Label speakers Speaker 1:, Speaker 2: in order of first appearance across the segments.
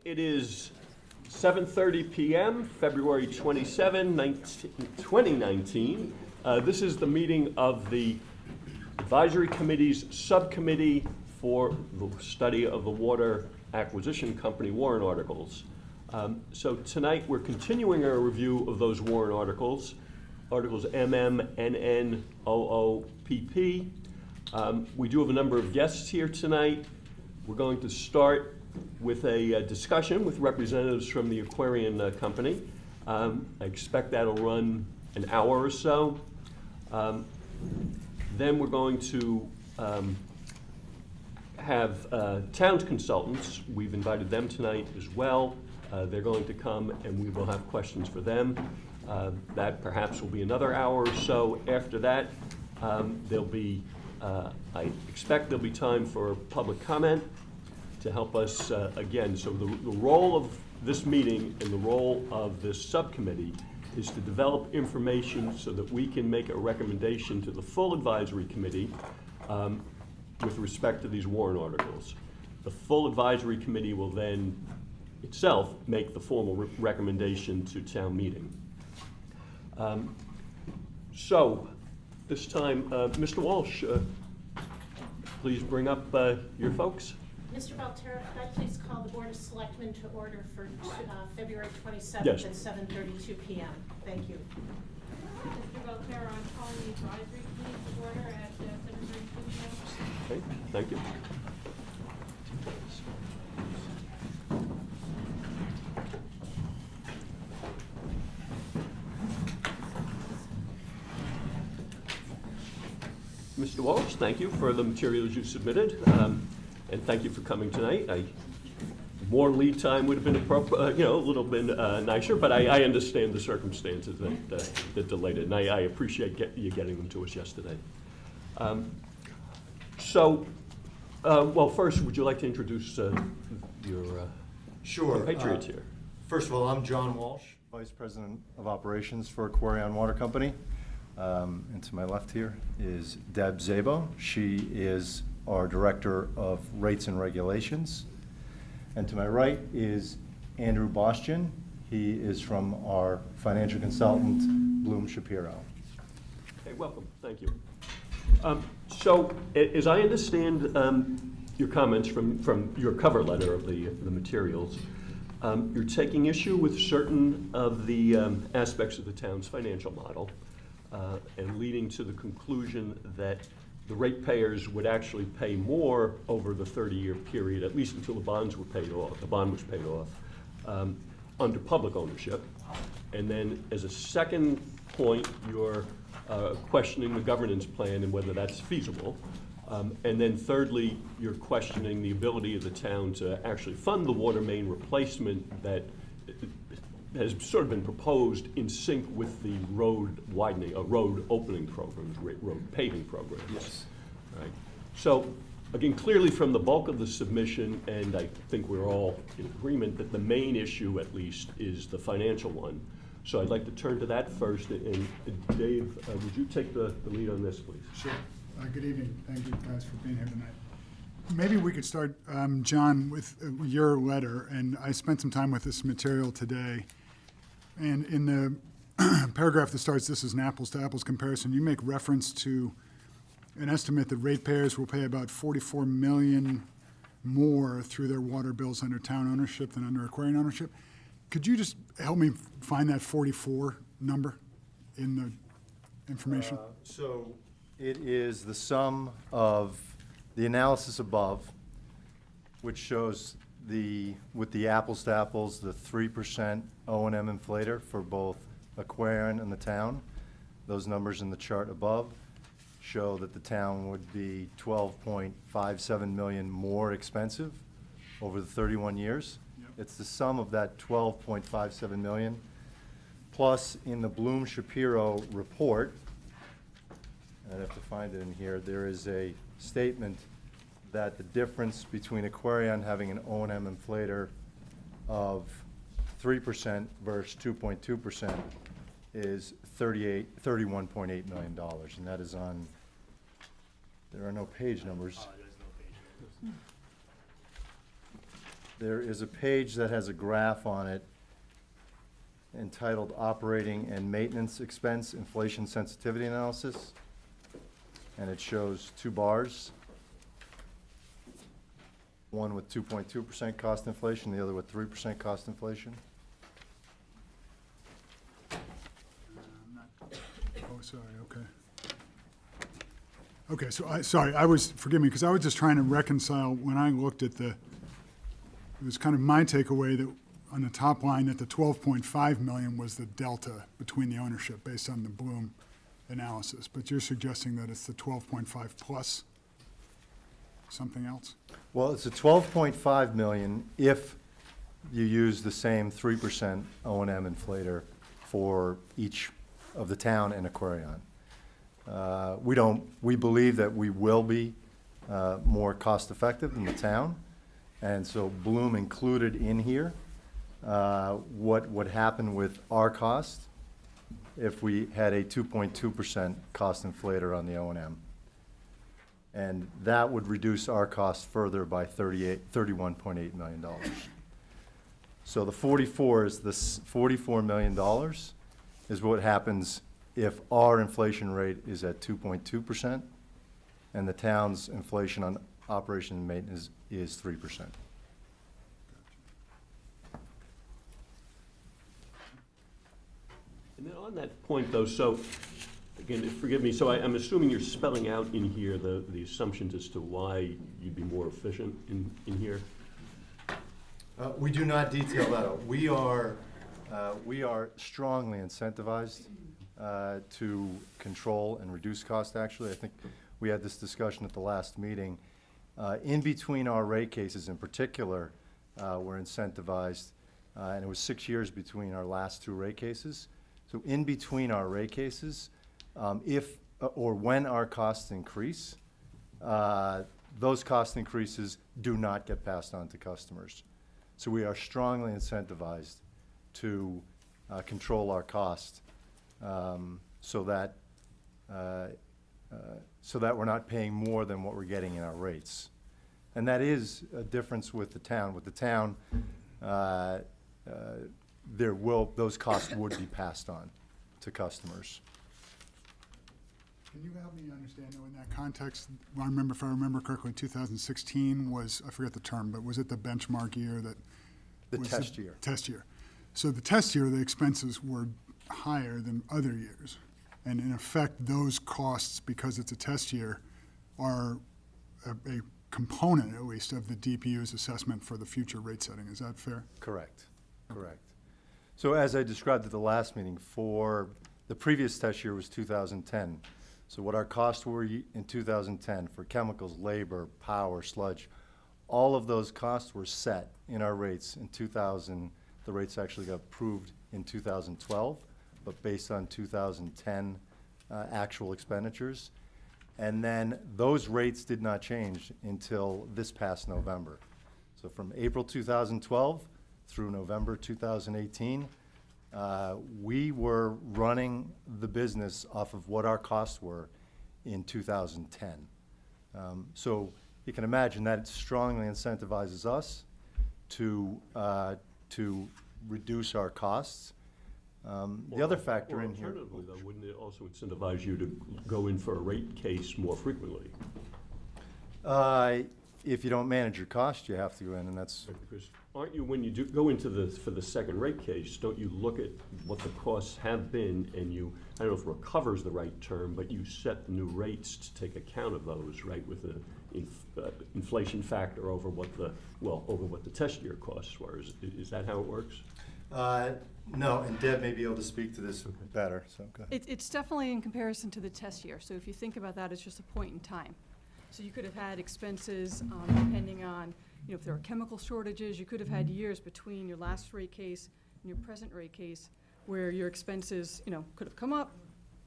Speaker 1: It is 7:30 p.m., February 27, 2019. This is the meeting of the Advisory Committee's Subcommittee for the Study of the Water Acquisition Company warrant articles. So tonight we're continuing our review of those warrant articles, Articles MM, NN, OO, PP. We do have a number of guests here tonight. We're going to start with a discussion with representatives from the Aquarian Company. I expect that'll run an hour or so. Then we're going to have town consultants. We've invited them tonight as well. They're going to come and we will have questions for them. That perhaps will be another hour or so. After that, there'll be, I expect there'll be time for public comment to help us, again, so the role of this meeting and the role of this subcommittee is to develop information so that we can make a recommendation to the full advisory committee with respect to these warrant articles. The full advisory committee will then itself make the formal recommendation to town meeting. So this time, Mr. Walsh, please bring up your folks.
Speaker 2: Mr. Valterra, could I please call the Board of Selectmen to order for February 27th
Speaker 1: Yes.
Speaker 2: at 7:32 p.m. Thank you.
Speaker 3: Mr. Valterra, I'm calling the advisory committee to order at 7:32 p.m.
Speaker 1: Okay, thank you. Mr. Walsh, thank you for the materials you submitted, and thank you for coming tonight. More lead time would have been appropriate, a little bit nicer, but I understand the circumstances that delayed it, and I appreciate you getting them to us yesterday. Well, first, would you like to introduce your
Speaker 4: Sure.
Speaker 1: compatriots here?
Speaker 4: First of all, I'm John Walsh, Vice President of Operations for Aquarian Water Company. And to my left here is Deb Zabo. She is our Director of Rates and Regulations. And to my right is Andrew Bostian. He is from our financial consultant, Bloom Shapiro.
Speaker 1: Hey, welcome. Thank you. So, as I understand your comments from your cover letter of the materials, you're taking issue with certain of the aspects of the town's financial model and leading to the conclusion that the ratepayers would actually pay more over the 30-year period, at least until the bonds were paid off, the bond was paid off, under public ownership. And then as a second point, you're questioning the governance plan and whether that's feasible. And then thirdly, you're questioning the ability of the town to actually fund the water main replacement that has sort of been proposed in sync with the road widening, road opening programs, road paving programs.
Speaker 4: Yes.
Speaker 1: Right. So, again, clearly from the bulk of the submission, and I think we're all in agreement that the main issue, at least, is the financial one. So I'd like to turn to that first. And Dave, would you take the lead on this, please?
Speaker 5: Sure. Good evening. Thank you guys for being here tonight. Maybe we could start, John, with your letter. And I spent some time with this material today. And in the paragraph that starts, this is an apples-to-apples comparison, you make reference to an estimate that ratepayers will pay about $44 million more through their water bills under town ownership than under Aquarian ownership. Could you just help me find that 44 number in the information?
Speaker 4: So it is the sum of the analysis above, which shows with the apples to apples, the 3% O&M inflator for both Aquarian and the town. Those numbers in the chart above show that the town would be $12.57 million more expensive over the 31 years. Yep. It's the sum of that $12.57 million. Plus, in the Bloom Shapiro report, I'd have to find it in here, there is a statement that the difference between Aquarian having an O&M inflator of 3% versus 2.2% is $31.8 million, and that is on, there are no page numbers.
Speaker 6: There's no page numbers.
Speaker 4: there is a page that has a graph on it entitled Operating and Maintenance Expense Inflation Sensitivity Analysis. And it shows two bars, one with 2.2% cost inflation, the other with 3% cost inflation.
Speaker 5: Oh, sorry, okay. Okay, so forgive me, because I was just trying to reconcile, when I looked at it was kind of my takeaway that on the top line, that the 12.5 million was the delta between the ownership based on the Bloom analysis, but you're suggesting that it's the 12.5 plus something else?
Speaker 4: Well, it's a 12.5 million if you use the same 3% O&M inflator for each of the town and Aquarion. We believe that we will be more cost-effective than the town, and so Bloom included in here what would happen with our cost if we had a 2.2% cost inflator on the O&M. And that would reduce our cost further by $31.8 million. So the 44 is this $44 million is what happens if our inflation rate is at 2.2% and the town's inflation on operation and maintenance is 3%.
Speaker 1: And then on that point, though, so, again, forgive me, so I'm assuming you're spelling out in here the assumptions as to why you'd be more efficient in here?
Speaker 4: We do not detail that out. We are strongly incentivized to control and reduce cost, actually. I think we had this discussion at the last meeting. In between our rate cases in particular, we're incentivized, and it was 6 years between our last two rate cases. So in between our rate cases, if or when our costs increase, those cost increases do not get passed on to customers. So we are strongly incentivized to control our cost so that we're not paying more than what we're getting in our rates. And that is a difference with the town. With the town, those costs would be passed on to customers.
Speaker 5: Can you help me understand, though, in that context, if I remember correctly, 2016 was, I forget the term, but was it the benchmark year that?
Speaker 4: The
Speaker 5: was
Speaker 4: test year.
Speaker 5: Test year. So the test year, the expenses were higher than other years. And in effect, those costs, because it's a test year, are a component, at least, of the DPU's assessment for the future rate setting. Is that fair?
Speaker 4: Correct, correct. So as I described at the last meeting, for the previous test year was 2010. So what our costs were in 2010 for chemicals, labor, power, sludge, all of those costs were set in our rates in 2000. The rates actually got approved in 2012, but based on 2010 actual expenditures. And then those rates did not change until this past November. So from April 2012 through November 2018, we were running the business off of what our costs were in 2010. So you can imagine that it strongly incentivizes us to reduce our costs. The other factor in here.
Speaker 1: Alternatively, though, wouldn't it also incentivize you to go in for a rate case more frequently?
Speaker 4: If you don't manage your cost, you have to go in, and that's.
Speaker 1: Because aren't you, when you do go into for the second rate case, don't you look at what the costs have been, and you, I don't know if recover is the right term, but you set the new rates to take account of those, right, with the inflation factor over what the test year costs were. Is that how it works?
Speaker 4: No, and Deb may be able to speak to this better, so go ahead.
Speaker 6: It's definitely in comparison to the test year. So if you think about that, it's just a point in time. So you could have had expenses depending on, if there are chemical shortages, you could have had years between your last rate case and your present rate case where your expenses, could have come up,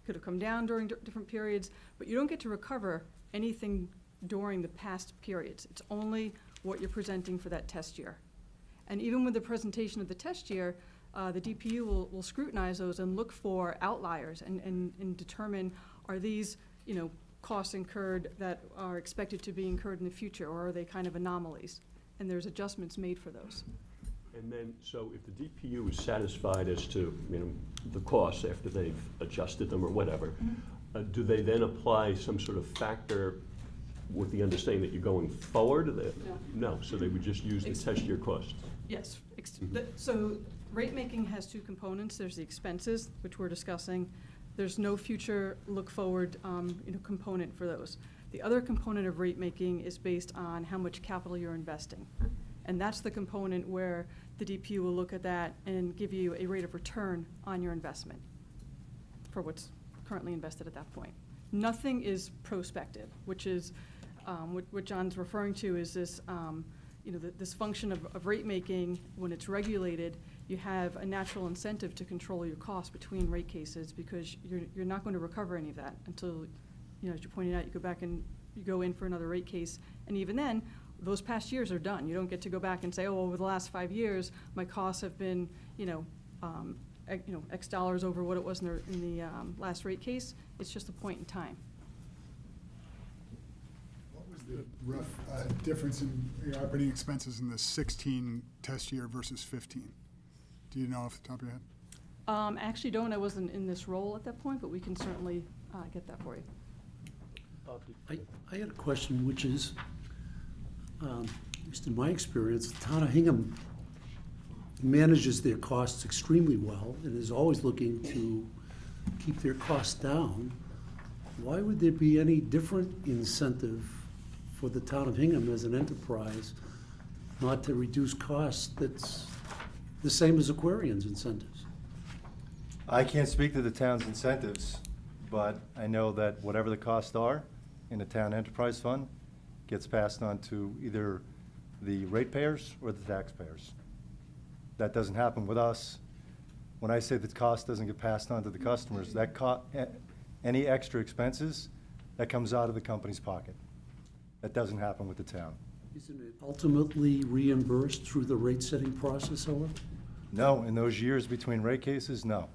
Speaker 6: could have come down during different periods, but you don't get to recover anything during the past periods. It's only what you're presenting for that test year. And even with the presentation of the test year, the DPU will scrutinize those and look for outliers and determine, are these, costs incurred that are expected to be incurred in the future, or are they kind of anomalies? and there's adjustments made for those.
Speaker 1: And then, so if the DPU is satisfied as to, the costs after they've adjusted them or whatever, do they then apply some sort of factor with the understanding that you're going forward? No, so they would just use the test year costs?
Speaker 6: Yes, so rate making has two components. There's the expenses, which we're discussing. There's no future look forward, component for those. The other component of rate making is based on how much capital you're investing. And that's the component where the DPU will look at that and give you a rate of return on your investment for what's currently invested at that point. Nothing is prospective, which is what John's referring to is this, this function of rate making. When it's regulated, you have a natural incentive to control your costs between rate cases because you're not going to recover any of that until, as you pointed out, you go back and you go in for another rate case. And even then, those past years are done. You don't get to go back and say, oh, over the last 5 years, my costs have been, X dollars over what it was in the last rate case. It's just a point in time.
Speaker 5: What was the rough difference in your operating expenses in the 16 test year versus 15? Do you know off the top of your head?
Speaker 6: Actually don't. I wasn't in this role at that point, but we can certainly get that for you.
Speaker 7: I had a question, which is, at least in my experience, the town of Hingham manages their costs extremely well and is always looking to keep their costs down. Why would there be any different incentive for the town of Hingham as an enterprise not to reduce costs that's the same as Aquarion's incentives?
Speaker 4: I can't speak to the town's incentives, but I know that whatever the costs are in the town enterprise fund gets passed on to either the ratepayers or the taxpayers. That doesn't happen with us. When I say the cost doesn't get passed on to the customers, any extra expenses, that comes out of the company's pocket. That doesn't happen with the town.
Speaker 7: Isn't it ultimately reimbursed through the rate-setting process, however?
Speaker 4: No, in those years between rate cases, no.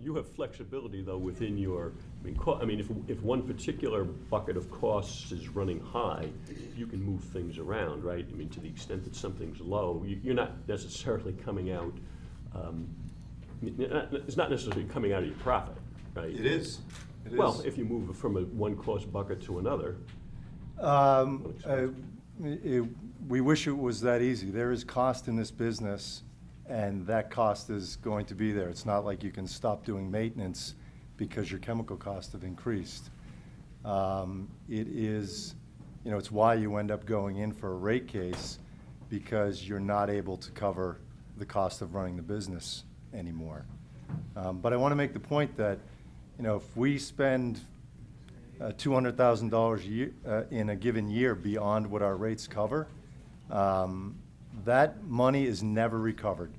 Speaker 1: You have flexibility, though, within your, if one particular bucket of costs is running high, you can move things around, right? To the extent that something's low, you're not necessarily coming out, it's not necessarily coming out of your profit, right?
Speaker 4: It is. It is.
Speaker 1: Well, if you move from one cost bucket to another.
Speaker 4: We wish it was that easy. There is cost in this business, and that cost is going to be there. It's not like you can stop doing maintenance because your chemical costs have increased. It is, it's why you end up going in for a rate case, because you're not able to cover the cost of running the business anymore. But I want to make the point that, if we spend $200,000 a year in a given year beyond what our rates cover, that money is never recovered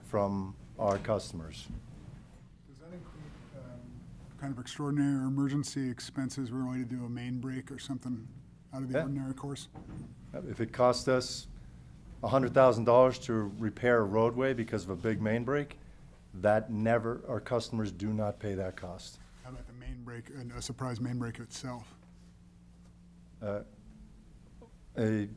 Speaker 4: from our customers.
Speaker 5: Does that include kind of extraordinary or emergency expenses related to a main break or something out of the
Speaker 4: Yeah.
Speaker 5: ordinary course?
Speaker 4: If it costs us $100,000 to repair a roadway because of a big main break, our customers do not pay that cost.
Speaker 5: How about the main break, and a surprise main break itself?
Speaker 4: A-
Speaker 5: Well,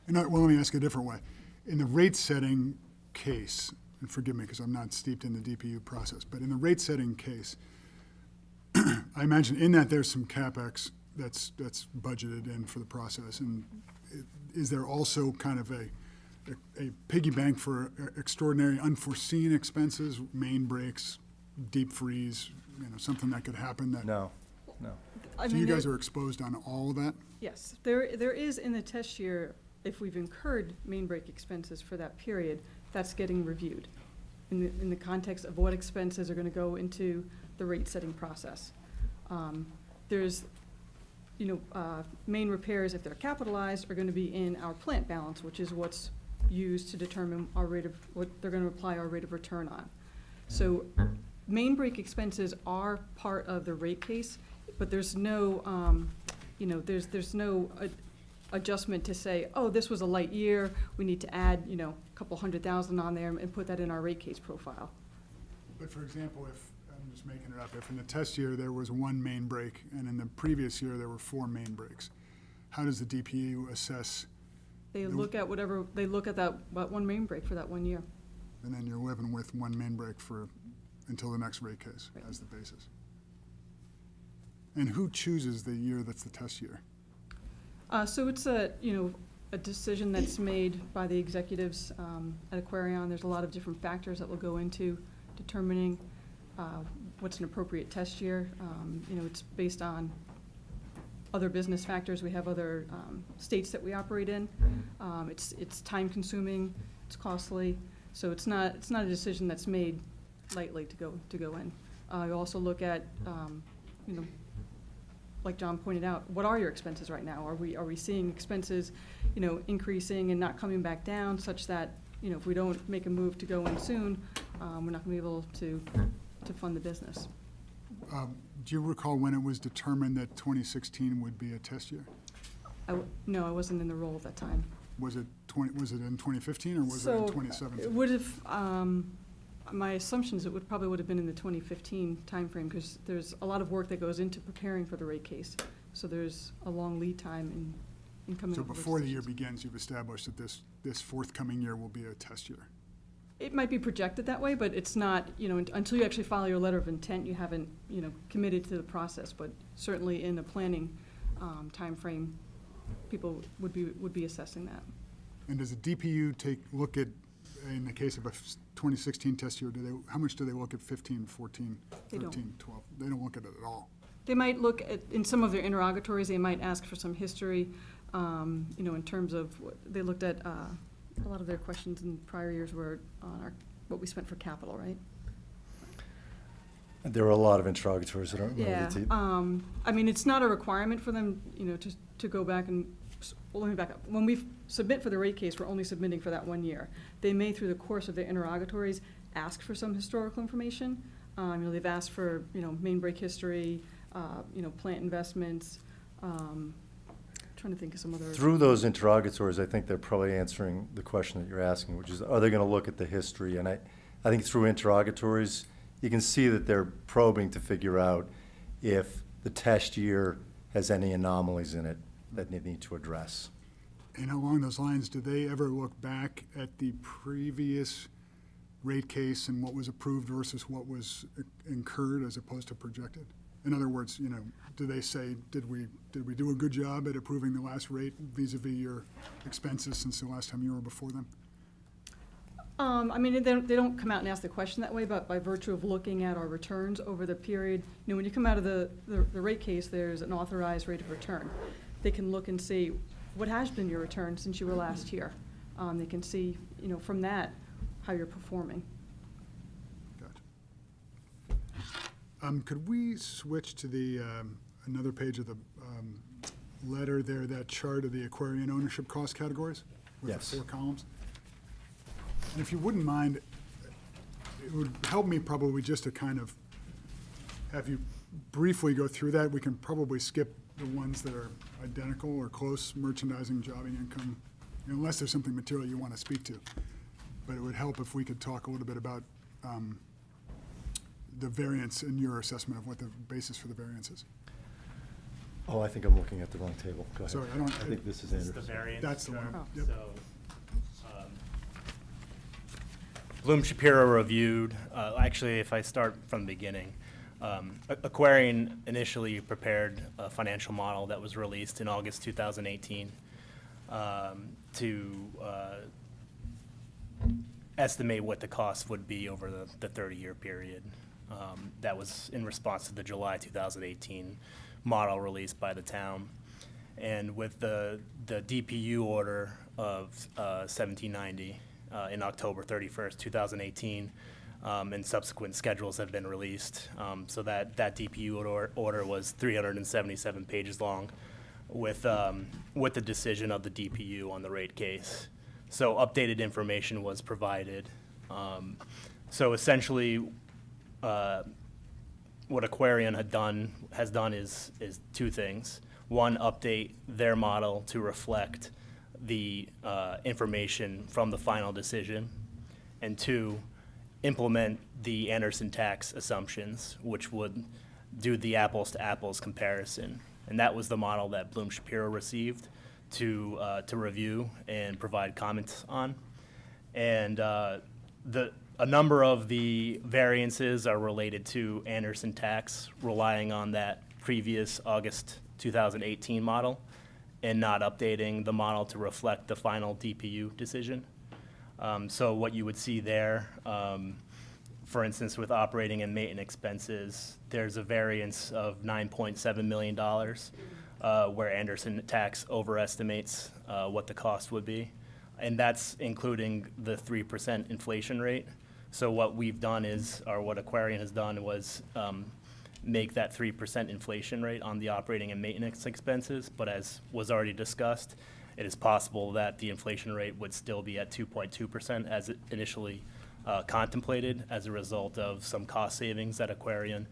Speaker 5: let me ask you a different way. In the rate-setting case, and forgive me because I'm not steeped in the DPU process, but in the rate-setting case, I imagine in that there's some CapEx that's budgeted in for the process. And is there also kind of a piggy bank for extraordinary unforeseen expenses, main breaks, deep freeze, something that could happen that?
Speaker 4: No.
Speaker 5: So you guys are exposed on all of that?
Speaker 6: Yes, there is in the test year, if we've incurred main break expenses for that period, that's getting reviewed in the context of what expenses are going to go into the rate-setting process. There's, main repairs, if they're capitalized, are going to be in our plant balance, which is what's used to determine what they're going to apply our rate of return on. So main break expenses are part of the rate case, but there's no, there's no adjustment to say, oh, this was a light year, we need to add, a couple $100,000 on there and put that in our rate case profile.
Speaker 5: But for example, if, I'm just making it up, if in the test year there was one main break and in the previous year there were 4 main breaks, how does the DPU assess
Speaker 6: They look at whatever, they look at that one main break for that 1 year.
Speaker 5: And then you're living with one main break until the next rate case
Speaker 6: Right.
Speaker 5: as the basis. And who chooses the year that's the test year?
Speaker 6: So it's a decision that's made by the executives at Aquarion. There's a lot of different factors that will go into determining what's an appropriate test year. It's based on other business factors. We have other states that we operate in. It's time consuming, it's costly, so it's not a decision that's made lightly to go in. You also look at, like John pointed out, what are your expenses right now? Are we seeing expenses, increasing and not coming back down, such that, if we don't make a move to go in soon, we're not gonna be able to fund the business.
Speaker 5: Do you recall when it was determined that 2016 would be a test year?
Speaker 6: No, I wasn't in the role at that time.
Speaker 5: Was it in 2015 or was it in
Speaker 6: So,
Speaker 5: 2017?
Speaker 6: it would have, my assumption is it probably would have been in the 2015 timeframe, because there's a lot of work that goes into preparing for the rate case. So there's a long lead time in coming
Speaker 5: So
Speaker 6: up with
Speaker 5: before the year
Speaker 6: decisions.
Speaker 5: begins, you've established that this forthcoming year will be a test year.
Speaker 6: It might be projected that way, but it's not, until you actually file your letter of intent, you haven't, committed to the process. But certainly in the planning timeframe, people would be assessing that.
Speaker 5: And does the DPU look at, in the case of a 2016 test year, how much do they look at 15, 14,
Speaker 6: They
Speaker 5: 13,
Speaker 6: don't.
Speaker 5: 12? They don't look at it at all.
Speaker 6: They might look at, in some of their interrogatories, they might ask for some history, in terms of, they looked at, a lot of their questions in prior years were on what we spent for capital, right?
Speaker 4: There were a lot of interrogatories. I don't remember
Speaker 6: Yeah, it's not a requirement for them, to go back and, well, let me back up. When we submit for the rate case, we're only submitting for that 1 year. They may, through the course of their interrogatories, ask for some historical information. They've asked for, main break history, plant investments, trying to think of some other.
Speaker 4: Through those interrogatories, I think they're probably answering the question that you're asking, which is, are they going to look at the history? And I think through interrogatories, you can see that they're probing to figure out if the test year has any anomalies in it that they need to address.
Speaker 5: And along those lines, do they ever look back at the previous rate case and what was approved versus what was incurred as opposed to projected? In other words, do they say, did we do a good job at approving the last rate vis-a-vis your expenses since the last time you were before them?
Speaker 6: They don't come out and ask the question that way, but by virtue of looking at our returns over the period, when you come out of the rate case, there's an authorized rate of return. They can look and see what has been your return since you were last here. They can see, from that, how you're performing.
Speaker 5: Gotcha. Could we switch to the, another page of the letter there, that chart of the Aquarian ownership cost categories? With
Speaker 4: Yes.
Speaker 5: the 4 columns? And if you wouldn't mind, it would help me probably just to kind of have you briefly go through that. We can probably skip the ones that are identical or close, merchandising, jobbing income, unless there's something material you want to speak to. But it would help if we could talk a little bit about the variance in your assessment of what the basis for the variance is.
Speaker 4: Oh, I think I'm looking at the wrong table. Go ahead.
Speaker 5: Sorry,
Speaker 4: I think this is
Speaker 8: This is the
Speaker 4: Anderson.
Speaker 8: variance.
Speaker 5: That's the one.
Speaker 8: chart.
Speaker 5: Yep.
Speaker 8: So, Bloom Shapiro reviewed, actually, if I start from the beginning, Aquarian initially prepared a financial model that was released in August 2018 to estimate what the cost would be over the 30-year period. That was in response to the July 2018 model released by the town. And with the DPU order of 1790 in October 31st, 2018, and subsequent schedules have been released. So that DPU order was 377 pages long with the decision of the DPU on the rate case. So updated information was provided. So essentially, what Aquarian has done is 2 things. One, update their model to reflect the information from the final decision. And 2, implement the Anderson tax assumptions, which would do the apples to apples comparison. And that was the model that Bloom Shapiro received to review and provide comments on. And a number of the variances are related to Anderson tax, relying on that previous August 2018 model and not updating the model to reflect the final DPU decision. So what you would see there, for instance, with operating and maintenance expenses, there's a variance of $9.7 million where Anderson tax overestimates what the cost would be. And that's including the 3% inflation rate. So what we've done is, or what Aquarian has done was make that 3% inflation rate on the operating and maintenance expenses. But as was already discussed, it is possible that the inflation rate would still be at 2.2% as it initially contemplated as a result of some cost savings that Aquarian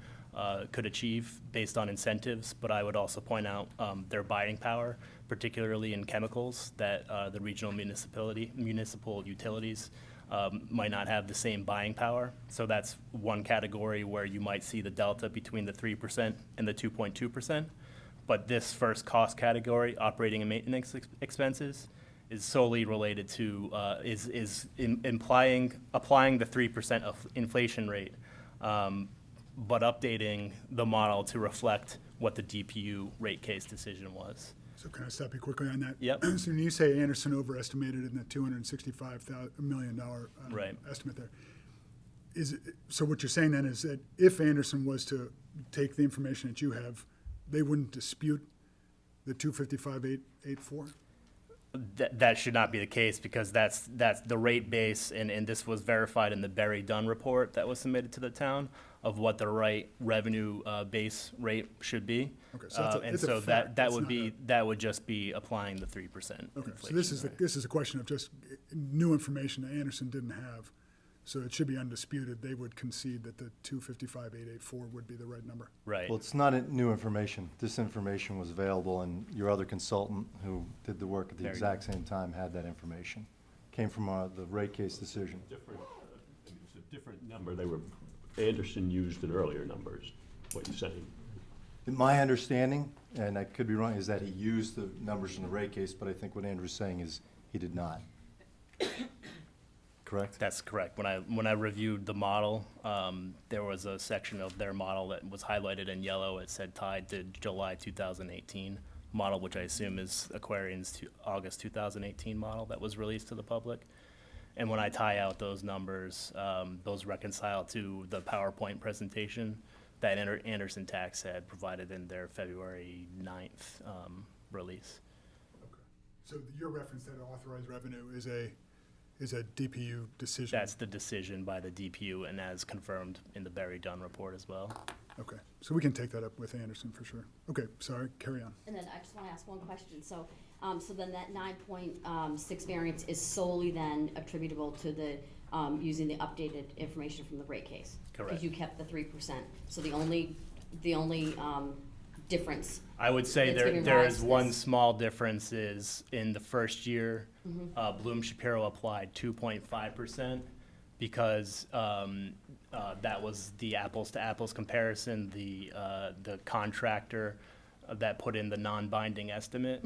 Speaker 8: could achieve based on incentives. But I would also point out their buying power, particularly in chemicals, that the regional municipal utilities might not have the same buying power. So that's one category where you might see the delta between the 3% and the 2.2%. But this first cost category, operating and maintenance expenses, is solely related to, applying the 3% of inflation rate, but updating the model to reflect what the DPU rate case decision was.
Speaker 5: So can I stop you quickly on that?
Speaker 8: Yep.
Speaker 5: So when you say Anderson overestimated in the $265 million
Speaker 8: Right.
Speaker 5: estimate there, so what you're saying then is that if Anderson was to take the information that you have, they wouldn't dispute the 255,884?
Speaker 8: That should not be the case, because that's the rate base, and this was verified in the Berry Dunn report that was submitted to the town of what the right revenue base rate should be.
Speaker 5: Okay, so
Speaker 8: And
Speaker 5: it's a
Speaker 8: so
Speaker 5: fact. It's not
Speaker 8: that would just be applying the 3%
Speaker 5: Okay, so
Speaker 8: inflation
Speaker 5: this is a question of just new information that Anderson didn't have. So it should be undisputed. They would concede that the 255,884 would be the right number.
Speaker 8: Right.
Speaker 4: Well, it's not new information. This information was available, and your other consultant who did the work at the
Speaker 8: Very
Speaker 4: exact same time had that information. Came from the rate case decision.
Speaker 1: Different, it's a different number. Anderson used an earlier number, is what you're saying.
Speaker 4: My understanding, and I could be wrong, is that he used the numbers in the rate case, but I think what Andrew's saying is he did not. Correct?
Speaker 8: That's correct. When I reviewed the model, there was a section of their model that was highlighted in yellow. It said tied to July 2018 model, which I assume is Aquarian's August 2018 model that was released to the public. And when I tie out those numbers, those reconcile to the PowerPoint presentation that Anderson Tax had provided in their February 9th release.
Speaker 5: So your reference that authorized revenue is a DPU decision?
Speaker 8: That's the decision by the DPU, and as confirmed in the Berry Dunn report as well.
Speaker 5: Okay, so we can take that up with Anderson for sure. Okay, sorry, carry on.
Speaker 9: And then I just want to ask one question. So, so then that 9.6 variance is solely then attributable to the, using the updated information from the rate case?
Speaker 8: Correct.
Speaker 9: Because you kept the 3%. So the only difference.
Speaker 8: I would say
Speaker 9: It's giving
Speaker 8: there
Speaker 9: rise
Speaker 8: is
Speaker 9: to
Speaker 8: one
Speaker 9: this.
Speaker 8: small difference is in the first year, Bloom Shapiro applied 2.5% because that was the apples to apples comparison. The contractor that put in the non-binding estimate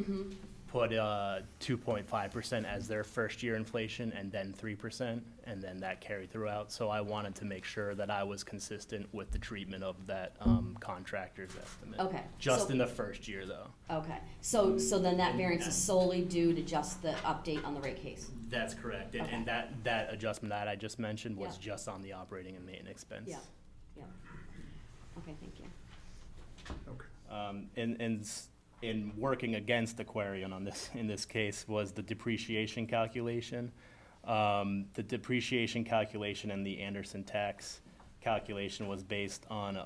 Speaker 8: put 2.5% as their first year inflation, and then 3%, and then that carried throughout. So I wanted to make sure that I was consistent with the treatment of that contractor's estimate.
Speaker 9: Okay,
Speaker 8: Just
Speaker 9: so-
Speaker 8: in the first year, though.
Speaker 9: Okay, so then that variance is solely due to just the update on the rate case?
Speaker 8: That's correct, and,
Speaker 9: Okay.
Speaker 8: and that adjustment that I just mentioned was
Speaker 9: Yeah.
Speaker 8: just on the operating and maintenance expense.
Speaker 9: Yeah, yeah. Okay, thank you.
Speaker 5: Okay.
Speaker 8: In working against Aquarian on this, in this case, was the depreciation calculation. The depreciation calculation and the Anderson tax calculation was based on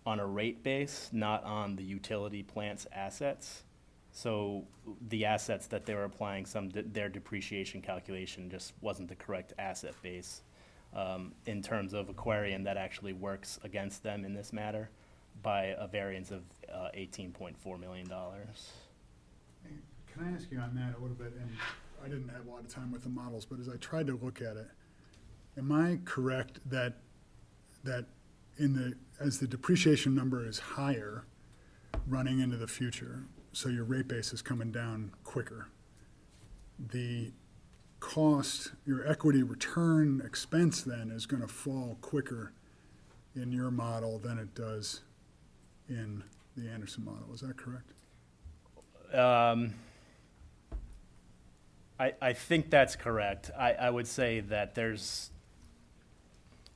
Speaker 8: a rate base, not on the utility plant's assets. So the assets that they were applying, their depreciation calculation just wasn't the correct asset base. In terms of Aquarian, that actually works against them in this matter by a variance of $18.4 million.
Speaker 5: Can I ask you on that a little bit? And I didn't have a lot of time with the models, but as I tried to look at it, am I correct that as the depreciation number is higher running into the future, so your rate base is coming down quicker. The cost, your equity return expense then is gonna fall quicker in your model than it does in the Anderson model. Is that correct?
Speaker 8: I think that's correct. I would say that there's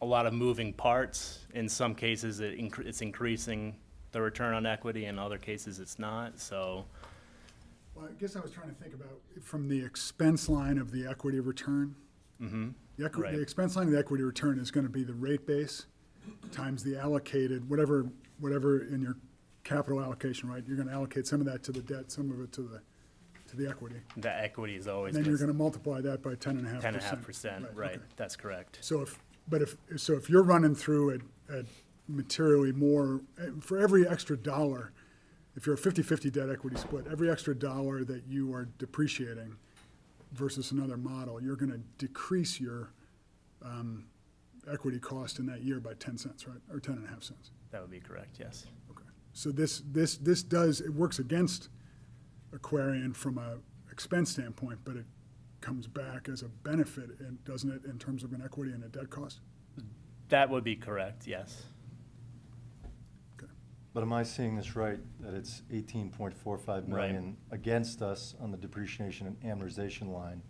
Speaker 8: a lot of moving parts. In some cases, it's increasing the return on equity, in other cases, it's not, so.
Speaker 5: Well, I guess I was trying to think about from the expense line of the equity return.
Speaker 8: Right.
Speaker 5: The expense line of the equity return is gonna be the rate base times the allocated, whatever in your capital allocation, right? You're gonna allocate some of that to the debt, some of it to the equity.
Speaker 8: The equity is always.
Speaker 5: And then you're gonna multiply that by 10.5%.
Speaker 8: 10.5%, right,
Speaker 5: okay.
Speaker 8: that's correct.
Speaker 5: So if you're running through at materially more, for every extra dollar, if you're a 50-50 debt equity split, every extra dollar that you are depreciating versus another model, you're gonna decrease your equity cost in that year by 10 cents, right? Or 10.5 cents.
Speaker 8: That would be correct, yes.
Speaker 5: Okay. So this it works against Aquarian from a expense standpoint, but it comes back as a benefit, and doesn't it, in terms of an equity and a debt cost?
Speaker 8: That would be correct, yes.
Speaker 5: Okay.
Speaker 4: But am I seeing this right, that it's 18.45 million against us on the depreciation and amortization line?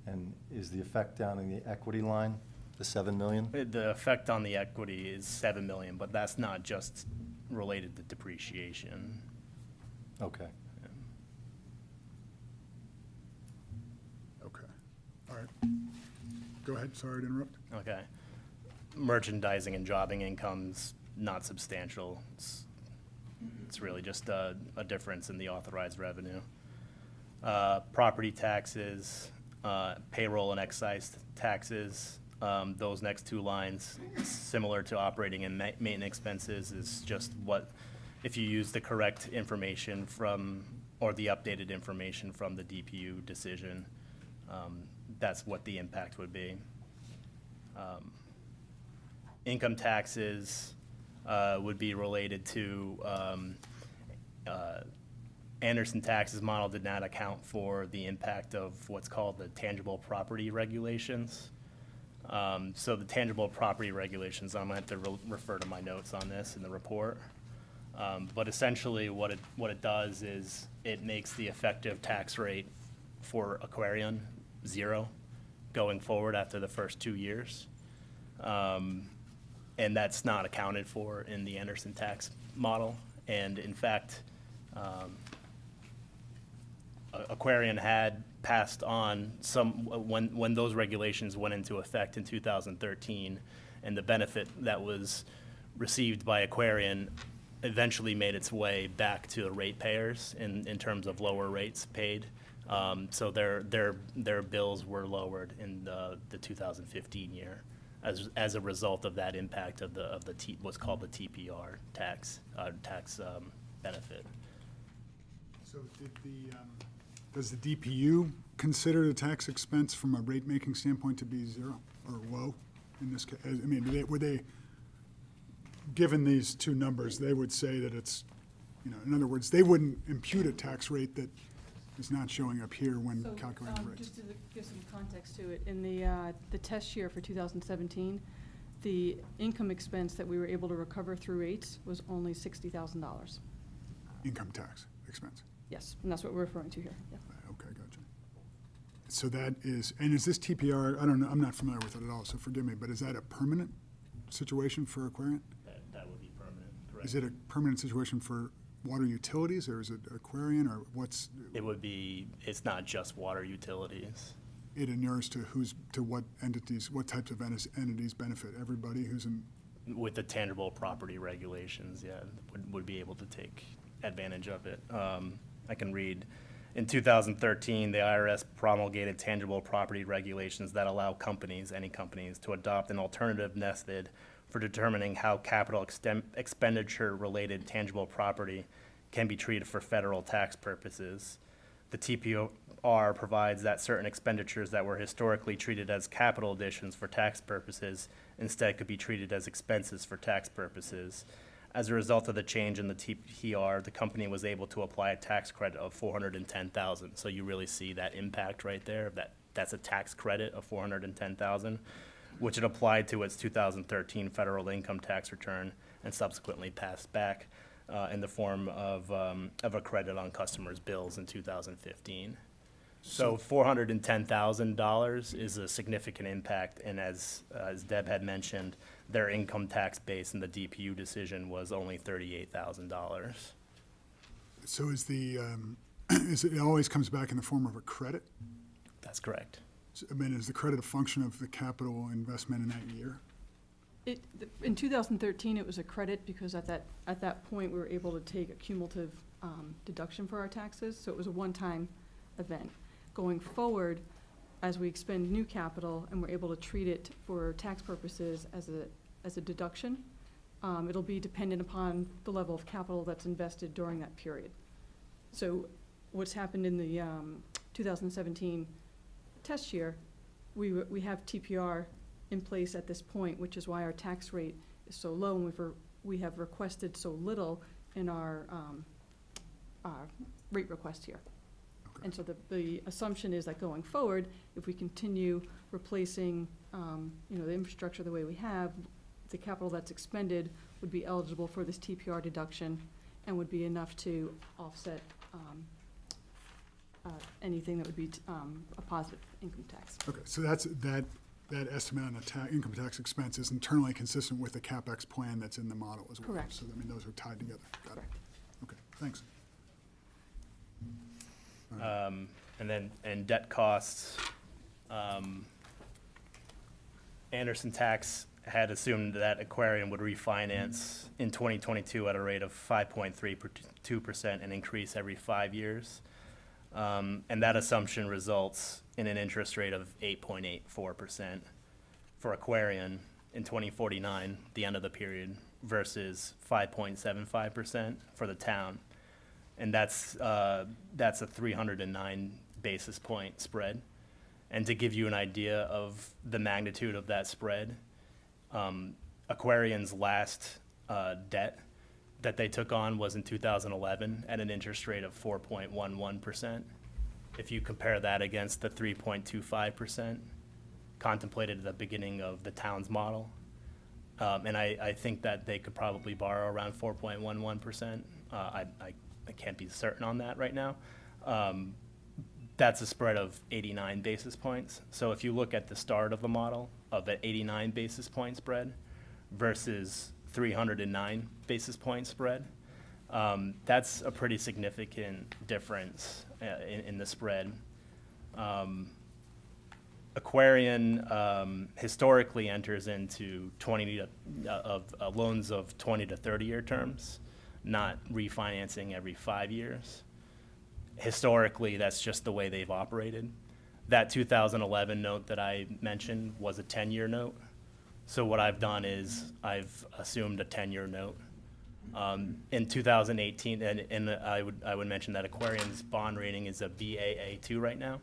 Speaker 4: And is the effect down in the equity line, the 7 million?
Speaker 8: The effect on the equity is 7 million, but that's not just related to depreciation.
Speaker 4: Okay.
Speaker 5: Okay. All right. Go ahead, sorry to interrupt.
Speaker 8: Okay. Merchandising and jobbing income's not substantial. It's really just a difference in the authorized revenue. Property taxes, payroll and excise taxes, those next two lines, similar to operating and maintenance expenses, is just what, if you use the correct information from, or the updated information from the DPU decision, that's what the impact would be. Income taxes would be related to, Anderson taxes model did not account for the impact of what's called the tangible property regulations. So the tangible property regulations, I'm gonna have to refer to my notes on this in the report. But essentially what it does is it makes the effective tax rate for Aquarian 0 going forward after the first 2 years. And that's not accounted for in the Anderson tax model. And in fact, Aquarian had passed on some, when those regulations went into effect in 2013, and the benefit that was received by Aquarian eventually made its way back to the ratepayers in terms of lower rates paid. So their bills were lowered in the 2015 year as a result of that impact of what's called the TPR tax benefit.
Speaker 5: So does the DPU consider the tax expense from a rate-making standpoint to be 0 or low in this case? I mean, would they, given these two numbers, they would say that it's, in other words, they wouldn't impute a tax rate that is not showing up here when
Speaker 6: So,
Speaker 5: calculating rates?
Speaker 6: just to give some context to it, in the test year for 2017, the income expense that we were able to recover through rates was only $60,000.
Speaker 5: Income tax expense?
Speaker 6: Yes, and that's what we're referring to here, yeah.
Speaker 5: Okay, gotcha. So that is, and is this TPR, I don't know, I'm not familiar with it at all, so forgive me, but is that a permanent situation for Aquarian?
Speaker 8: That would be permanent, correct?
Speaker 5: Is it a permanent situation for water utilities, or is it Aquarian, or what's?
Speaker 8: It would be, it's not just water utilities.
Speaker 5: It inures to what entities, what types of entities benefit? Everybody who's in,
Speaker 8: With the tangible property regulations, yeah, would be able to take advantage of it. I can read. In 2013, the IRS promulgated tangible property regulations that allow companies, any companies, to adopt an alternative method for determining how capital expenditure-related tangible property can be treated for federal tax purposes. The TPR provides that certain expenditures that were historically treated as capital additions for tax purposes instead could be treated as expenses for tax purposes. As a result of the change in the TPR, the company was able to apply a tax credit of $410,000. So you really see that impact right there. That's a tax credit of $410,000, which it applied to its 2013 federal income tax return and subsequently passed back in the form of a credit on customers' bills in 2015. So $410,000 is a significant impact, and as Deb had mentioned, their income tax base in the DPU decision was only $38,000.
Speaker 5: So is it always comes back in the form of a credit?
Speaker 8: That's correct.
Speaker 5: I mean, is the credit a function of the capital investment in that year?
Speaker 6: In 2013, it was a credit because at that point, we were able to take a cumulative deduction for our taxes, so it was a one-time event. Going forward, as we expend new capital and we're able to treat it for tax purposes as a deduction, it'll be dependent upon the level of capital that's invested during that period. So what's happened in the 2017 test year, we have TPR in place at this point, which is why our tax rate is so low, and we have requested so little in our rate request here. And so the assumption is that going forward, if we continue replacing, the infrastructure the way we have, the capital that's expended would be eligible for this TPR deduction and would be enough to offset anything that would be a positive income tax.
Speaker 5: Okay, so that estimate on the income tax expense is internally consistent with the CapEx plan that's in the model as well?
Speaker 6: Correct.
Speaker 5: So, I mean, those are tied together. Got it.
Speaker 6: Correct.
Speaker 5: Okay, thanks.
Speaker 8: And debt costs, Anderson Tax had assumed that Aquarium would refinance in 2022 at a rate of 5.32% and increase every 5 years. And that assumption results in an interest rate of 8.84% for Aquarium in 2049, the end of the period, versus 5.75% for the town. And that's a 309 basis point spread. And to give you an idea of the magnitude of that spread, Aquarium's last debt that they took on was in 2011 at an interest rate of 4.11%. If you compare that against the 3.25% contemplated at the beginning of the town's model, and I think that they could probably borrow around 4.11%. I can't be certain on that right now. That's a spread of 89 basis points. So if you look at the start of the model of that 89 basis point spread versus 309 basis point spread, that's a pretty significant difference in the spread. Aquarian historically enters into loans of 20 to 30-year terms, not refinancing every 5 years. Historically, that's just the way they've operated. That 2011 note that I mentioned was a 10-year note. So what I've done is I've assumed a 10-year note. In 2018, and I would mention that Aquarium's bond rating is a Baa2 right now.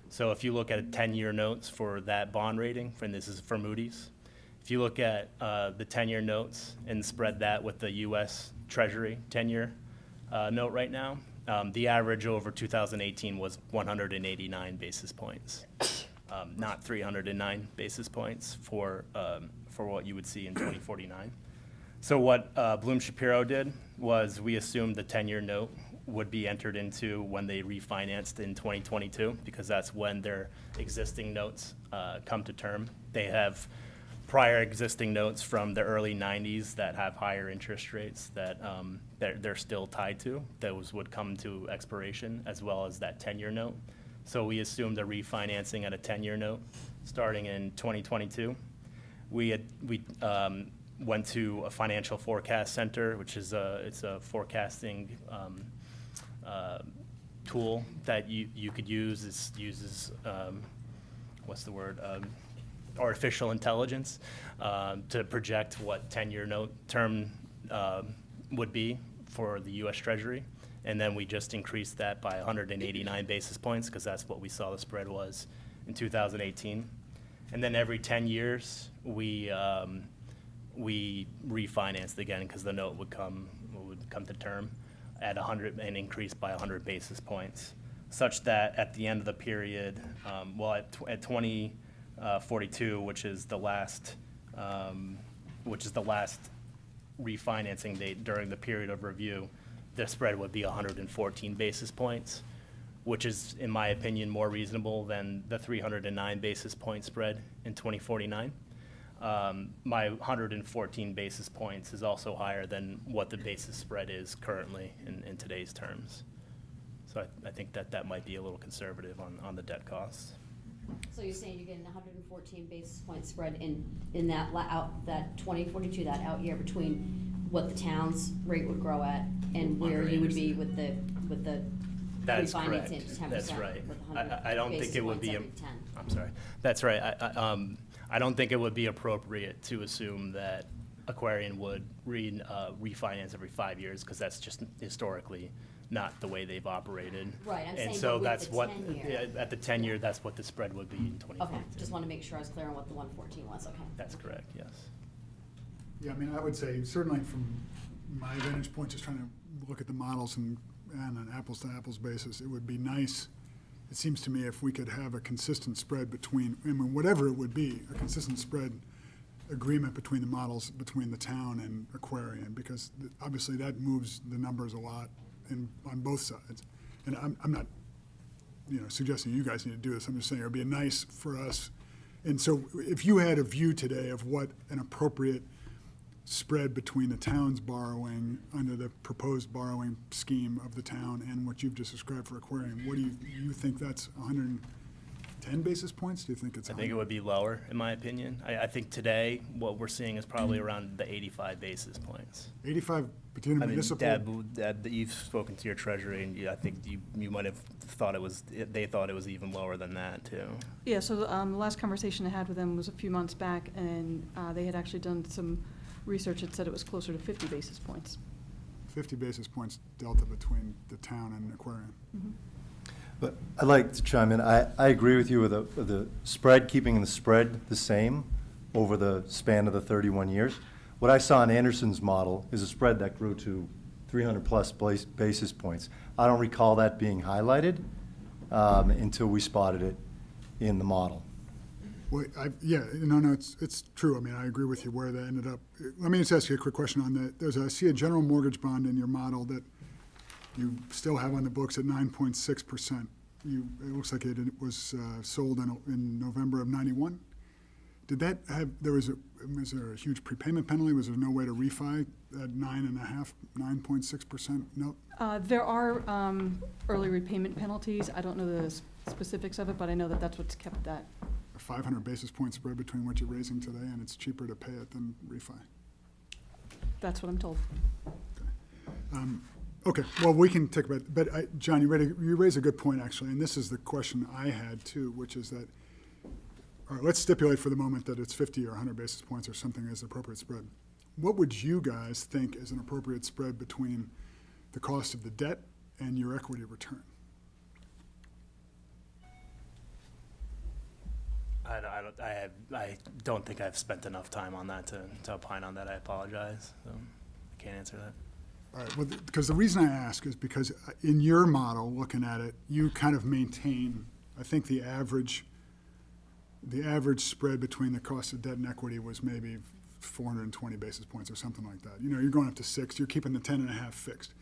Speaker 8: So if you look at 10-year notes for that bond rating, and this is for Moody's, if you look at the 10-year notes and spread that with the U.S. Treasury 10-year note right now, the average over 2018 was 189 basis points, not 309 basis points for what you would see in 2049. So what Bloom Shapiro did was we assumed the 10-year note would be entered into when they refinanced in 2022, because that's when their existing notes come to term. They have prior existing notes from the early 90s that have higher interest rates that they're still tied to. Those would come to expiration, as well as that 10-year note. So we assumed a refinancing at a 10-year note starting in 2022. We went to a financial forecast center, which is it's a forecasting tool that you could use. It uses what's the word? Artificial intelligence to project what 10-year note term would be for the U.S. Treasury. And then we just increased that by 189 basis points, because that's what we saw the spread was in 2018. And then every 10 years, we we refinanced again because the note would come to term at 100 and increase by 100 basis points, such that at the end of the period, at 2042, which is the last refinancing date during the period of review, the spread would be 114 basis points, which is, in my opinion, more reasonable than the 309 basis point spread in 2049. My 114 basis points is also higher than what the basis spread is currently in today's terms. So I think that might be a little conservative on the debt costs.
Speaker 9: So you're saying you're getting 114 basis point spread in that that 2042, that out year between what the town's rate would grow at and where you would be with the
Speaker 8: That's
Speaker 9: refinancing
Speaker 8: correct.
Speaker 9: to 10%
Speaker 8: That's right.
Speaker 9: with 100
Speaker 8: I don't think
Speaker 9: basis
Speaker 8: it would
Speaker 9: points
Speaker 8: be,
Speaker 9: every 10.
Speaker 8: I'm sorry. That's right. I don't think it would be appropriate to assume that Aquarian would refinance every 5 years, because that's just historically not the way they've operated.
Speaker 9: Right, I'm
Speaker 8: And
Speaker 9: saying,
Speaker 8: so
Speaker 9: but with
Speaker 8: that's
Speaker 9: the
Speaker 8: what
Speaker 9: 10-year.
Speaker 8: at the 10-year, that's what the spread would be in 2042.
Speaker 9: Okay, just want to make sure I was clear on what the 114 was, okay.
Speaker 8: That's correct, yes.
Speaker 5: Yeah, I mean, I would say, certainly from my vantage point, just trying to look at the models and on an apples-to-apples basis, it would be nice, it seems to me, if we could have a consistent spread between, I mean, whatever it would be, a consistent spread agreement between the models, between the town and Aquarian, because obviously that moves the numbers a lot on both sides. And I'm not, suggesting you guys need to do this, I'm just saying it would be nice for us. And so if you had a view today of what an appropriate spread between the town's borrowing under the proposed borrowing scheme of the town and what you've just described for Aquarian, what do you think that's 110 basis points? Do you think it's
Speaker 8: I think it would be lower, in my opinion. I think today, what we're seeing is probably around the 85 basis points.
Speaker 5: 85 between
Speaker 8: I mean,
Speaker 5: municipal?
Speaker 8: Dad, you've spoken to your treasury, and I think you might have thought they thought it was even lower than that, too.
Speaker 6: Yeah, so the last conversation I had with them was a few months back, and they had actually done some research that said it was closer to 50 basis points.
Speaker 5: 50 basis points delta between the town and Aquarian.
Speaker 4: But I'd like to chime in. I agree with you with the spread, keeping the spread the same over the span of the 31 years. What I saw in Anderson's model is a spread that grew to 300-plus basis points. I don't recall that being highlighted until we spotted it in the model.
Speaker 5: Well, it's true. I mean, I agree with you where that ended up. Let me just ask you a quick question on that. I see a general mortgage bond in your model that you still have on the books at 9.6%. It looks like it was sold in November of '91. Did that have, was there a huge prepayment penalty? Was there no way to refi at 9.6% note?
Speaker 6: There are early repayment penalties. I don't know the specifics of it, but I know that that's what's kept that.
Speaker 5: A 500 basis point spread between what you're raising today, and it's cheaper to pay it than refi.
Speaker 6: That's what I'm told.
Speaker 5: Okay, well, we can take about, but John, you raise a good point, actually, and this is the question I had too, which is that, all right, let's stipulate for the moment that it's 50 or 100 basis points or something as the appropriate spread. What would you guys think is an appropriate spread between the cost of the debt and your equity return?
Speaker 8: I don't think I've spent enough time on that to opine on that. I apologize. So I can't answer that.
Speaker 5: All right, well, because the reason I ask is because in your model, looking at it, you kind of maintain, I think the average spread between the cost of debt and equity was maybe 420 basis points or something like that. You're going up to 6, you're keeping the 10.5 fixed.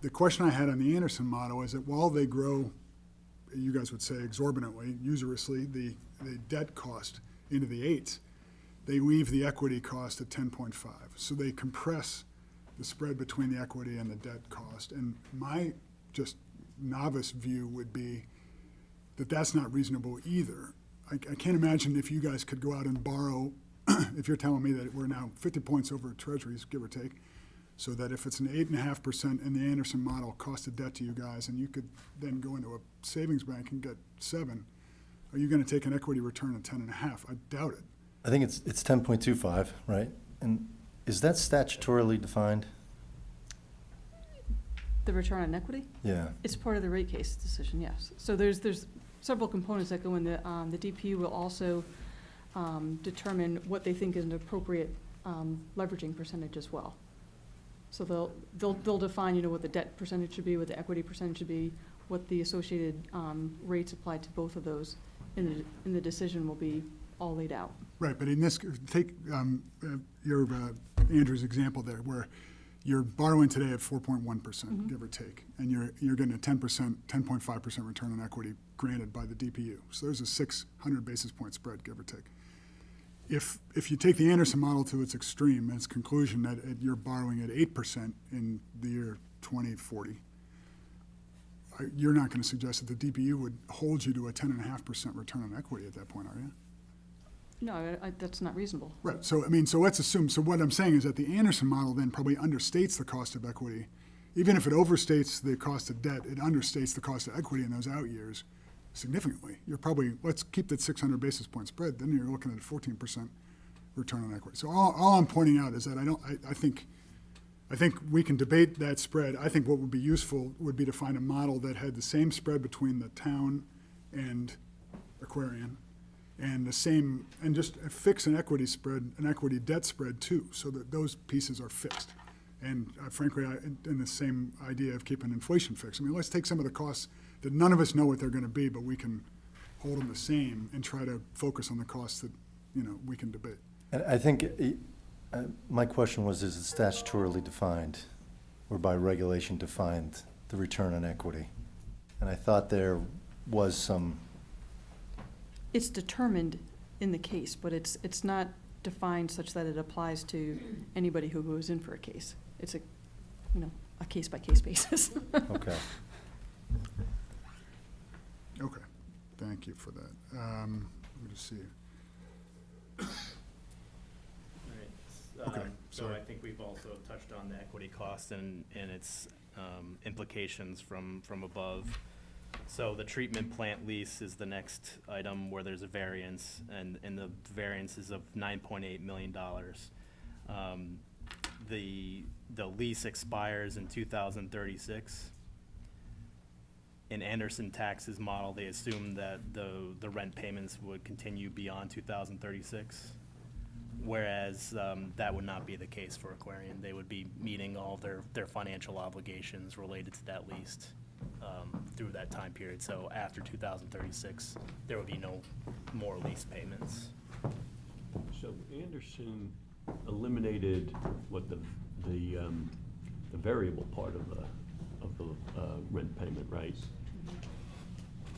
Speaker 5: The question I had on the Anderson model is that while they grow, you guys would say exorbitantly, usurously, the debt cost into the 8s, they leave the equity cost at 10.5. So they compress the spread between the equity and the debt cost. And my just novice view would be that that's not reasonable either. I can't imagine if you guys could go out and borrow, if you're telling me that we're now 50 points over treasuries, give or take, so that if it's an 8.5% in the Anderson model cost of debt to you guys, and you could then go into a savings bank and get 7, are you going to take an equity return of 10.5? I doubt it.
Speaker 4: I think it's 10.25, right? And is that statutorily defined?
Speaker 6: The return on equity?
Speaker 4: Yeah.
Speaker 6: It's part of the rate case decision, yes. So there's several components that go in. The DPU will also determine what they think is an appropriate leveraging percentage as well. So they'll define, you know, what the debt percentage should be, what the equity percentage should be, what the associated rates applied to both of those in the decision will be all laid out.
Speaker 5: Right, but in this, take your Andrew's example there, where you're borrowing today at 4.1%, give or take, and you're getting a 10.5% return on equity granted by the DPU. So there's a 600 basis point spread, give or take. If you take the Anderson model to its extreme, its conclusion that you're borrowing at 8% in the year 2040, you're not going to suggest that the DPU would hold you to a 10.5% return on equity at that point, are you?
Speaker 6: No, that's not reasonable.
Speaker 5: Right, so, I mean, so let's assume, so what I'm saying is that the Anderson model then probably understates the cost of equity. Even if it overstates the cost of debt, it understates the cost of equity in those out years significantly. You're probably, let's keep that 600 basis point spread, then you're looking at a 14% return on equity. So all I'm pointing out is that I think we can debate that spread. I think what would be useful would be to find a model that had the same spread between the town and Aquarian, and the same, and just fix an equity spread, an equity debt spread too, so that those pieces are fixed. And frankly, in the same idea of keeping inflation fixed. I mean, let's take some of the costs that none of us know what they're gonna be, but we can hold them the same and try to focus on the costs that, you know, we can debate.
Speaker 4: And I think, my question was, is it statutorily defined or by regulation defined, the return on equity? And I thought there was some.
Speaker 6: It's determined in the case, but it's not defined such that it applies to anybody who goes in for a case. It's a case-by-case basis.
Speaker 4: Okay.
Speaker 5: Okay, thank you for that. Let me just see. Okay,
Speaker 8: So
Speaker 5: sorry.
Speaker 8: I think we've also touched on the equity cost and its implications from above. So the treatment plant lease is the next item where there's a variance, and the variance is of $9.8 million. The lease expires in 2036. In Anderson Tax's model, they assume that the rent payments would continue beyond 2036. Whereas that would not be the case for Aquarian. They would be meeting all their financial obligations related to that lease through that time period. So after 2036, there would be no more lease payments.
Speaker 1: So Anderson eliminated what the variable part of the rent payment, right?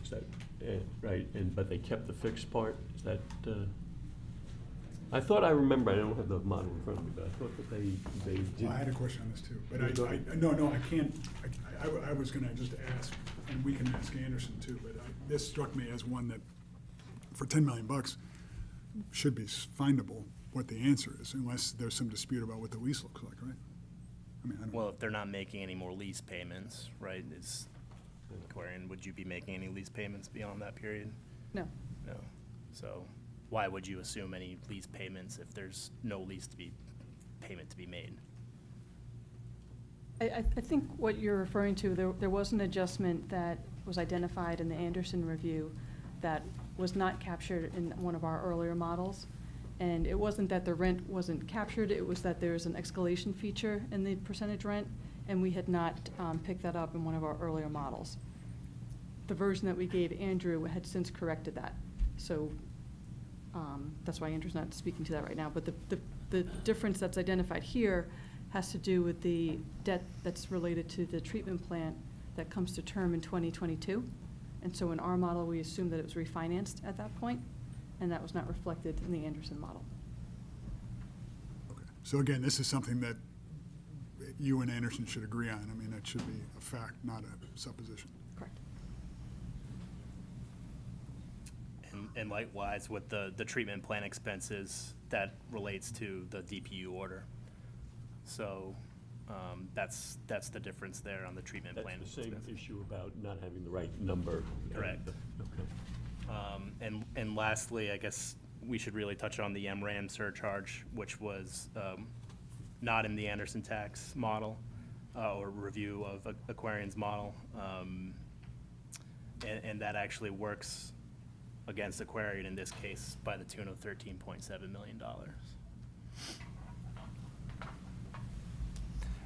Speaker 1: Is that right? But they kept the fixed part. Is that? I thought I remember. I don't have the model in front of me, but I thought that they did.
Speaker 5: Well, I had a question on this too, but
Speaker 1: Go ahead.
Speaker 5: I can't. I was gonna just ask, and we can ask Anderson too, but this struck me as one that, for $10 million, should be findable what the answer is, unless there's some dispute about what the lease looks like, right? I mean, I don't.
Speaker 8: Well, if they're not making any more lease payments, right, is Aquarian, would you be making any lease payments beyond that period?
Speaker 6: No.
Speaker 8: No. So why would you assume any lease payments if there's no payment to be made?
Speaker 6: I think what you're referring to, there was an adjustment that was identified in the Anderson review that was not captured in one of our earlier models. And it wasn't that the rent wasn't captured, it was that there's an escalation feature in the percentage rent, and we had not picked that up in one of our earlier models. The version that we gave Andrew had since corrected that. So that's why Andrew's not speaking to that right now. But the difference that's identified here has to do with the debt that's related to the treatment plant that comes to term in 2022. And so in our model, we assumed that it was refinanced at that point, and that was not reflected in the Anderson model.
Speaker 5: Okay. So again, this is something that you and Anderson should agree on. I mean, that should be a fact, not a supposition.
Speaker 6: Correct.
Speaker 8: And likewise, with the treatment plant expenses, that relates to the DPU order. So that's the difference there on the treatment plant
Speaker 1: That's the same
Speaker 8: expenses.
Speaker 1: issue about not having the right number.
Speaker 8: Correct.
Speaker 1: Okay.
Speaker 8: And lastly, I guess we should really touch on the MRAM surcharge, which was not in the Anderson tax model or review of Aquarian's model. And that actually works against Aquarian in this case by the tune of $13.7 million.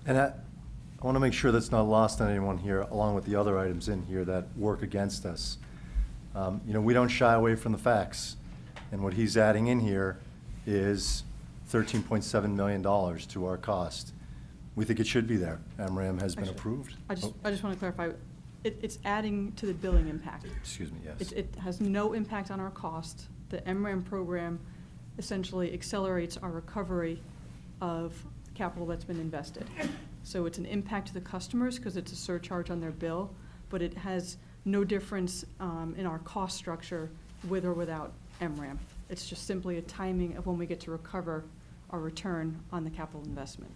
Speaker 4: And I want to make sure that's not lost on anyone here, along with the other items in here that work against us. You know, we don't shy away from the facts. And what he's adding in here is $13.7 million to our cost. We think it should be there. MRAM has been
Speaker 6: Actually,
Speaker 4: approved.
Speaker 6: I just want to clarify, it's adding to the billing impact.
Speaker 4: Excuse me, yes.
Speaker 6: It has no impact on our cost. The MRAM program essentially accelerates our recovery of capital that's been invested. So it's an impact to the customers because it's a surcharge on their bill, but it has no difference in our cost structure with or without MRAM. It's just simply a timing of when we get to recover our return on the capital investment.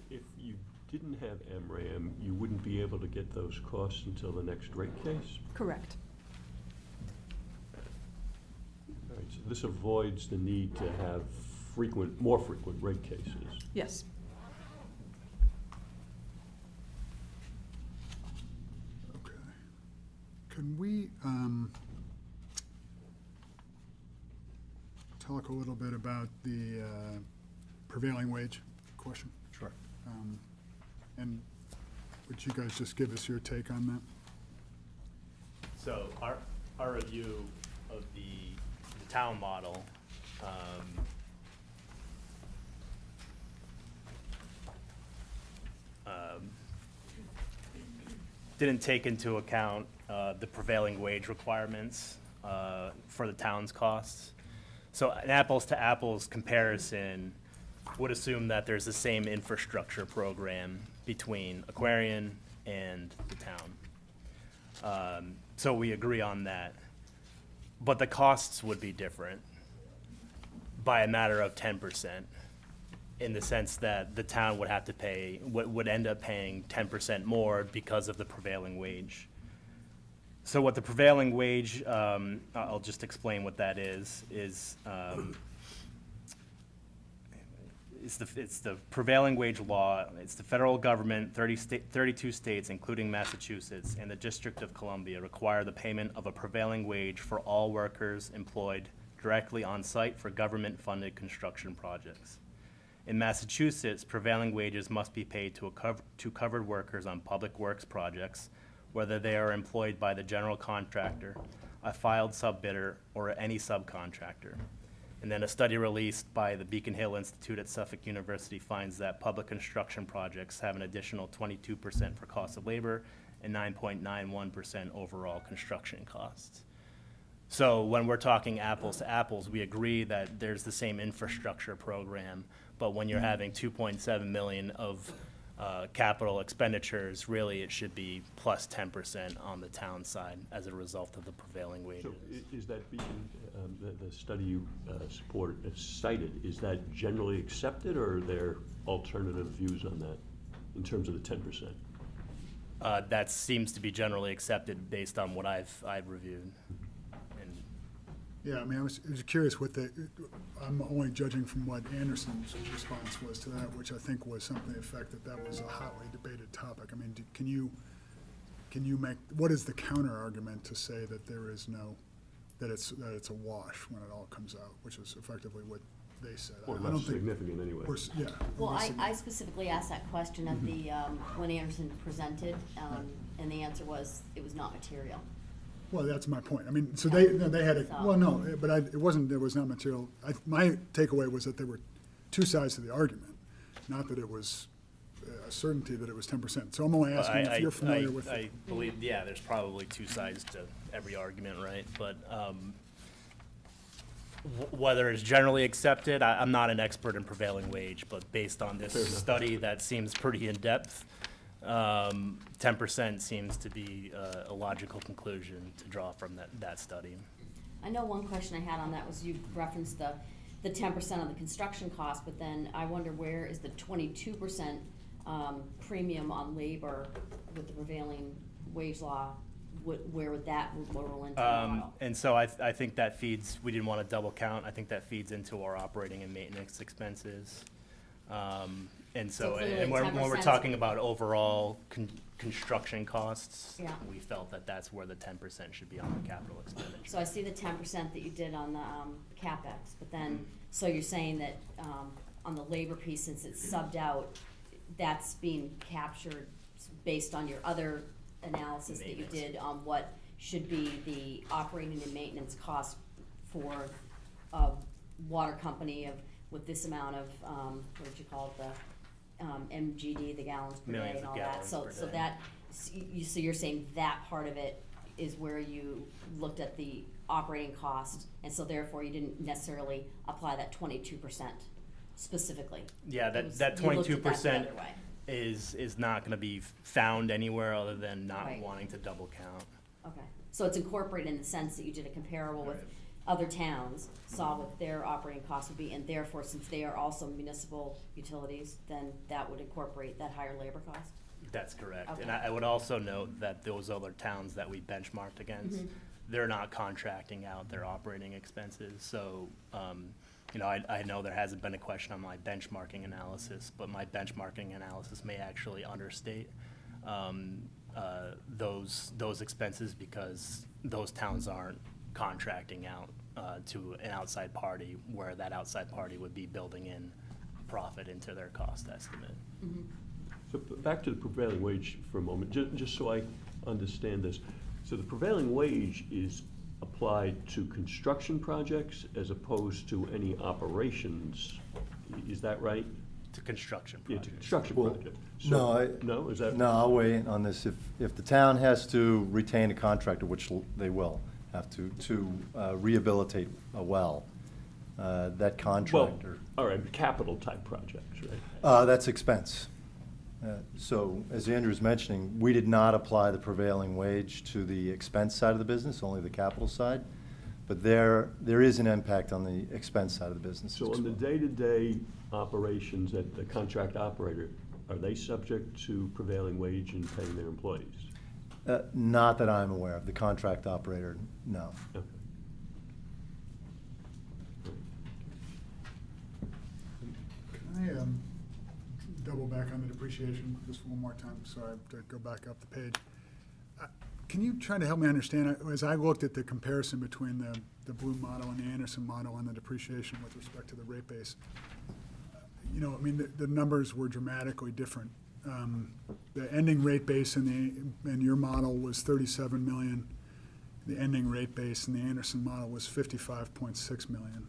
Speaker 1: If you didn't have MRAM, you wouldn't be able to get those costs until the next rate case?
Speaker 6: Correct.
Speaker 1: All right, so this avoids the need to have more frequent rate cases.
Speaker 6: Yes.
Speaker 5: Okay. Can we talk a little bit about the prevailing wage question?
Speaker 4: Sure.
Speaker 5: And would you guys just give us your take on that?
Speaker 8: So our review of the town model, didn't take into account the prevailing wage requirements for the town's costs. So an apples to apples comparison would assume that there's the same infrastructure program between Aquarian and the town. So we agree on that. But the costs would be different by a matter of 10%, in the sense that the town would have to pay, would end up paying 10% more because of the prevailing wage. So what the prevailing wage, I'll just explain what that is it's the prevailing wage law. It's the federal government, 32 states, including Massachusetts, and the District of Columbia require the payment of a prevailing wage for all workers employed directly on site for government-funded construction projects. In Massachusetts, prevailing wages must be paid to covered workers on public works projects, whether they are employed by the general contractor, a filed subbidder, or any subcontractor. And then a study released by the Beacon Hill Institute at Suffolk University finds that public construction projects have an additional 22% for cost of labor and 9.91% overall construction costs. So when we're talking apples to apples, we agree that there's the same infrastructure program, but when you're having 2.7 million of capital expenditures, really it should be plus 10% on the town side as a result of the prevailing wages.
Speaker 1: So is that Beacon, the study you cited, is that generally accepted, or are there alternative views on that in terms of the 10%?
Speaker 8: That seems to be generally accepted based on what I've reviewed. And
Speaker 5: Yeah, I mean, I was curious what I'm only judging from what Anderson's response was to that, which I think was something to the effect that was a hotly debated topic. I mean, can you make, what is the counter argument to say that there is no, that it's a wash when it all comes out, which is effectively what they said.
Speaker 1: Or
Speaker 5: I don't
Speaker 1: less
Speaker 5: think-
Speaker 1: significant anyway.
Speaker 5: or yeah.
Speaker 9: Well,
Speaker 5: less
Speaker 9: I
Speaker 5: significant.
Speaker 9: specifically asked that question at the, when Anderson presented, and the answer was, it was not material.
Speaker 5: Well, that's my point. I mean, so they had a, well, no, but it was not material. My takeaway was that there were two sides to the argument, not that it was a certainty that it was 10%. So I'm only asking if you're familiar with it.
Speaker 8: I believe, yeah, there's probably two sides to every argument, right? But whether it's generally accepted, I'm not an expert in prevailing wage, but based on this
Speaker 1: Fair enough.
Speaker 8: study that seems pretty in-depth, 10% seems to be a logical conclusion to draw from that study.
Speaker 9: I know one question I had on that was you referenced the 10% of the construction cost, but then I wonder where is the 22% premium on labor with the prevailing wage law? Where would that roll into the model?
Speaker 8: And so I think that feeds, we didn't want to double count, I think that feeds into our operating and maintenance expenses. And
Speaker 9: So
Speaker 8: so,
Speaker 9: clearly
Speaker 8: and when we're
Speaker 9: 10%
Speaker 8: talking about overall construction costs,
Speaker 9: Yeah.
Speaker 8: we felt that that's where the 10% should be on the capital expenditure.
Speaker 9: So I see the 10% that you did on the CapEx, but then, so you're saying that on the labor piece, since it's subbed out, that's being captured based on your other analysis that you
Speaker 8: Maintenance.
Speaker 9: did on what should be the operating and maintenance cost for a water company with this amount of, what did you call it, the MGD, the gallons per day
Speaker 8: Millions
Speaker 9: and
Speaker 8: of
Speaker 9: all that.
Speaker 8: gallons
Speaker 9: So,
Speaker 8: per
Speaker 9: so
Speaker 8: day.
Speaker 9: that, so you're saying that part of it is where you looked at the operating cost, and so therefore you didn't necessarily apply that 22% specifically.
Speaker 8: Yeah,
Speaker 9: It was-
Speaker 8: that
Speaker 9: you looked at
Speaker 8: 22%
Speaker 9: the other way.
Speaker 8: is not gonna be found anywhere other than not
Speaker 9: Right.
Speaker 8: wanting to double count.
Speaker 9: Okay, so it's incorporated in the sense that you did a comparable with
Speaker 8: Right.
Speaker 9: other towns, saw what their operating costs would be, and therefore, since they are also municipal utilities, then that would incorporate that higher labor cost?
Speaker 8: That's correct. And
Speaker 9: Okay.
Speaker 8: I would also note that those other towns that we benchmarked against,
Speaker 9: Mhm.
Speaker 8: they're not contracting out their operating expenses. So, you know, I know there hasn't been a question on my benchmarking analysis, but my benchmarking analysis may actually understate those expenses because those towns aren't contracting out to an outside party where that outside party would be building in profit into their cost estimate.
Speaker 9: Mhm.
Speaker 1: So back to the prevailing wage for a moment, just so I understand this. So the prevailing wage is applied to construction projects as opposed to any operations, is that right?
Speaker 8: To construction
Speaker 1: Yeah,
Speaker 8: projects.
Speaker 1: to construction
Speaker 4: Well,
Speaker 1: projects.
Speaker 4: no,
Speaker 1: No, is that?
Speaker 4: No, I'll weigh in on this. If the town has to retain a contractor, which they will have to rehabilitate a well, that
Speaker 1: Well,
Speaker 4: contractor,
Speaker 1: all right, capital type projects, right?
Speaker 4: that's expense. So, as Andrew's mentioning, we did not apply the prevailing wage to the expense side of the business, only the capital side. But there is an impact on the expense side of the business
Speaker 1: So
Speaker 4: as
Speaker 1: on the
Speaker 4: well.
Speaker 1: day-to-day operations at the contract operator, are they subject to prevailing wage in paying their employees?
Speaker 4: Not that I'm aware of. The contract operator, no.
Speaker 1: Okay.
Speaker 5: Can I double back on the depreciation just one more time? Sorry, I have to go back up the page. Can you try to help me understand, as I looked at the comparison between the Blue model and the Anderson model on the depreciation with respect to the rate base, you know, I mean, the numbers were dramatically different. The ending rate base in your model was 37 million. The ending rate base in the Anderson model was 55.6 million.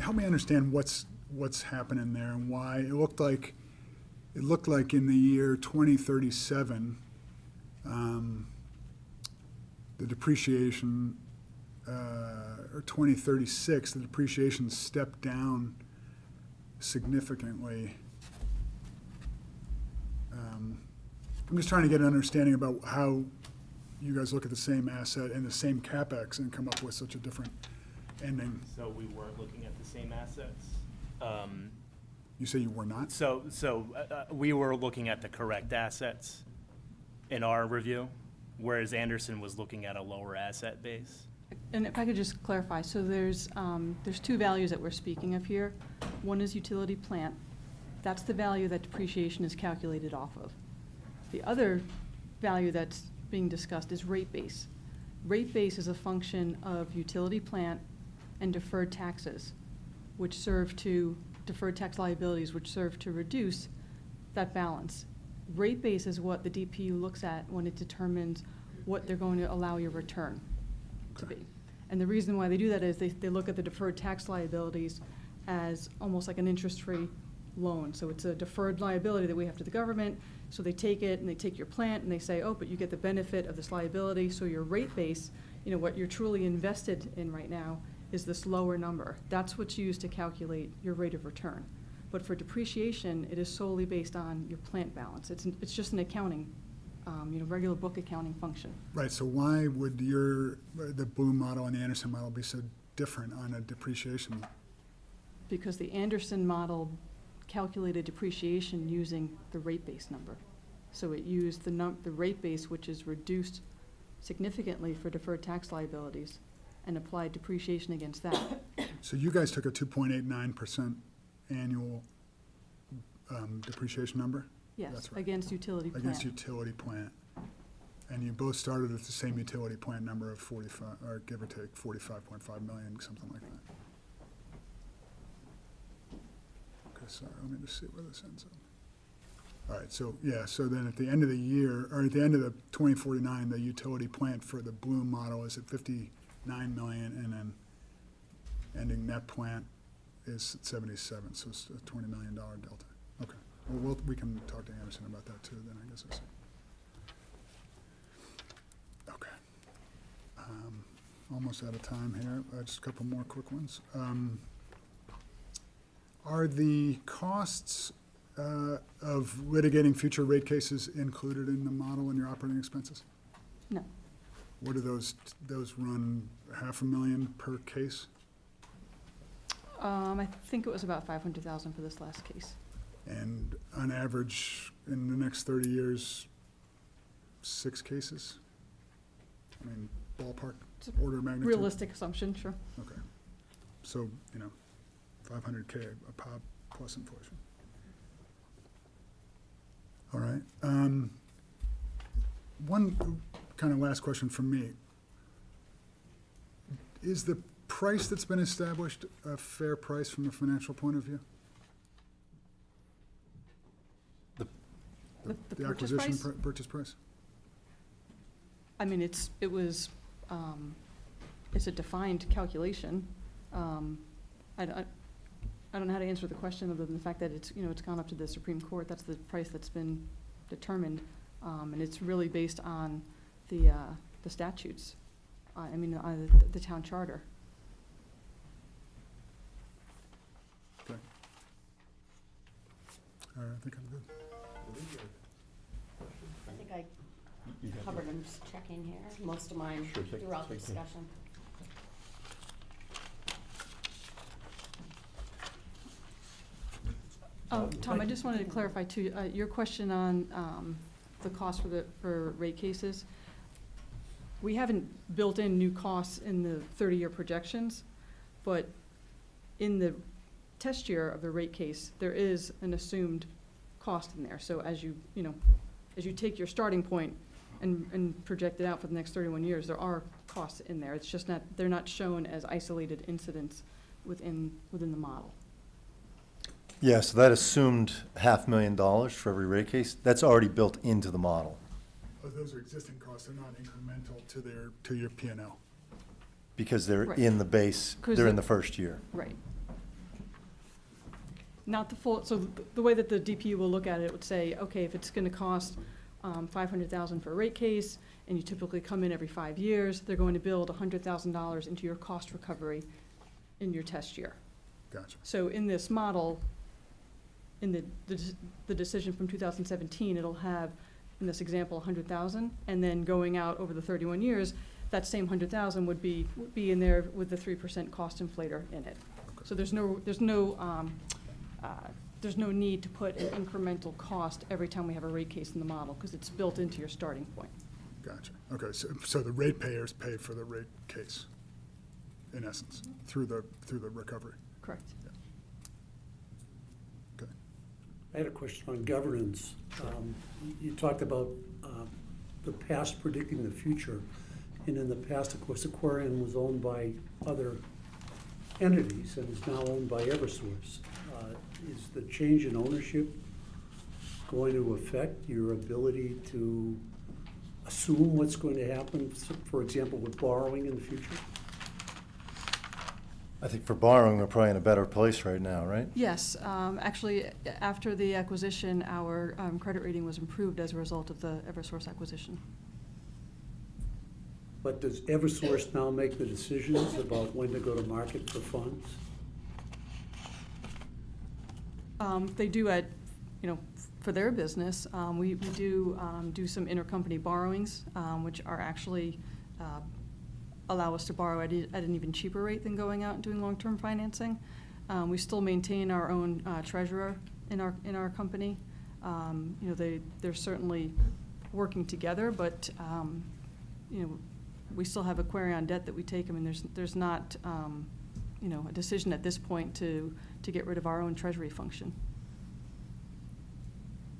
Speaker 5: Help me understand what's happening there and why. It looked like in the year 2037, the depreciation, or 2036, the depreciation stepped down significantly. I'm just trying to get an understanding about how you guys look at the same asset and the same CapEx and come up with such a different ending.
Speaker 8: So we weren't looking at the same assets.
Speaker 5: You say you were not?
Speaker 8: So we were looking at the correct assets in our review, whereas Anderson was looking at a lower asset base.
Speaker 6: And if I could just clarify, so there's two values that we're speaking of here. One is utility plant. That's the value that depreciation is calculated off of. The other value that's being discussed is rate base. Rate base is a function of utility plant and deferred taxes, which serve to, deferred tax liabilities, which serve to reduce that balance. Rate base is what the DPU looks at when it determines what they're going to allow your return to be. And the reason why they do that is they look at the deferred tax liabilities as almost like an interest-free loan. So it's a deferred liability that we have to the government. So they take it and they take your plant and they say, oh, but you get the benefit of this liability. So your rate base, you know, what you're truly invested in right now is this lower number. That's what's used to calculate your rate of return. But for depreciation, it is solely based on your plant balance. It's just an accounting, regular book accounting function.
Speaker 5: Right, so why would the Blue model and the Anderson model be so different on a depreciation?
Speaker 6: Because the Anderson model calculated depreciation using the rate base number. So it used the rate base, which is reduced significantly for deferred tax liabilities, and applied depreciation against that.
Speaker 5: So you guys took a 2.89% annual depreciation number?
Speaker 6: Yes,
Speaker 5: That's right.
Speaker 6: against utility plant.
Speaker 5: Against utility plant. And you both started at the same utility plant number of 45, or give or take 45.5 million, something like that. Okay, sorry, let me just see where this ends up. All right, so, yeah, so then at the end of the year, or at the end of the 2049, the utility plant for the Bloom model is at 59 million, and then ending net plant is at 77, so it's a $20 million delta. Okay, well, we can talk to Anderson about that too, then I guess I see. Okay. Almost out of time here, just a couple more quick ones. Are the costs of litigating future rate cases included in the model in your operating expenses?
Speaker 6: No.
Speaker 5: What do those run, $500,000 per case?
Speaker 6: I think it was about 500,000 for this last case.
Speaker 5: And on average, in the next 30 years, 6 cases? I mean, ballpark,
Speaker 6: It's a
Speaker 5: order of magnitude?
Speaker 6: Realistic assumption, sure.
Speaker 5: Okay. So, 500K a pop plus inflation. All right. One kind of last question from me. Is the price that's been established a fair price from a financial point of view?
Speaker 6: The
Speaker 5: The
Speaker 6: purchase
Speaker 5: acquisition
Speaker 6: price?
Speaker 5: purchase price?
Speaker 6: I mean, it's a defined calculation. I don't know how to answer the question other than the fact that it's gone up to the Supreme Court. That's the price that's been determined, and it's really based on the statutes. The town charter.
Speaker 5: Okay. All right, I think I'm good.
Speaker 9: I think I covered, I'm just checking here, most of mine
Speaker 1: Sure, take-
Speaker 9: throughout the
Speaker 1: take-
Speaker 9: discussion.
Speaker 6: Tom, I just wanted to clarify too, your question on the cost for rate cases. We haven't built in new costs in the 30-year projections, but in the test year of the rate case, there is an assumed cost in there. So as you take your starting point and project it out for the next 31 years, there are costs in there. It's just they're not shown as isolated incidents within the model.
Speaker 4: Yeah, so that assumed $500,000 for every rate case. That's already built into the model
Speaker 5: Oh, those are existing costs, they're not incremental to your P&L.
Speaker 4: because they're
Speaker 6: Right.
Speaker 4: in the base,
Speaker 6: 'Cause
Speaker 4: they're in
Speaker 6: the-
Speaker 4: the first year.
Speaker 6: Right. Not the full, so the way that the DPU will look at it would say, okay, if it's gonna cost $500,000 for a rate case, and you typically come in every 5 years, they're going to build $100,000 into your cost recovery in your test year.
Speaker 5: Gotcha.
Speaker 6: So in this model, in the decision from 2017, it'll have, in this example, 100,000, and then going out over the 31 years, that same 100,000 would be in there with the 3% cost inflator in it. So there's no need to put an incremental cost every time we have a rate case in the model, because it's built into your starting point.
Speaker 5: Gotcha. Okay, so the ratepayers pay for the rate case, in essence, through the recovery.
Speaker 6: Correct.
Speaker 5: Okay.
Speaker 7: I had a question on governance. You talked about the past predicting the future, and in the past, of course, Aquarian was owned by other entities and is now owned by Eversource. Is the change in ownership going to affect your ability to assume what's going to happen, for example, with borrowing in the future?
Speaker 4: I think for borrowing, we're probably in a better place right now, right?
Speaker 6: Yes, actually, after the acquisition, our credit rating was improved as a result of the Eversource acquisition.
Speaker 7: But does Eversource now make the decisions about when to go to market for funds?
Speaker 6: They do for their business. We do some intercompany borrowings, which are actually allow us to borrow at an even cheaper rate than going out and doing long-term financing. We still maintain our own treasurer in our company. They're certainly working together, but we still have Aquarian debt that we take. I mean, there's not a decision at this point to get rid of our own treasury function.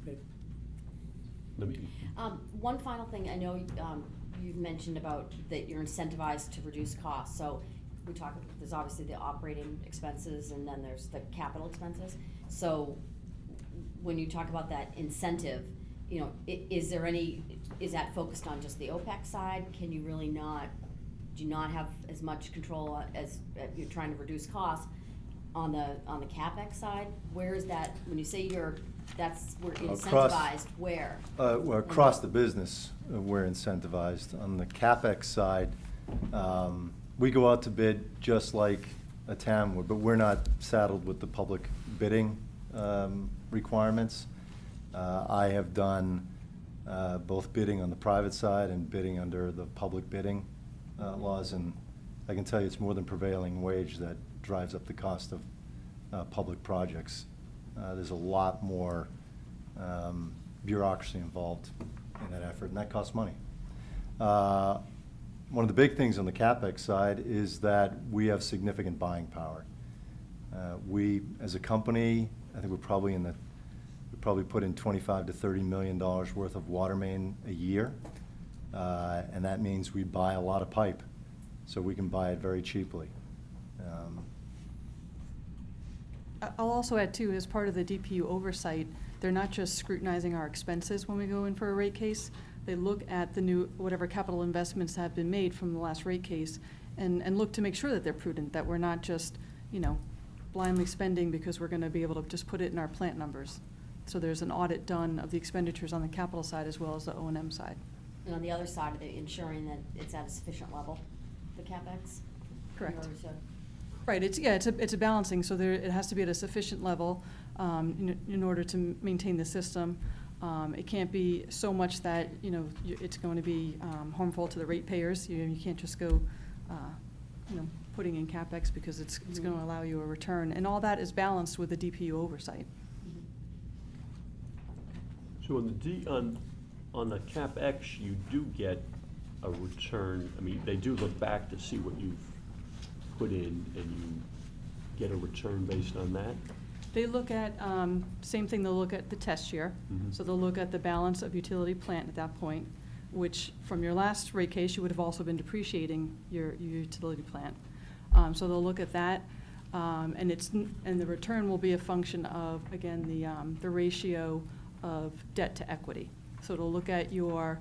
Speaker 7: Okay.
Speaker 9: One final thing, I know you've mentioned about that you're incentivized to reduce costs. So there's obviously the operating expenses and then there's the capital expenses. So when you talk about that incentive, you know, is that focused on just the OPEX side? Can you really do you not have as much control as you're trying to reduce costs on the CapEx side? Where is that, when you say we're incentivized, where?
Speaker 4: Well, across the business, we're incentivized. On the CapEx side, we go out to bid just like a town would, but we're not saddled with the public bidding requirements. I have done both bidding on the private side and bidding under the public bidding laws, and I can tell you it's more than prevailing wage that drives up the cost of public projects. There's a lot more bureaucracy involved in that effort, and that costs money. One of the big things on the CapEx side is that we have significant buying power. We, as a company, I think we probably put in $25 to $30 million worth of water main a year, and that means we buy a lot of pipe, so we can buy it very cheaply.
Speaker 6: I'll also add too, as part of the DPU oversight, they're not just scrutinizing our expenses when we go in for a rate case. They look at the new, whatever capital investments have been made from the last rate case and look to make sure that they're prudent, that we're not just, you know, blindly spending because we're gonna be able to just put it in our plant numbers. So there's an audit done of the expenditures on the capital side as well as the O&M side.
Speaker 9: And on the other side of it, ensuring that it's at a sufficient level, the CapEx?
Speaker 6: Correct.
Speaker 9: In order to-
Speaker 6: Right, it's a balancing, so it has to be at a sufficient level in order to maintain the system. It can't be so much that, you know, it's going to be harmful to the ratepayers. You can't just go, you know, putting in CapEx because it's going to allow you a return. And all that is balanced with the DPU oversight.
Speaker 1: So on the CapEx, you do get a return. I mean, they do look back to see what you've put in, and you get a return based on that?
Speaker 6: They look at, same thing, they'll look at the test year.
Speaker 1: Mhm.
Speaker 6: So they'll look at the balance of utility plant at that point, which from your last rate case, you would have also been depreciating your utility plant. So they'll look at that, and the return will be a function of, again, the ratio of debt to equity. So it'll look at your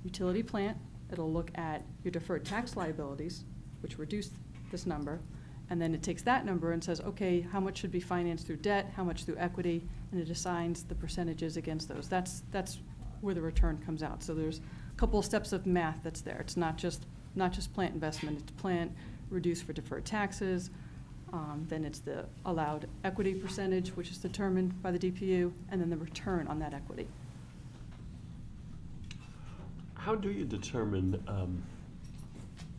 Speaker 6: utility plant, it'll look at your deferred tax liabilities, which reduce this number, and then it takes that number and says, okay, how much should be financed through debt, how much through equity, and it assigns the percentages against those. That's where the return comes out. So there's a couple of steps of math that's there. It's not just plant investment, it's plant reduced for deferred taxes, then it's the allowed equity percentage, which is determined by the DPU, and then the return on that equity.
Speaker 1: How do you determine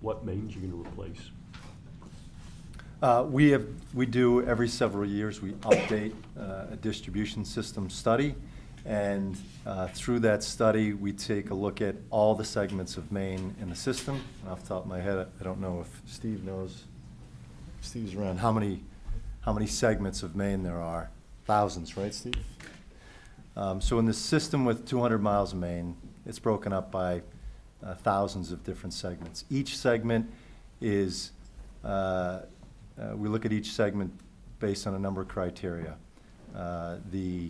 Speaker 1: what mains you're going to replace?
Speaker 4: We do every several years, we update a distribution system study, and through that study, we take a look at all the segments of main in the system. And off the top of my head, I don't know if Steve knows, Steve's around, how many segments of main there are. Thousands, right, Steve? So in the system with 200 miles of main, it's broken up by thousands of different segments. Each segment is, we look at each segment based on a number of criteria. The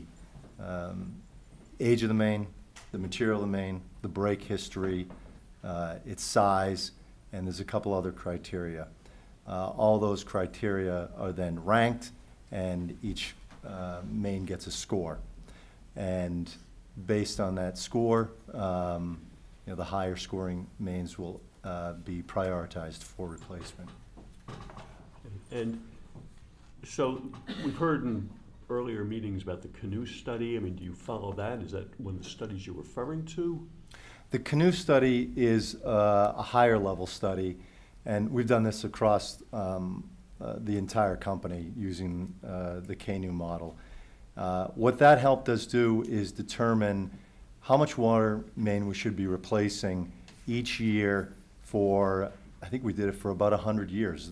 Speaker 4: age of the main, the material of the main, the break history, its size, and there's a couple other criteria. All those criteria are then ranked, and each main gets a score. And based on that score, the higher scoring mains will be prioritized for replacement.
Speaker 1: And so we've heard in earlier meetings about the canoe study. I mean, do you follow that? Is that one of the studies you're referring to?
Speaker 4: The canoe study is a higher level study, and we've done this across the entire company using the canoe model. What that helped us do is determine how much water main we should be replacing each year for, I think we did it for about 100 years,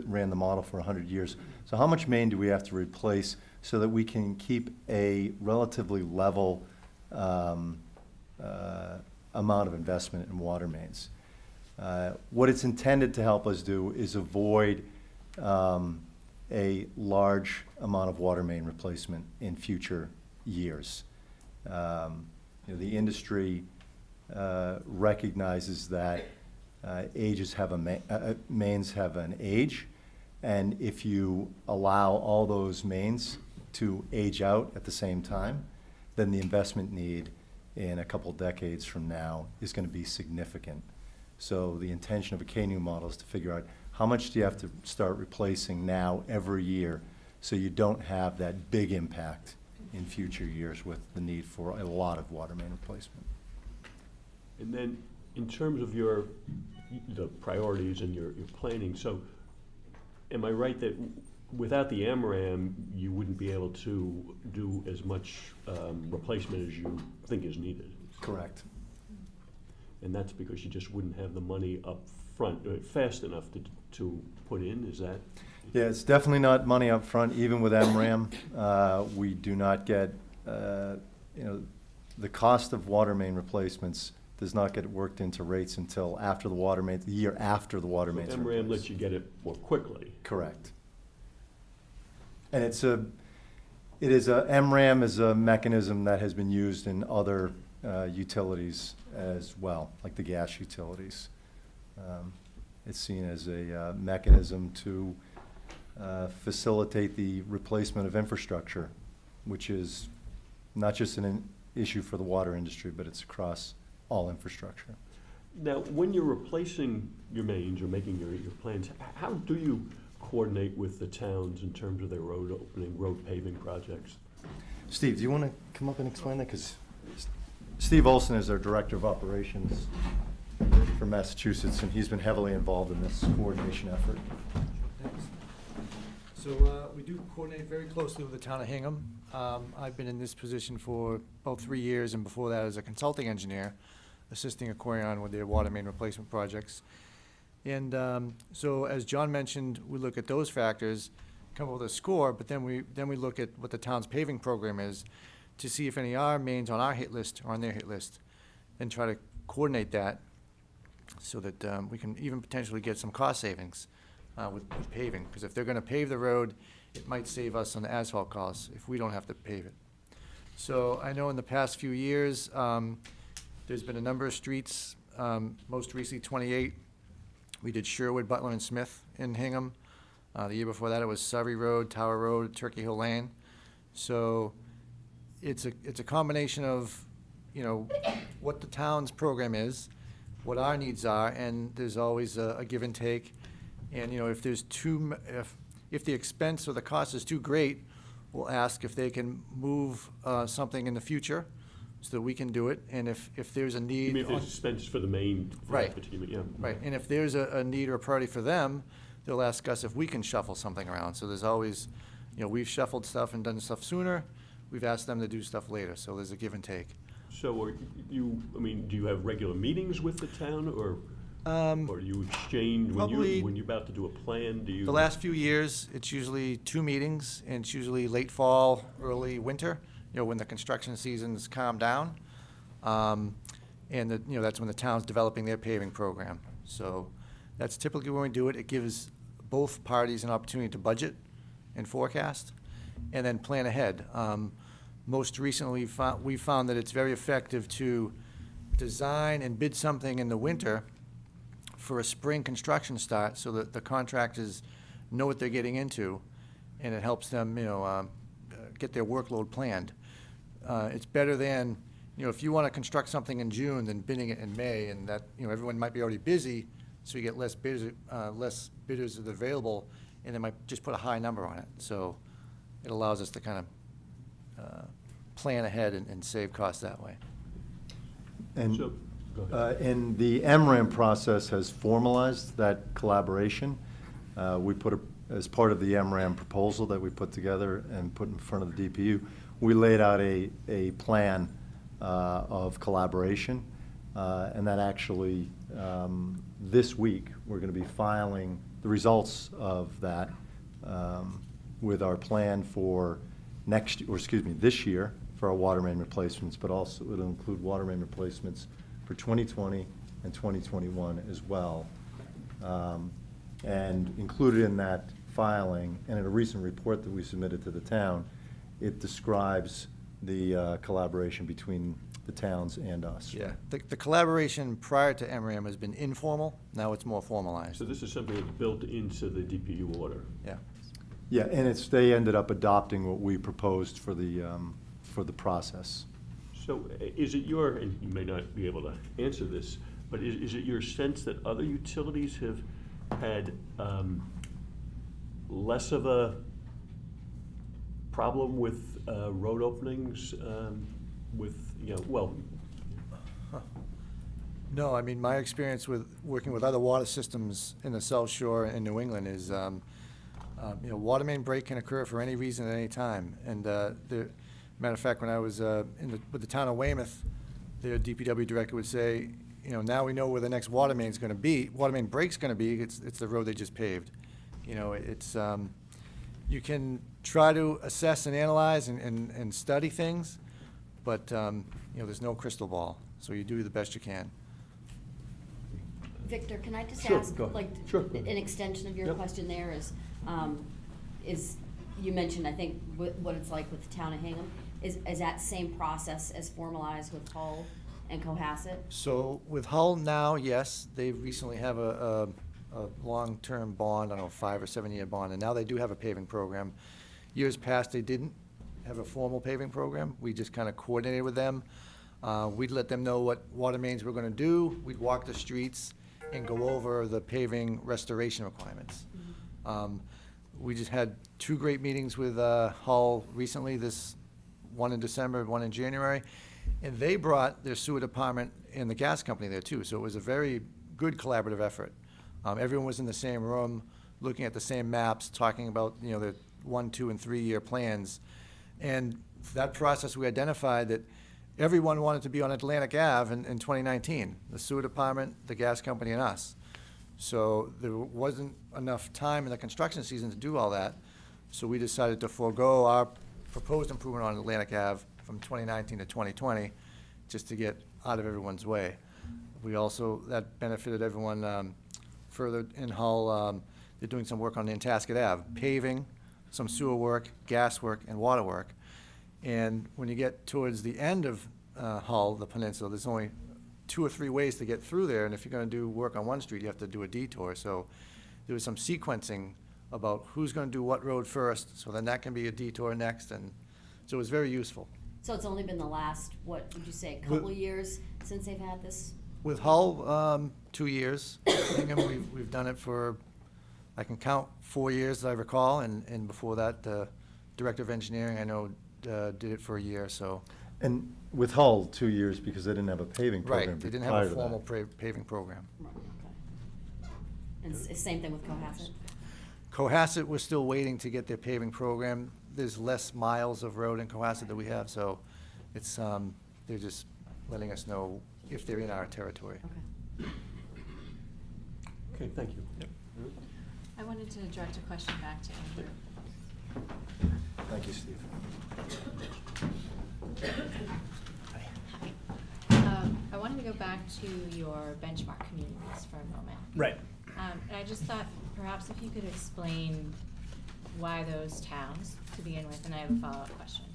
Speaker 4: ran the model for 100 years. So how much main do we have to replace so that we can keep a relatively level amount of investment in water mains? What it's intended to help us do is avoid a large amount of water main replacement in future years. The industry recognizes that mains have an age, and if you allow all those mains to age out at the same time, then the investment need in a couple decades from now is going to be significant. So the intention of a KNU model is to figure out how much do you have to start replacing now every year so you don't have that big impact in future years with the need for a lot of water main replacement.
Speaker 1: And then, in terms of the priorities and your planning, so am I right that without the AMRAM, you wouldn't be able to do as much replacement as you think is needed?
Speaker 4: Correct.
Speaker 1: And that's because you just wouldn't have the money up front fast enough to put in, is that?
Speaker 4: Yeah, it's definitely not money up front, even with MRAM. We do not get, the cost of water main replacements does not get worked into rates until after the year after the water mains are
Speaker 1: MRAM
Speaker 4: replaced.
Speaker 1: lets you get it more quickly.
Speaker 4: Correct. And MRAM is a mechanism that has been used in other utilities as well, like the gas utilities. It's seen as a mechanism to facilitate the replacement of infrastructure, which is not just an issue for the water industry, but it's across all infrastructure.
Speaker 1: Now, when you're replacing your mains or making your plans, how do you coordinate with the towns in terms of their road opening, road paving projects?
Speaker 4: Steve, do you want to come up and explain that? Because Steve Olson is our Director of Operations for Massachusetts, and he's been heavily involved in this coordination effort.
Speaker 10: Thanks. So we do coordinate very closely with the town of Hingham. I've been in this position for about 3 years, and before that as a consulting engineer, assisting Aquarion with their water main replacement projects. And so as John mentioned, we look at those factors, come up with a score, but then we look at what the town's paving program is to see if any of our mains on our hit list are on their hit list, and try to coordinate that so that we can even potentially get some cost savings with paving. Because if they're gonna pave the road, it might save us on the asphalt costs if we don't have to pave it. So I know in the past few years, there's been a number of streets, most recently 28. We did Sherwood, Butler, and Smith in Hingham. The year before that, it was Surrey Road, Tower Road, Turkey Hill Lane. So it's a combination of, what the town's program is, what our needs are, and there's always a give and take. And, if there's if the expense or the cost is too great, we'll ask if they can move something in the future so that we can do it. And if there's a need.
Speaker 1: You mean if there's expense for the main?
Speaker 10: Right.
Speaker 1: Yeah.
Speaker 10: Right, and if there's a need or a priority for them, they'll ask us if we can shuffle something around. So there's always, we've shuffled stuff and done stuff sooner. We've asked them to do stuff later, so there's a give and take.
Speaker 1: So do you have regular meetings with the town, or do you exchange,
Speaker 10: probably
Speaker 1: when you're about to do a plan, do you?
Speaker 10: The last few years, it's usually 2 meetings, and it's usually late fall, early winter, when the construction season's calmed down. And that's when the town's developing their paving program. So that's typically when we do it. It gives both parties an opportunity to budget and forecast, and then plan ahead. Most recently, we found that it's very effective to design and bid something in the winter for a spring construction start, so that the contractors know what they're getting into, and it helps them, get their workload planned. It's better than, if you want to construct something in June, than bidding it in May, and that, everyone might be already busy, so you get less bidders available, and they might just put a high number on it. So it allows us to kind of plan ahead and save costs that way.
Speaker 4: And
Speaker 1: So, go ahead.
Speaker 4: and the MRAM process has formalized that collaboration. We put, as part of the MRAM proposal that we put together and put in front of the DPU, we laid out a plan of collaboration. And that actually, this week, we're going to be filing the results of that with our plan for this year for our water main replacements, but also it'll include water main replacements for 2020 and 2021 as well. And included in that filing, and in a recent report that we submitted to the town, it describes the collaboration between the towns and us.
Speaker 10: Yeah, the collaboration prior to MRAM has been informal, now it's more formalized.
Speaker 1: So this is something that's built into the DPU order.
Speaker 10: Yeah.
Speaker 4: Yeah, and they ended up adopting what we proposed for the process.
Speaker 1: So is it your, and you may not be able to answer this, but is it your sense that other utilities have had less of a problem with road openings with, well,
Speaker 10: No, I mean, my experience with working with other water systems in the South Shore in New England is, water main break can occur for any reason at any time. And matter of fact, when I was with the town of Weymouth, their DPW director would say, now we know where the next water main break's gonna be, it's the road they just paved. You can try to assess and analyze and study things, but, there's no crystal ball, so you do the best you can.
Speaker 9: Victor, can I just
Speaker 1: Sure,
Speaker 9: ask,
Speaker 1: go ahead.
Speaker 9: like,
Speaker 1: Sure, go ahead.
Speaker 9: an extension of your
Speaker 1: Yep.
Speaker 9: question there is, you mentioned, I think, what it's like with the town of Hingham. Is that same process as formalized with Hull and Cohasset?
Speaker 10: So with Hull now, yes, they recently have a long-term bond, I don't know, 5 or 7 year bond, and now they do have a paving program. Years past, they didn't have a formal paving program. We just kind of coordinated with them. We'd let them know what water mains we're gonna do. We'd walk the streets and go over the paving restoration requirements. We just had 2 great meetings with Hull recently, one in December, one in January, and they brought their sewer department and the gas company there too, so it was a very good collaborative effort. Everyone was in the same room, looking at the same maps, talking about, the 1, 2, and 3 year plans. And that process, we identified that everyone wanted to be on Atlantic Ave in 2019, the sewer department, the gas company, and us. So there wasn't enough time in the construction season to do all that, so we decided to forego our proposed improvement on Atlantic Ave from 2019 to 2020, just to get out of everyone's way. We also, that benefited everyone further in Hull. They're doing some work on Nantasket Ave, paving, some sewer work, gas work, and water work. And when you get towards the end of Hull, the peninsula, there's only 2 or 3 ways to get through there, and if you're gonna do work on one street, you have to do a detour. So there was some sequencing about who's gonna do what road first, so then that can be a detour next, and so it was very useful.
Speaker 9: So it's only been the last, what would you say, couple years since they've had this?
Speaker 10: With Hull, 2 years. Hingham, we've done it for, I can count 4 years that I recall, and before that, the Director of Engineering, I know, did it for a year, so.
Speaker 4: And with Hull, 2 years because they didn't have a paving program
Speaker 10: Right, they didn't
Speaker 4: prior
Speaker 10: have a
Speaker 4: to that.
Speaker 10: formal paving program.
Speaker 9: Right, okay. And same thing with Cohasset?
Speaker 10: Cohasset, we're still waiting to get their paving program. There's less miles of road in Cohasset that we have, so it's, they're just letting us know if they're in our territory.
Speaker 9: Okay.
Speaker 1: okay, thank you.
Speaker 11: I wanted to direct a question back to Andrew.
Speaker 4: Thank you, Steve.
Speaker 11: I wanted to go back to your benchmark communities for a moment.
Speaker 8: Right.
Speaker 11: And I just thought perhaps if you could explain why those towns to begin with, and I have a follow-up question.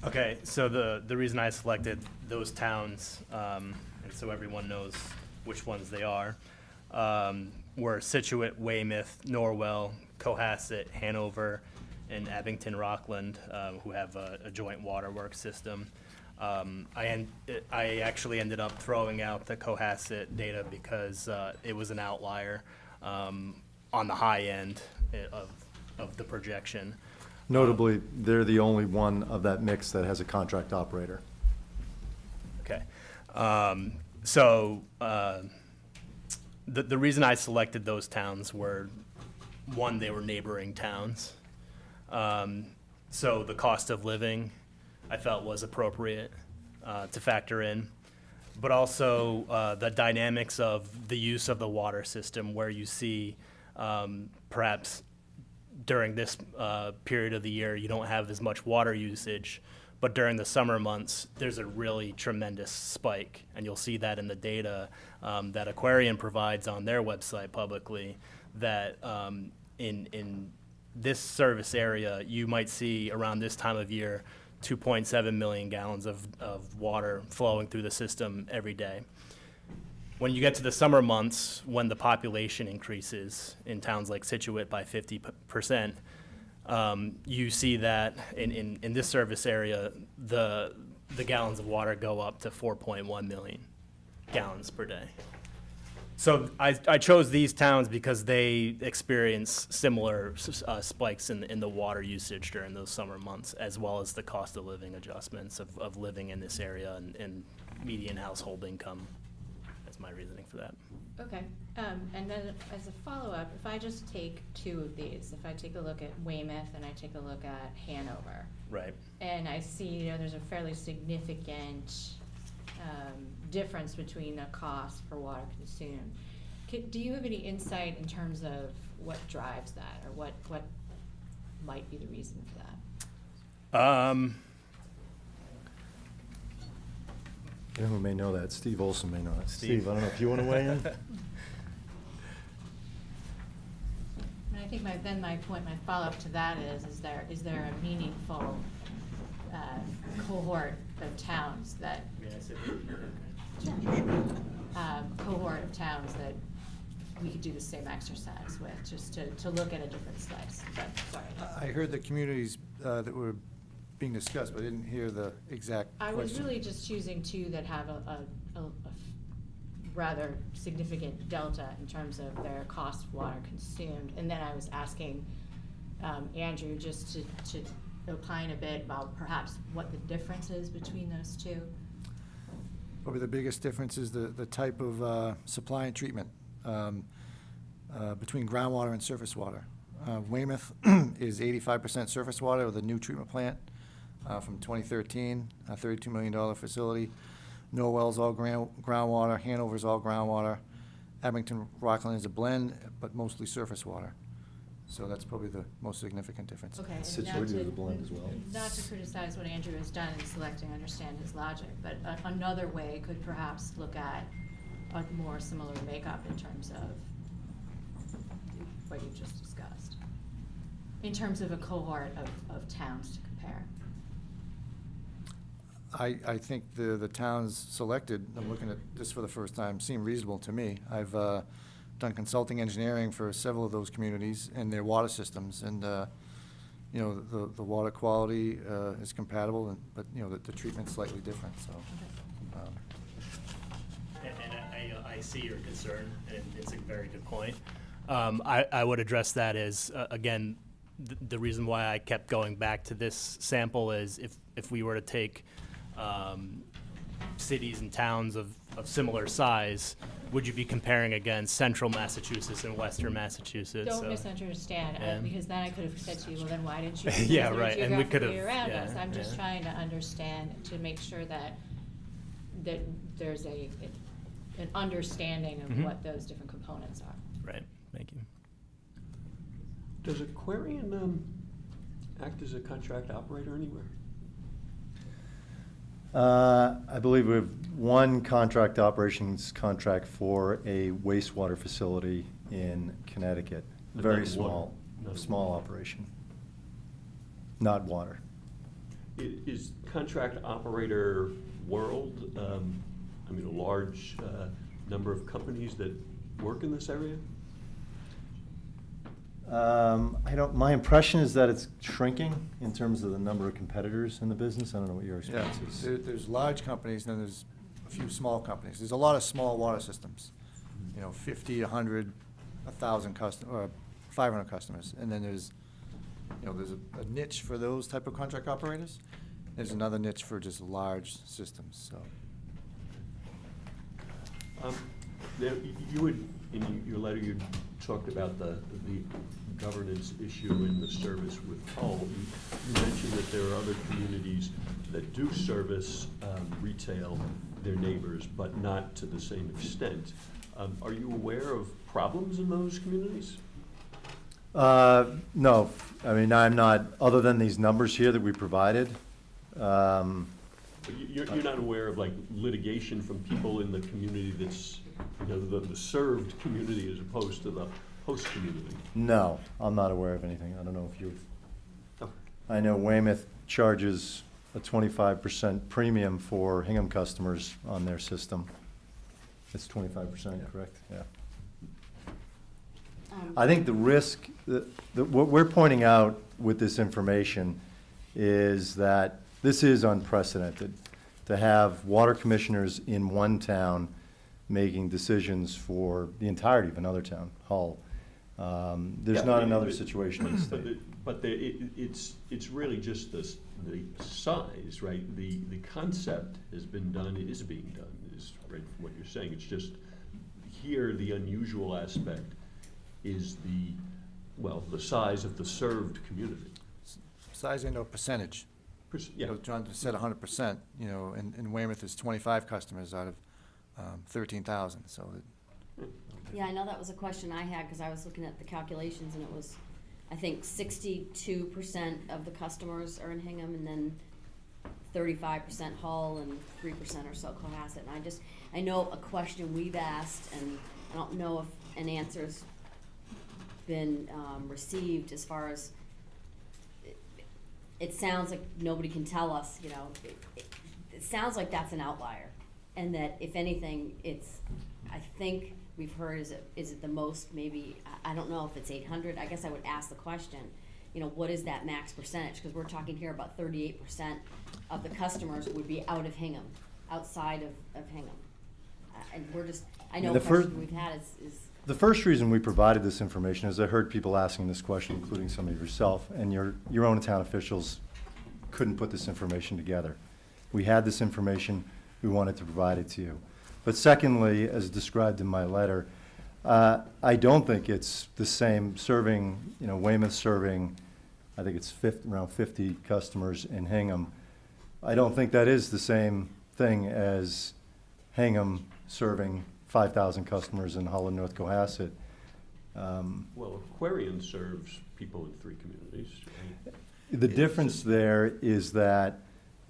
Speaker 8: Okay, so the reason I selected those towns, and so everyone knows which ones they are, were Situate, Weymouth, Norwell, Cohasset, Hanover, and Abington Rockland, who have a joint waterworks system. I actually ended up throwing out the Cohasset data because it was an outlier on the high end of the projection.
Speaker 4: Notably, they're the only one of that mix that has a contract operator.
Speaker 8: Okay. The reason I selected those towns were, one, they were neighboring towns. So the cost of living, I felt, was appropriate to factor in. But also the dynamics of the use of the water system, where you see perhaps during this period of the year, you don't have as much water usage, But during the summer months, there's a really tremendous spike, and you'll see that in the data that Aquarium provides on their website publicly, that in this service area, you might see around this time of year 2.7 million gallons of water flowing through the system every day. When you get to the summer months, when the population increases in towns like Situate by 50%, you see that in this service area, the gallons of water go up to 4.1 million gallons per day. So I chose these towns because they experience similar spikes in the water usage during those summer months, as well as the cost of living adjustments of living in this area and median household income. That's my reasoning for that.
Speaker 11: Okay, and then as a follow-up, if I just take two of these, if I take a look at Weymouth and I take a look at Hanover,
Speaker 8: Right.
Speaker 11: and I see, there's a fairly significant difference between the cost per water consumed. Do you have any insight in terms of what drives that, or what might be the reason for that?
Speaker 4: You know who may know that? Steve Olson may know that.
Speaker 8: Steve.
Speaker 4: Steve, I don't know if you want to weigh in?
Speaker 11: And I think my follow-up to that is there a meaningful cohort of towns that we could do the same exercise with, just to look at a different slice? But, sorry.
Speaker 10: I heard the communities that were being discussed, but I didn't hear the exact
Speaker 11: I
Speaker 10: question.
Speaker 11: was really just choosing two that have a rather significant delta in terms of their cost of water consumed. And then I was asking Andrew just to opine a bit about perhaps what the difference is between those two.
Speaker 10: Probably the biggest difference is the type of supply and treatment between groundwater and surface water. Weymouth is 85% surface water with a new treatment plant from 2013, a $32 million facility. Norwell's all groundwater, Hanover's all groundwater. Abington, Rockland is a blend, but mostly surface water. So that's probably the most significant difference.
Speaker 11: Okay. and
Speaker 4: Situate
Speaker 11: not
Speaker 4: is
Speaker 11: to-
Speaker 4: a blend as well.
Speaker 11: Not to criticize what Andrew has done in selecting, I understand his logic, but another way could perhaps look at a more similar makeup in terms of what you just discussed, in terms of a cohort of towns to compare.
Speaker 10: I think the towns selected, I'm looking at this for the first time, seem reasonable to me. I've done consulting engineering for several of those communities and their water systems, and you know, the water quality is compatible, but you know, the treatment's slightly different, so.
Speaker 8: And I see your concern, and it's a very good point. I would address that as, again, the reason why I kept going back to this sample is if we were to take cities and towns of similar size, would you be comparing against central Massachusetts and western Massachusetts?
Speaker 11: Don't misunderstand,
Speaker 8: yeah.
Speaker 11: because then I could have said to you, well, then why didn't you?
Speaker 8: Yeah,
Speaker 11: consider
Speaker 8: right, and we could
Speaker 11: geographically
Speaker 8: have-
Speaker 11: around
Speaker 8: yeah,
Speaker 11: us? I'm just
Speaker 8: yeah.
Speaker 11: trying to understand, to make sure that there's an understanding of
Speaker 8: Mhm.
Speaker 11: what those different components are.
Speaker 8: Right, thank you.
Speaker 1: Does Aquarian act as a contract operator anywhere?
Speaker 4: I believe we have one contract operations contract for a wastewater facility in Connecticut.
Speaker 1: But
Speaker 4: Very
Speaker 1: not
Speaker 4: small,
Speaker 1: water, not
Speaker 4: small
Speaker 1: water.
Speaker 4: operation. Not water.
Speaker 1: Is contract operator world, I mean, a large number of companies that work in this area?
Speaker 4: My impression is that it's shrinking in terms of the number of competitors in the business. I don't know what your
Speaker 10: Yeah,
Speaker 4: experience is.
Speaker 10: there's large companies, and then there's a few small companies. There's a lot of small water systems, 50, 100, 1,000 or 500 customers. And then there's a niche for those type of contract operators. There's another niche for just large systems, so.
Speaker 1: Now, you would, in your letter, you talked about the governance issue in the service with Hull. You mentioned that there are other communities that do service retail their neighbors, but not to the same extent. Are you aware of problems in those communities?
Speaker 4: No, I mean, I'm not, other than these numbers here that we provided,
Speaker 1: But you're not aware of like litigation from people in the community that's, the served community as opposed to the host community?
Speaker 4: No, I'm not aware of anything. I don't know if you,
Speaker 1: Oh.
Speaker 4: I know Weymouth charges a 25% premium for Hingham customers on their system. It's 25%, correct? Yeah. I think the risk, what we're pointing out with this information is that this is unprecedented, to have water commissioners in one town making decisions for the entirety of another town, Hull. There's
Speaker 1: Yeah,
Speaker 4: not another situation in the state.
Speaker 1: But it's really just the size, right? The concept has been done, it is being done, is right from what you're saying. It's just here, the unusual aspect is the size of the served community.
Speaker 10: Size and or percentage.
Speaker 1: Yeah.
Speaker 10: John said 100%, in Weymouth there's 25 customers out of 13,000, so.
Speaker 9: Yeah, I know that was a question I had, because I was looking at the calculations, and it was, I think 62% of the customers are in Hingham, and then 35% Hull, and 3% or so Cohasset. And I know a question we've asked, and I don't know if an answer's been received as far as, it sounds like nobody can tell us, it sounds like that's an outlier. And that if anything, I think we've heard, is it the most, maybe, I don't know if it's 800, I guess I would ask the question, what is that max percentage? Because we're talking here about 38% of the customers would be out of Hingham, outside of Hingham. And I know a question we've had is.
Speaker 4: The first reason we provided this information is I heard people asking this question, including some of yourself, and your own town officials couldn't put this information together. We had this information, we wanted to provide it to you. But secondly, as described in my letter, I don't think it's the same serving, Weymouth serving, I think it's around 50 customers in Hingham. I don't think that is the same thing as Hingham serving 5,000 customers in Hull and North Cohasset.
Speaker 1: Well, Aquarian serves people in 3 communities, right?
Speaker 4: The difference there is that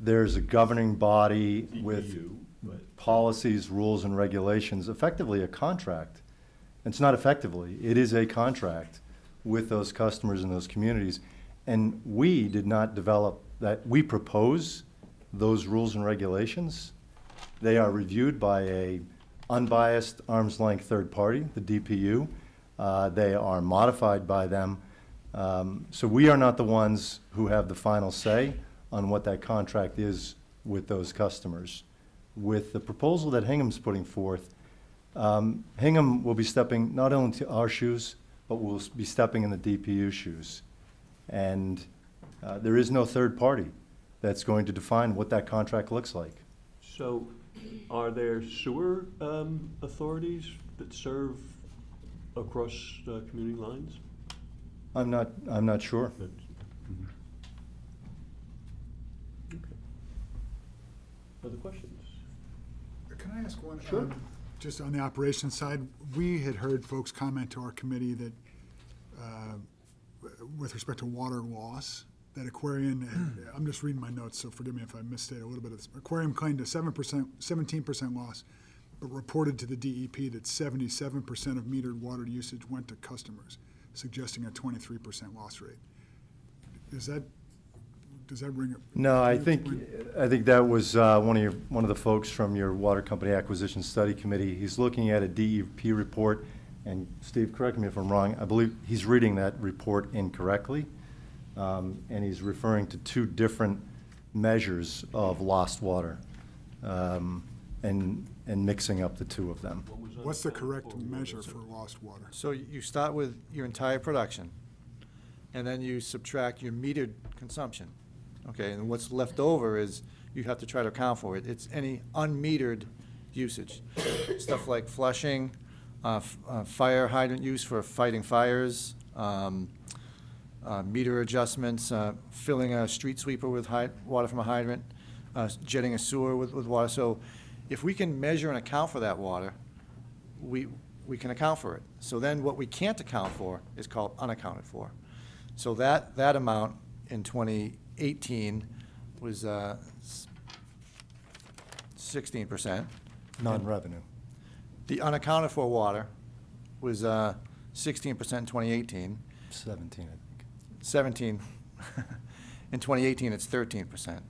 Speaker 4: there's a governing body with
Speaker 1: DPU, but
Speaker 4: policies, rules, and regulations, effectively a contract. It's not effectively, it is a contract with those customers in those communities. And we did not develop that. We propose those rules and regulations. They are reviewed by a unbiased arm's-length third party, the DPU. They are modified by them. So we are not the ones who have the final say on what that contract is with those customers. With the proposal that Hingham's putting forth, Hingham will be stepping not only to our shoes, but will be stepping in the DPU shoes. And there is no third party that's going to define what that contract looks like.
Speaker 1: So are there sewer authorities that serve across community lines?
Speaker 4: I'm not sure.
Speaker 1: Okay. Other questions?
Speaker 5: Can I ask one?
Speaker 1: Sure.
Speaker 5: Just on the operations side, we had heard folks comment to our committee that with respect to water loss, that Aquarian, I'm just reading my notes, so forgive me if I misstate a little bit of this. Aquarian claimed a 17% loss, but reported to the DEP that 77% of metered water usage went to customers, suggesting a 23% loss rate. Does that ring up?
Speaker 4: No, I think that was one of the folks from your water company acquisition study committee. He's looking at a DEP report, and Steve, correct me if I'm wrong, I believe he's reading that report incorrectly, and he's referring to 2 different measures of lost water, and mixing up the 2 of them.
Speaker 5: What's the correct measure for lost water?
Speaker 10: So you start with your entire production, and then you subtract your metered consumption. Okay, and what's left over is, you have to try to account for it. It's any unmetered usage. Stuff like flushing, fire hydrant use for fighting fires, meter adjustments, filling a street sweeper with water from a hydrant, jetting a sewer with water. So if we can measure and account for that water, we can account for it. So then what we can't account for is called unaccounted for. So that amount in 2018 was 16%.
Speaker 4: Non-revenue.
Speaker 10: The unaccounted for water was 16% in 2018.
Speaker 4: 17, I think.
Speaker 10: 17. In 2018, it's 13%.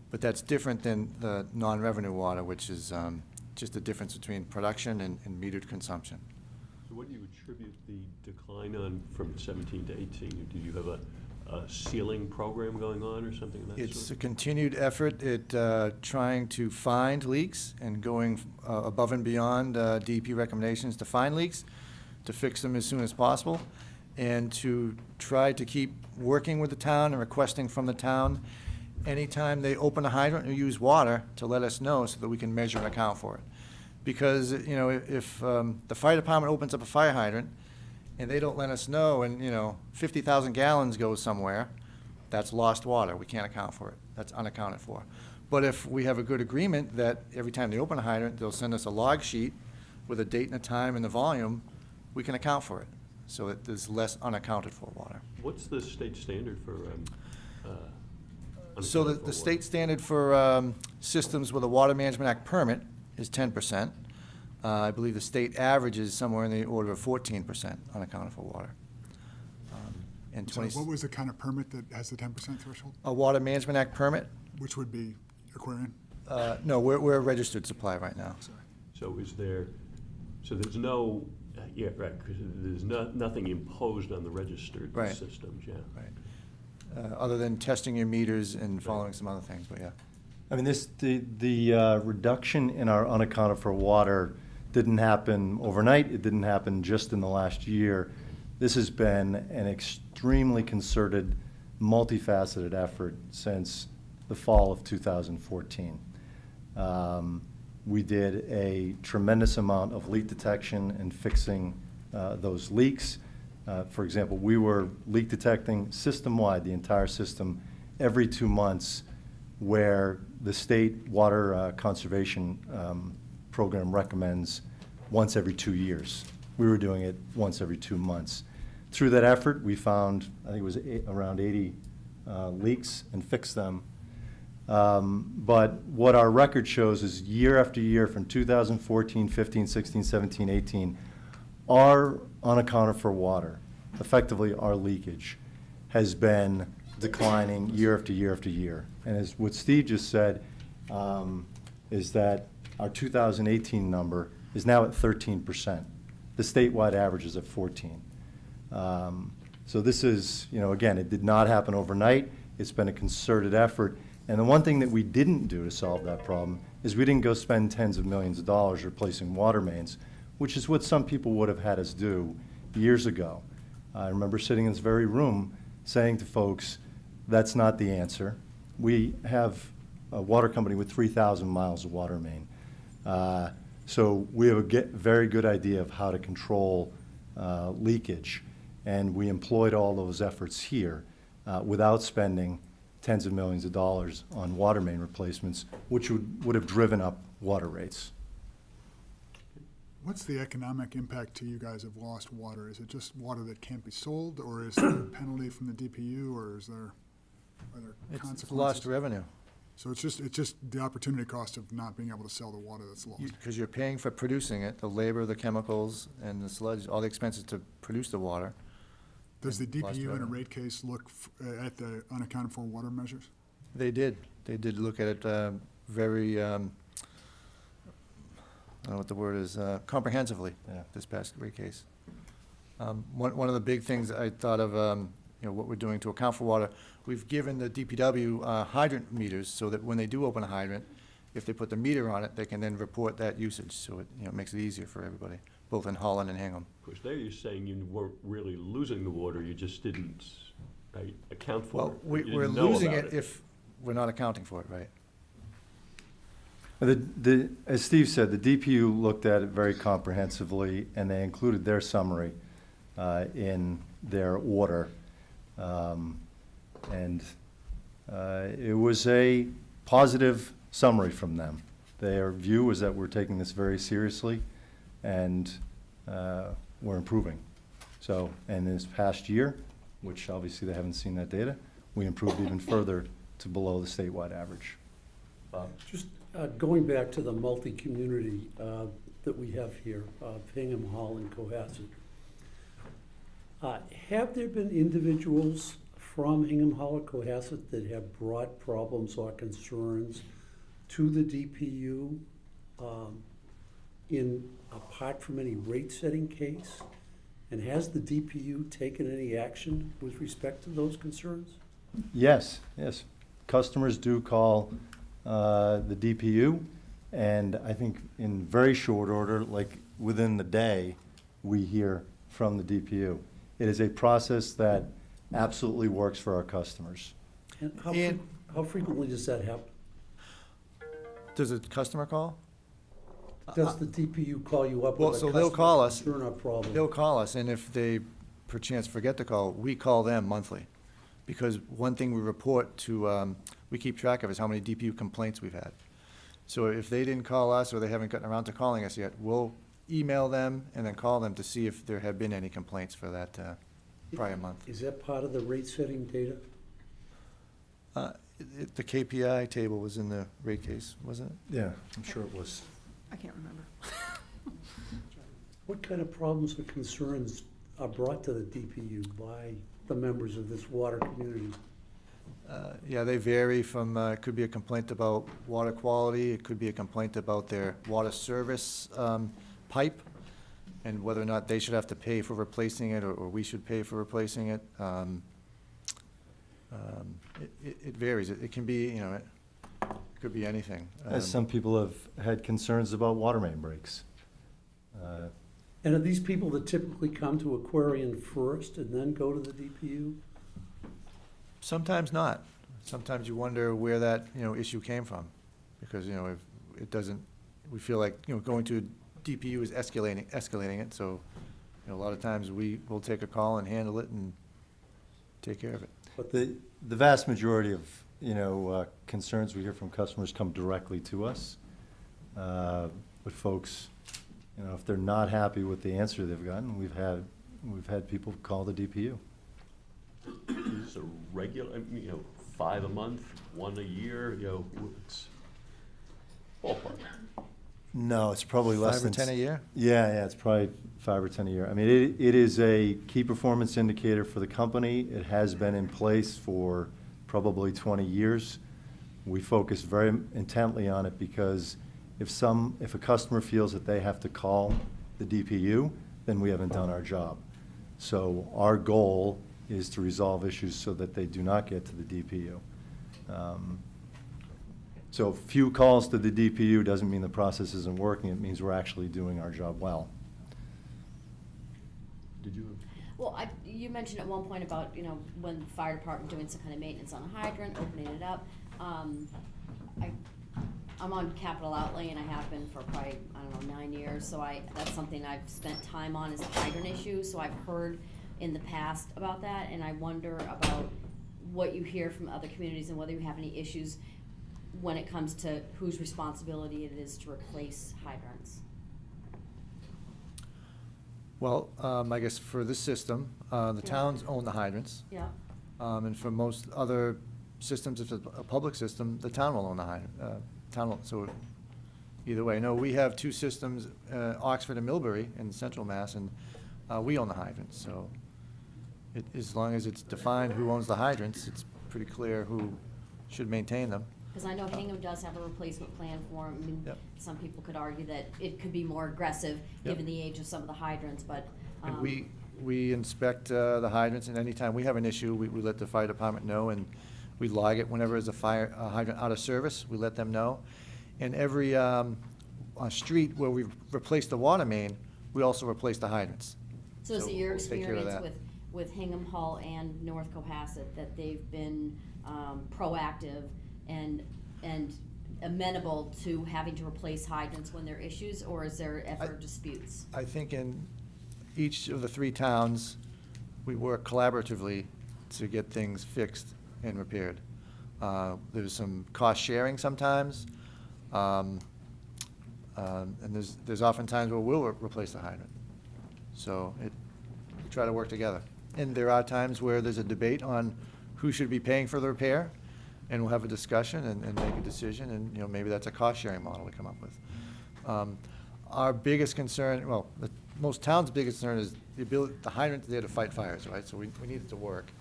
Speaker 10: But that's different than the non-revenue water, which is just the difference between production and metered consumption.
Speaker 1: So what do you attribute the decline on from 17 to 18? Do you have a sealing program going on or something of that
Speaker 10: It's a
Speaker 1: sort?
Speaker 10: continued effort at trying to find leaks and going above and beyond DEP recommendations to find leaks, to fix them as soon as possible, and to try to keep working with the town and requesting from the town anytime they open a hydrant or use water to let us know so that we can measure and account for it. Because, you know, if the fire department opens up a fire hydrant and they don't let us know and, 50,000 gallons goes somewhere, that's lost water. We can't account for it. That's unaccounted for. But if we have a good agreement that every time they open a hydrant, they'll send us a log sheet with a date and a time and the volume, we can account for it. So that there's less unaccounted for water.
Speaker 1: What's the state standard for
Speaker 10: So
Speaker 1: unaccounted for
Speaker 10: the state standard for systems with a Water Management Act permit is 10%. I believe the state average is somewhere in the order of 14% unaccounted for water. And
Speaker 5: So what was the kind of permit that has the 10% threshold?
Speaker 10: a Water Management Act permit?
Speaker 5: Which would be Aquarian?
Speaker 10: No, we're a registered supplier right now.
Speaker 1: So is there, so there's no, yeah, right, because there's nothing imposed on the registered
Speaker 10: Right.
Speaker 1: systems, yeah.
Speaker 10: Right. Other than testing your meters and following some other things, but yeah.
Speaker 4: I mean, the reduction in our unaccounted for water didn't happen overnight. It didn't happen just in the last year. This has been an extremely concerted, multifaceted effort since the fall of 2014. We did a tremendous amount of leak detection and fixing those leaks. For example, we were leak detecting system-wide, the entire system, every 2 months, where the state water conservation program recommends once every 2 years. We were doing it once every 2 months. Through that effort, we found, I think it was around 80 leaks and fixed them. But what our record shows is year after year from 2014, 15, 16, 17, 18, our unaccounted for water, effectively our leakage, has been declining year after year after year. And as what Steve just said, is that our 2018 number is now at 13%. The statewide average is at 14. So this is, again, it did not happen overnight. It's been a concerted effort. And the one thing that we didn't do to solve that problem is we didn't go spend tens of millions of dollars replacing water mains, which is what some people would have had us do years ago. I remember sitting in this very room saying to folks, that's not the answer. We have a water company with 3,000 miles of water main. So we have a very good idea of how to control leakage. And we employed all those efforts here without spending tens of millions of dollars on water main replacements, which would have driven up water rates.
Speaker 5: What's the economic impact to you guys of lost water? Is it just water that can't be sold, or is there a penalty from the DPU, or are there consequences?
Speaker 10: It's lost revenue.
Speaker 5: So it's just the opportunity cost of not being able to sell the water that's lost.
Speaker 10: Because you're paying for producing it, the labor, the chemicals, and the sludge, all the expenses to produce the water.
Speaker 5: Does the
Speaker 10: Lost
Speaker 5: DPU in a
Speaker 10: revenue.
Speaker 5: rate case look at the unaccounted for water measures?
Speaker 10: They did. They did look at it very, I don't know what the word is, comprehensively, this past rate case. One of the big things I thought of, what we're doing to account for water, we've given the DPW hydrant meters so that when they do open a hydrant, if they put the meter on it, they can then report that usage. So it makes it easier for everybody, both in Holland and Hingham.
Speaker 1: Of course, there you're saying you weren't really losing the water, you just didn't account for it.
Speaker 10: Well,
Speaker 1: You didn't
Speaker 10: we're
Speaker 1: know
Speaker 10: losing
Speaker 1: about
Speaker 10: it if we're not accounting for it, right?
Speaker 4: As Steve said, the DPU looked at it very comprehensively, and they included their summary in their order. And it was a positive summary from them. Their view was that we're taking this very seriously, and we're improving. So, and this past year, which obviously they haven't seen that data, we improved even further to below the statewide average.
Speaker 1: Bob?
Speaker 7: Just going back to the multi-community that we have here, Hingham, Hall, and Cohasset. Have there been individuals from Hingham, Hall, or Cohasset that have brought problems or concerns to the DPU apart from any rate-setting case? And has the DPU taken any action with respect to those concerns?
Speaker 4: Yes, yes. Customers do call the DPU, and I think in very short order, like within the day, we hear from the DPU. It is a process that absolutely works for our customers.
Speaker 7: And
Speaker 10: And-
Speaker 7: how frequently does that happen?
Speaker 10: Does a customer call?
Speaker 7: Does the DPU call you up
Speaker 10: Well,
Speaker 7: with a
Speaker 10: so they'll
Speaker 7: customer
Speaker 10: call us.
Speaker 7: concern or problem?
Speaker 10: They'll call us, and if they perchance forget to call, we call them monthly. Because one thing we report to, we keep track of is how many DPU complaints we've had. So if they didn't call us or they haven't gotten around to calling us yet, we'll email them and then call them to see if there have been any complaints for that prior month.
Speaker 7: Is that part of the rate-setting data?
Speaker 10: The KPI table was in the rate case, wasn't it?
Speaker 4: Yeah, I'm sure it was.
Speaker 6: I can't remember.
Speaker 7: What kind of problems or concerns are brought to the DPU by the members of this water community?
Speaker 10: Yeah, they vary from, it could be a complaint about water quality, it could be a complaint about their water service pipe, and whether or not they should have to pay for replacing it, or we should pay for replacing it. It varies. It can be, you know, it could be anything.
Speaker 4: As some people have had concerns about water main breaks.
Speaker 7: And are these people that typically come to Aquarian first and then go to the DPU?
Speaker 10: Sometimes not. Sometimes you wonder where that, you know, issue came from, because, you know, if it doesn't, we feel like, you know, going to a DPU is escalating it, so, you know, a lot of times we will take a call and handle it and take care of it.
Speaker 7: But
Speaker 4: The vast majority of, concerns we hear from customers come directly to us. But folks, if they're not happy with the answer they've gotten, we've had people call the DPU.
Speaker 1: Is this a regular, 5 a month, 1 a year, it's ballpark?
Speaker 4: No, it's probably less
Speaker 10: 5 or
Speaker 4: than.
Speaker 10: 10 a year?
Speaker 4: Yeah, it's probably 5 or 10 a year. I mean, it is a key performance indicator for the company. It has been in place for probably 20 years. We focus very intently on it because if a customer feels that they have to call the DPU, then we haven't done our job. So our goal is to resolve issues so that they do not get to the DPU. So few calls to the DPU doesn't mean the process isn't working. It means we're actually doing our job well.
Speaker 1: Did you?
Speaker 9: Well, you mentioned at one point about, when the fire department doing some kind of maintenance on a hydrant, opening it up. I'm on capital outlay and I have been for probably, 9 years, so that's something I've spent time on is the hydrant issue, so I've heard in the past about that, and I wonder about what you hear from other communities and whether you have any issues when it comes to whose responsibility it is to replace hydrants.
Speaker 10: Well, I guess for this system, the towns own the hydrants.
Speaker 9: Yeah.
Speaker 10: And for most other systems, if it's a public system, the town will own the hydrant. So either way. No, we have 2 systems, Oxford and Millbury in central Mass, and we own the hydrants. So as long as it's defined who owns the hydrants, it's pretty clear who should maintain them.
Speaker 9: Because I know Hingham does have a replacement plan for them. I mean,
Speaker 10: Yep.
Speaker 9: some people could argue that it could be more aggressive,
Speaker 10: Yep.
Speaker 9: given the age of some of the hydrants, but.
Speaker 10: And we inspect the hydrants, and anytime we have an issue, we let the fire department know, and we log it whenever there's a hydrant out of service, we let them know. And every street where we've replaced the water main, we also replace the hydrants.
Speaker 9: So is
Speaker 10: So
Speaker 9: it your
Speaker 10: we'll take care of
Speaker 9: experience
Speaker 10: that.
Speaker 9: with Hingham Hall and North Cohasset that they've been proactive and amenable to having to replace hydrants when there are issues, or is there ever disputes?
Speaker 10: I think in each of the 3 towns, we work collaboratively to get things fixed and repaired. There's some cost sharing sometimes, and there's often times where we'll replace the hydrant. So we try to work together. And there are times where there's a debate on who should be paying for the repair. and we'll have a discussion and make a decision, and, you know, maybe that's a cost-sharing model we come up with. Our biggest concern, well, most towns' biggest concern is the hydrant's there to fight fires, right? So we need it to work.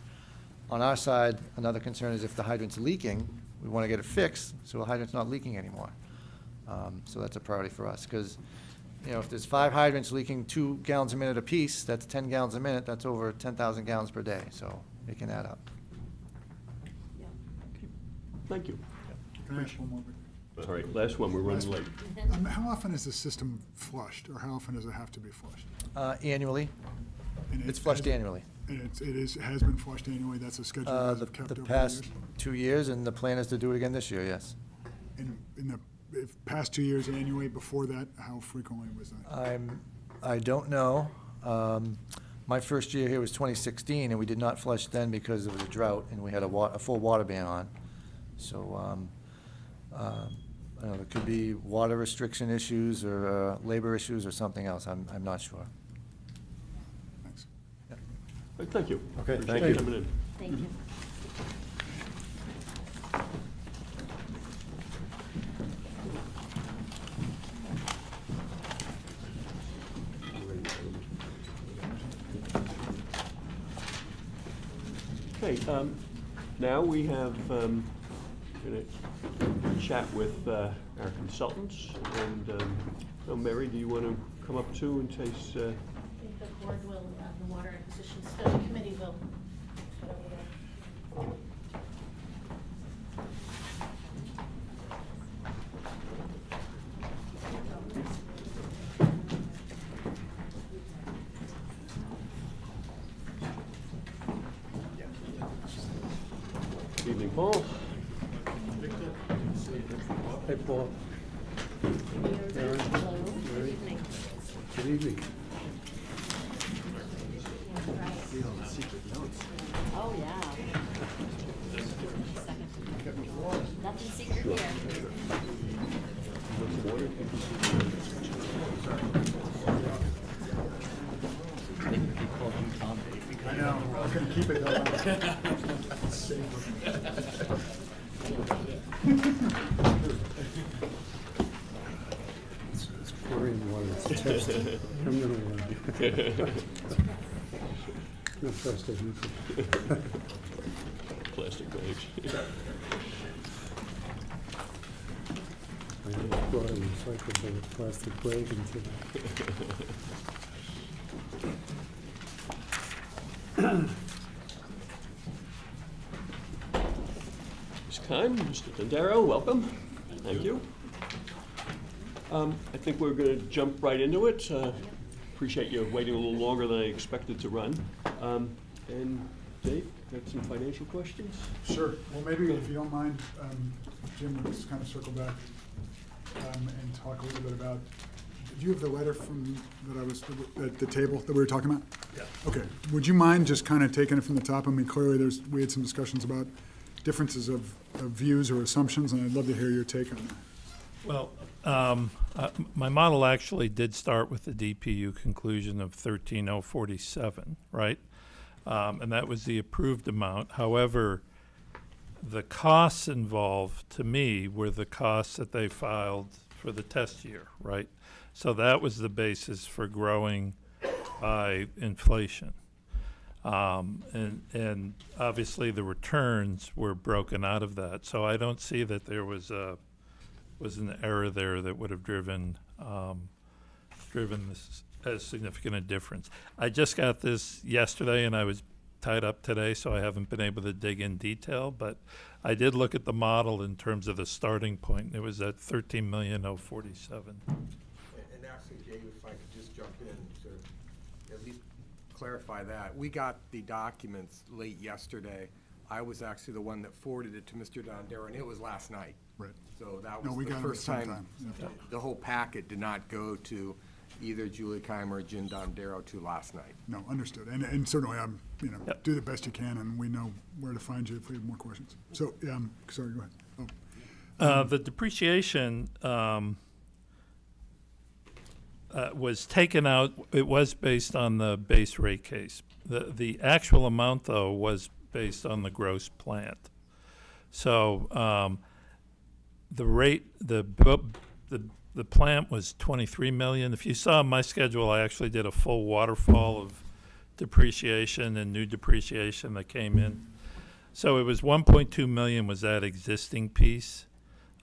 Speaker 10: On our side, another concern is if the hydrant's leaking, we want to get it fixed, so the hydrant's not leaking anymore. So that's a priority for us, because, you know, if there's 5 hydrants leaking 2 gallons a minute apiece, that's 10 gallons a minute, that's over 10,000 gallons per day, so it can add up.
Speaker 1: Thank you.
Speaker 5: Can I ask one more?
Speaker 1: All right, last one, we're running late.
Speaker 5: How often is the system flushed, or how often does it have to be flushed?
Speaker 10: Annually,
Speaker 5: And it
Speaker 10: it's flushed
Speaker 5: has-
Speaker 10: annually.
Speaker 5: And it has been flushed annually, that's a schedule you guys have kept
Speaker 10: The
Speaker 5: over the
Speaker 10: past
Speaker 5: years?
Speaker 10: 2 years, and the plan is to do it again this year, yes.
Speaker 5: In the past 2 years annually, before that, how frequently was that?
Speaker 10: I don't know. My first year here was 2016, and we did not flush then because it was a drought, and we had a full water ban on. So, I don't know, there could be water restriction issues or labor issues or something else, I'm not sure.
Speaker 5: Thanks.
Speaker 1: Thank you.
Speaker 4: Okay,
Speaker 1: Appreciate
Speaker 4: thank you.
Speaker 1: coming in.
Speaker 9: Thank you.
Speaker 1: Okay, now we have, gonna chat with our consultants, and, oh, Mary, do you want to come up too in case,
Speaker 2: I think the board will, the Water Acquisition Study Committee will head over there.
Speaker 1: good evening, Paul?
Speaker 7: Hey, Paul.
Speaker 9: Hello, good evening.
Speaker 7: Good evening.
Speaker 9: Oh, yeah. Nothing secret here.
Speaker 5: I know, I was gonna keep it though.
Speaker 7: It's chlorine water, it's a test. I'm gonna warn No trust it.
Speaker 1: Plastic bags.
Speaker 7: I never brought a recyclable plastic bag into that.
Speaker 1: Ms. Kime, Mr. Dendaro, welcome. Thank you. I think we're going to jump right into it. Appreciate you waiting a little longer than I expected to run. And Dave, got some financial questions?
Speaker 5: Sure, well, maybe if you don't mind, Jim, we'll just kind of circle back and talk a little bit about, do you have the letter from, that I was, at the table that we were talking about?
Speaker 1: Yeah.
Speaker 5: Okay, would you mind just kind of taking it from the top? I mean, clearly, we had some discussions about differences of views or assumptions, and I'd love to hear your take on that.
Speaker 12: Well, my model actually did start with the DPU conclusion of 13,047, right? And that was the approved amount. However, the costs involved, to me, were the costs that they filed for the test year, right? So that was the basis for growing by inflation. And obviously the returns were broken out of that. So I don't see that there was an error there that would have driven this as significant a difference. I just got this yesterday, and I was tied up today, so I haven't been able to dig in detail. But I did look at the model in terms of the starting point. It was at 13,047.
Speaker 13: And actually, Dave, if I could just jump in to at least clarify that. We got the documents late yesterday. I was actually the one that forwarded it to Mr. Dondero, and it was last night.
Speaker 5: Right.
Speaker 13: So that
Speaker 5: No, we
Speaker 13: was the
Speaker 5: got it at the
Speaker 13: first
Speaker 5: same
Speaker 13: time.
Speaker 5: time. Yeah.
Speaker 13: The whole packet did not go to either Julie Keimer or Jim Dondero to last night.
Speaker 5: No, understood, and certainly,
Speaker 12: Yep.
Speaker 5: do the best you can, and we know where to find you if we have more questions. So, sorry, go ahead. Oh.
Speaker 12: The depreciation was taken out. It was based on the base rate case. The actual amount, though, was based on the gross plant. So the rate, the plant was 23 million. If you saw my schedule, I actually did a full waterfall of depreciation and new depreciation that came in. So it was 1.2 million was that existing piece,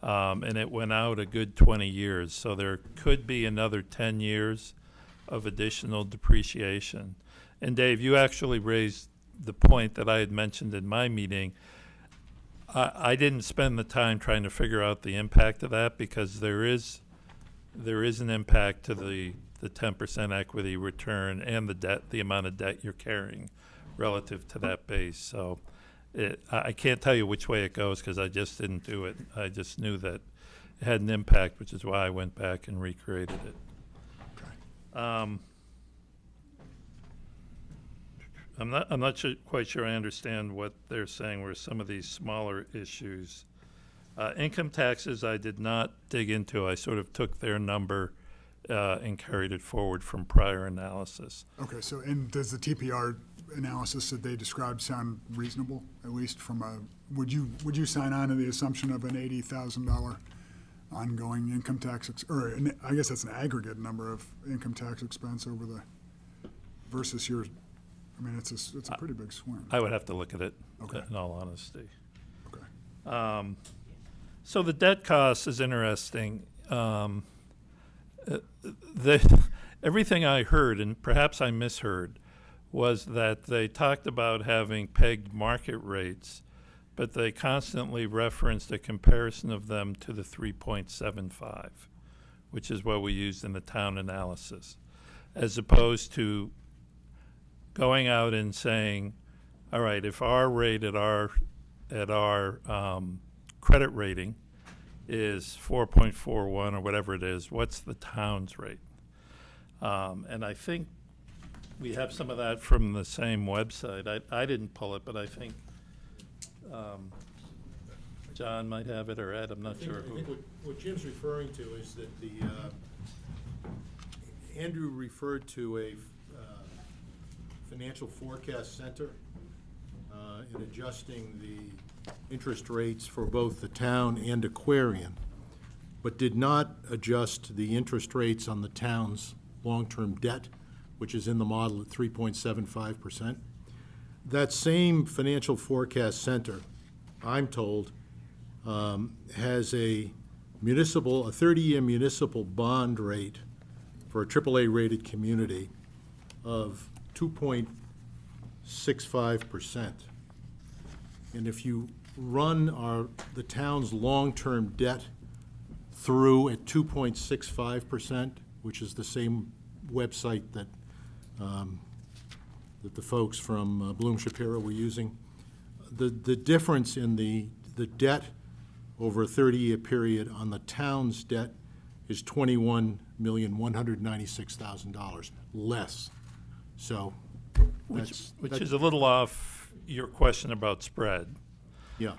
Speaker 12: and it went out a good 20 years. So there could be another 10 years of additional depreciation. And Dave, you actually raised the point that I had mentioned in my meeting. I didn't spend the time trying to figure out the impact of that, because there is an impact to the 10% equity return and the debt, the amount of debt you're carrying relative to that base. So I can't tell you which way it goes, because I just didn't do it. I just knew that it had an impact, which is why I went back and recreated it. I'm not quite sure I understand what they're saying were some of these smaller issues. Income taxes I did not dig into. I sort of took their number and carried it forward from prior analysis.
Speaker 5: Okay, so, and does the TPR analysis that they described sound reasonable, at least from a, would you sign on to the assumption of an $80,000 ongoing income tax, I guess that's an aggregate number of income tax expense over the, versus your, I mean, it's a pretty big swing.
Speaker 12: I would have to look at it,
Speaker 5: Okay.
Speaker 12: in all honesty.
Speaker 5: Okay.
Speaker 12: So the debt cost is interesting. Everything I heard, and perhaps I misheard, was that they talked about having pegged market rates, but they constantly referenced a comparison of them to the 3.75, which is what we used in the town analysis, as opposed to going out and saying, all right, if our rate at our credit rating is 4.41 or whatever it is, what's the town's rate? And I think we have some of that from the same website. I didn't pull it, but I think John might have it, or Ed, I'm not sure who.
Speaker 14: I think what Jim's referring to is that Andrew referred to a financial forecast center in adjusting the interest rates for both the town and Aquarian, but did not adjust the interest rates on the town's long-term debt, which is in the model at 3.75%. That same financial forecast center, I'm told, has a 30-year municipal bond rate for a AAA-rated community of 2.65%. And if you run the town's long-term debt through at 2.65%, which is the same website that the folks from Bloom Shapiro were using, the difference in the debt over a 30-year period on the town's debt is $21,196,000 less. So
Speaker 12: Which is a little off your question about spread.
Speaker 14: yeah.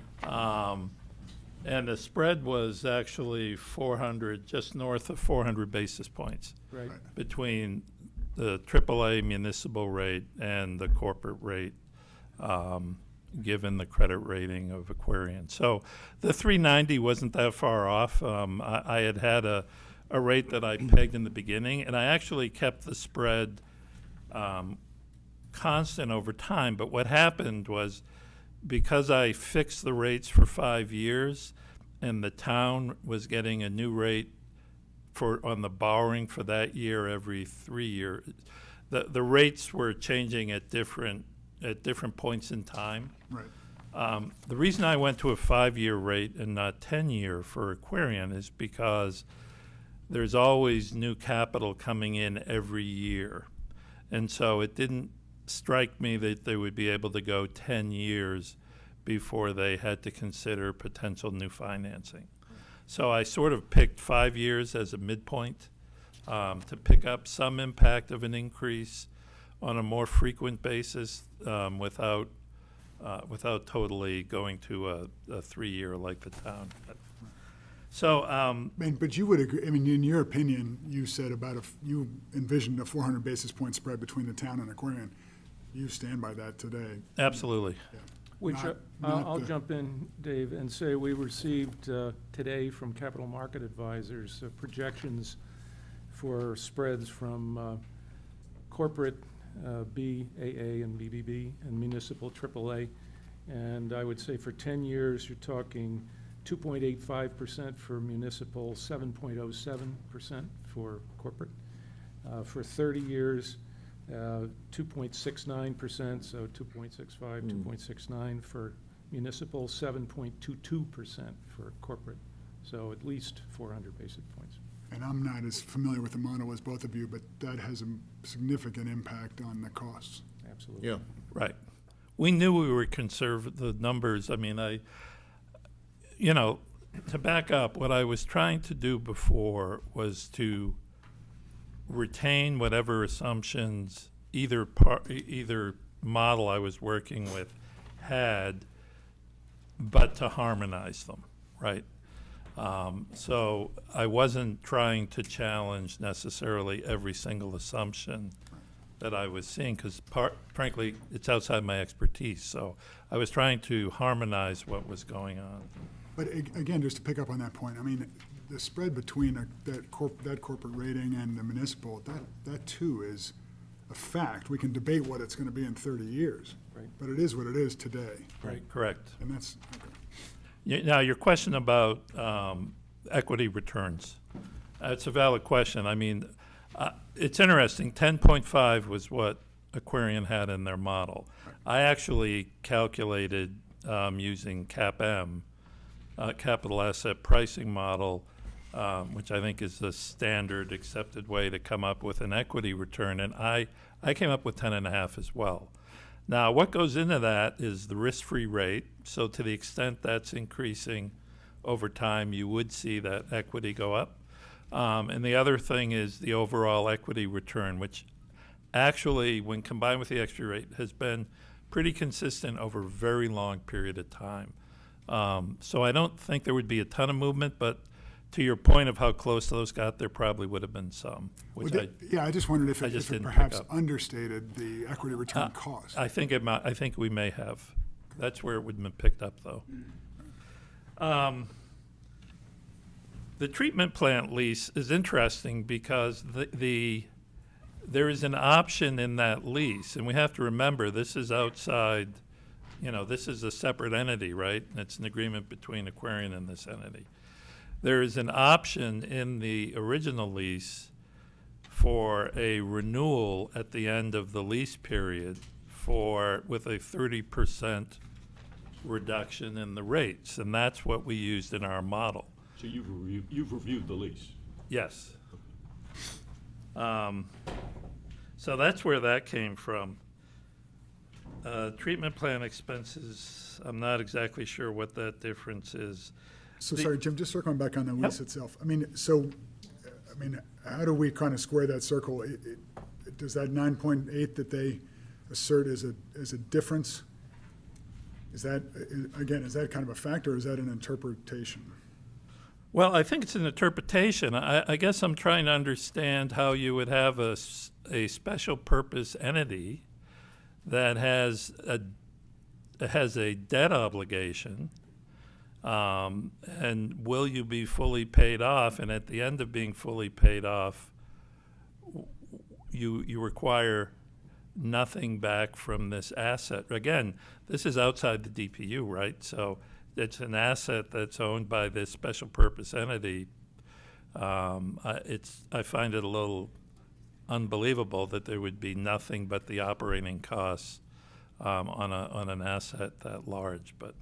Speaker 12: And the spread was actually 400, just north of 400 basis points.
Speaker 14: Right.
Speaker 12: Between the AAA municipal rate and the corporate rate, given the credit rating of Aquarian. So the 390 wasn't that far off. I had a rate that I pegged in the beginning, and I actually kept the spread constant over time. But what happened was, because I fixed the rates for 5 years, and the town was getting a new rate on the borrowing for that year every 3 years, the rates were changing at different points in time.
Speaker 5: Right.
Speaker 12: The reason I went to a 5-year rate and not 10-year for Aquarian is because there's always new capital coming in every year. And so it didn't strike me that they would be able to go 10 years before they had to consider potential new financing. So I sort of picked 5 years as a midpoint to pick up some impact of an increase on a more frequent basis without totally going to a 3-year like the town. So,
Speaker 5: But you would agree, I mean, in your opinion, you said you envisioned a 400 basis point spread between the town and Aquarian. You stand by that today.
Speaker 12: absolutely.
Speaker 5: Yeah.
Speaker 15: Which,
Speaker 5: not
Speaker 15: I'll
Speaker 5: the-
Speaker 15: jump in, Dave, and say we received today from Capital Market Advisors projections for spreads from corporate BAA and BBB and municipal AAA. And I would say for 10 years, you're talking 2.85% for municipal, 7.07% for corporate. For 30 years, 2.69%, so 2.65, 2.69 for municipal, 7.22% for corporate. So at least 400 basis points.
Speaker 5: And I'm not as familiar with the model as both of you, but that has a significant impact on the costs.
Speaker 15: Absolutely.
Speaker 14: Yeah.
Speaker 12: Right. We knew we were conservative, the numbers, I mean, to back up, what I was trying to do before was to retain whatever assumptions either model I was working with had, but to harmonize them, right? So I wasn't trying to challenge necessarily every single assumption that I was seeing, because frankly, it's outside my expertise. So I was trying to harmonize what was going on.
Speaker 5: But again, just to pick up on that point, I mean, the spread between that corporate rating and the municipal, that too is a fact. We can debate what it's going to be in 30 years.
Speaker 15: Right.
Speaker 5: But it is what it is today.
Speaker 12: Right. Correct.
Speaker 5: And that's, okay.
Speaker 12: Now, your question about equity returns, it's a valid question. I mean, it's interesting, 10.5 was what Aquarian had in their model. I actually calculated using CAPM, capital asset pricing model, which I think is the standard accepted way to come up with an equity return, and I came up with 10.5 as well. Now, what goes into that is the risk-free rate, so to the extent that's increasing over time, you would see that equity go up. And the other thing is the overall equity return, which actually, when combined with the extra rate, has been pretty consistent over a very long period of time. So I don't think there would be a ton of movement, but to your point of how close those got, there probably would have been some. Which
Speaker 5: I just wondered if
Speaker 12: I
Speaker 5: it
Speaker 12: just didn't pick
Speaker 5: perhaps
Speaker 12: up.
Speaker 5: understated the equity return cost.
Speaker 12: I think I think we may have. That's where it would have been picked up, though. The treatment plant lease is interesting because there is an option in that lease, and we have to remember this is outside. This is a separate entity, right? And it's an agreement between Aquarian and this entity. There is an option in the original lease for a renewal at the end of the lease period with a 30% reduction in the rates, and that's what we used in our model.
Speaker 1: So you've reviewed the lease?
Speaker 12: Yes. So that's where that came from. Treatment plant expenses, I'm not exactly sure what that difference is.
Speaker 5: So sorry, Jim, just circling back on the lease itself. I mean, how do we kind of square that circle? Does that 9.8 that they assert as a difference? Is that kind of a factor, or is that an interpretation?
Speaker 12: Well, I think it's an interpretation. I guess I'm trying to understand how you would have a special purpose entity that has a debt obligation, and will you be fully paid off? And at the end of being fully paid off, you require nothing back from this asset. Again, this is outside the DPU, right? So it's an asset that's owned by this special purpose entity. I find it a little unbelievable that there would be nothing but the operating costs on an asset that large. But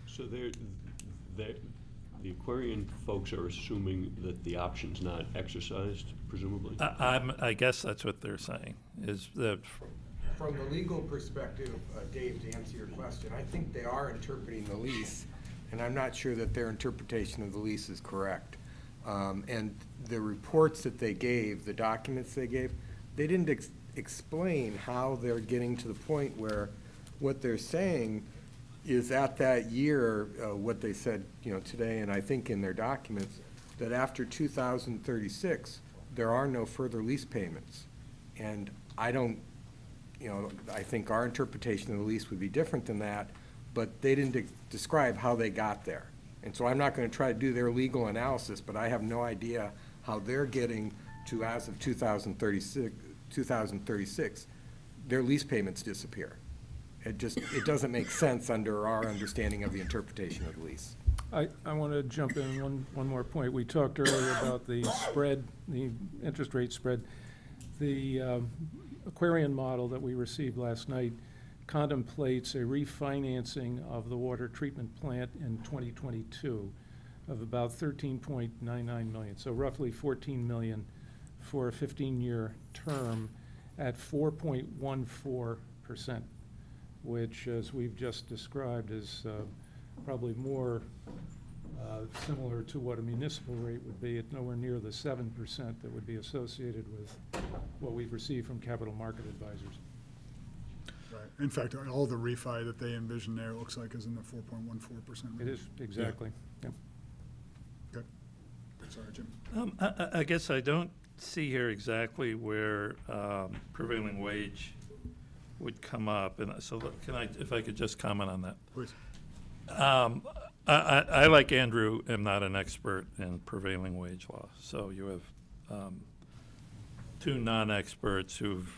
Speaker 1: so the Aquarian folks are assuming that the option's not exercised, presumably?
Speaker 12: I guess that's what they're saying, is that.
Speaker 13: From the legal perspective, Dave, to answer your question, I think they are interpreting the lease, and I'm not sure that their interpretation of the lease is correct. And the reports that they gave, the documents they gave, they didn't explain how they're getting to the point where what they're saying is at that year, what they said, today, and I think in their documents, that after 2036, there are no further lease payments. And I think our interpretation of the lease would be different than that, but they didn't describe how they got there. And so I'm not gonna try to do their legal analysis, but I have no idea how they're getting to, as of 2036, their lease payments disappear. It doesn't make sense under our understanding of the interpretation of the lease.
Speaker 15: I want to jump in one more point. We talked earlier about the spread, the interest rate spread. The Aquarian model that we received last night contemplates a refinancing of the water treatment plant in 2022 of about $13.99 million, so roughly $14 million for a 15-year term at 4.14%, which, as we've just described, is probably more similar to what a municipal rate would be. It's nowhere near the 7% that would be associated with what we've received from capital market advisors.
Speaker 5: Right. In fact, all the refi that they envision there, it looks like, is in the 4.14%.
Speaker 15: It is, exactly. Yeah.
Speaker 5: Good. Sorry, Jim.
Speaker 12: I guess I don't see here exactly where prevailing wage would come up, and so can I, if I could just comment on that?
Speaker 5: Please.
Speaker 12: I, like Andrew, am not an expert in prevailing wage law, so you have two non-experts who've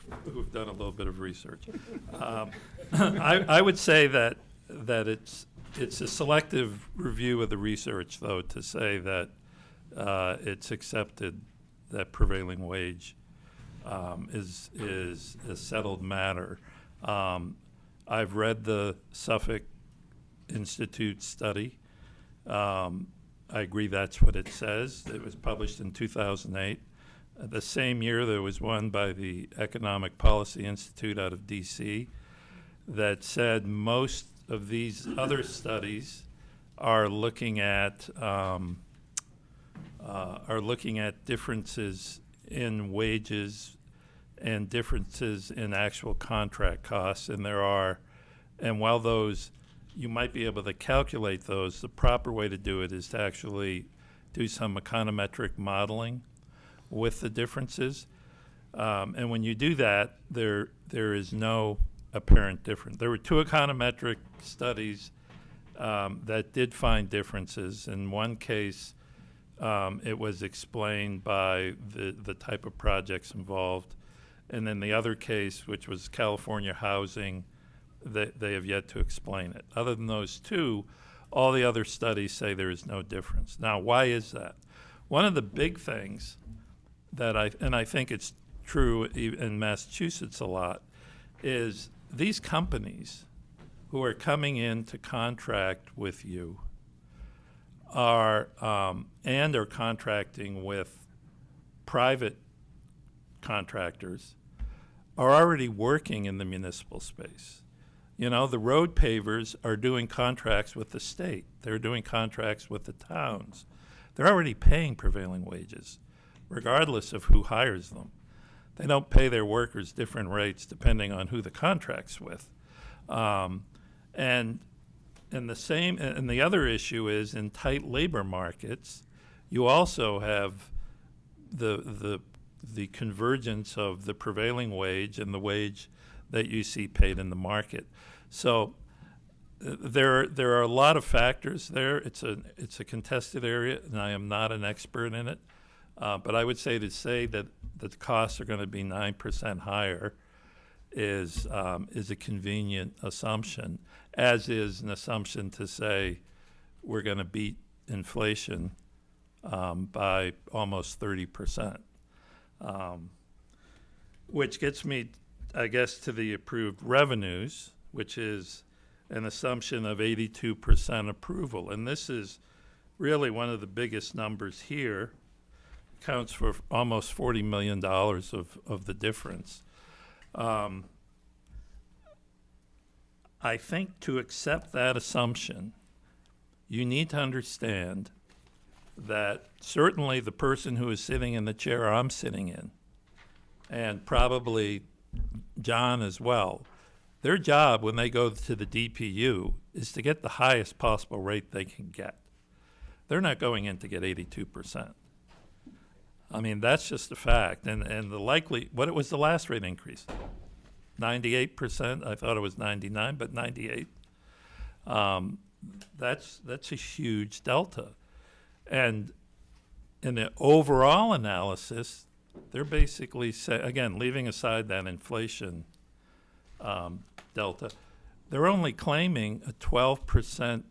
Speaker 12: done a little bit of research. I would say that it's a selective review of the research, though, to say that it's accepted that prevailing wage is a settled matter. I've read the Suffolk Institute study. I agree that's what it says. It was published in 2008. The same year, there was one by the Economic Policy Institute out of D.C. that said most of these other studies are looking at differences in wages and differences in actual contract costs, and while those, you might be able to calculate those, the proper way to do it is to actually do some econometric modeling with the differences. And when you do that, there is no apparent difference. There were two econometric studies that did find differences. In one case, it was explained by the type of projects involved. And then the other case, which was California housing, they have yet to explain it. Other than those two, all the other studies say there is no difference. Now, why is that? One of the big things that I think it's true in Massachusetts a lot, is these companies who are coming in to contract with you are contracting with private contractors are already working in the municipal space. You know, the road pavers are doing contracts with the state. They're doing contracts with the towns. They're already paying prevailing wages, regardless of who hires them. They don't pay their workers different rates depending on who the contract's with. And the other issue is, in tight labor markets, you also have the convergence of the prevailing wage and the wage that you see paid in the market. So there are a lot of factors there. It's a contested area, and I am not an expert in it. But I would say that the costs are going to be 9% higher is a convenient assumption, as is an assumption to say we're going to beat inflation by almost 30%. Which gets me, I guess, to the approved revenues, which is an assumption of 82% approval. And this is really one of the biggest numbers here. Counts for almost $40 million of the difference. I think to accept that assumption, you need to understand that certainly the person who is sitting in the chair I'm sitting in, and probably John as well, their job when they go to the DPU is to get the highest possible rate they can get. They're not going in to get 82%. I mean, that's just a fact. And what was the last rate increase? 98%? I thought it was 99, but 98. That's a huge delta. And in the overall analysis, they're basically again, leaving aside that inflation delta, they're only claiming a 12%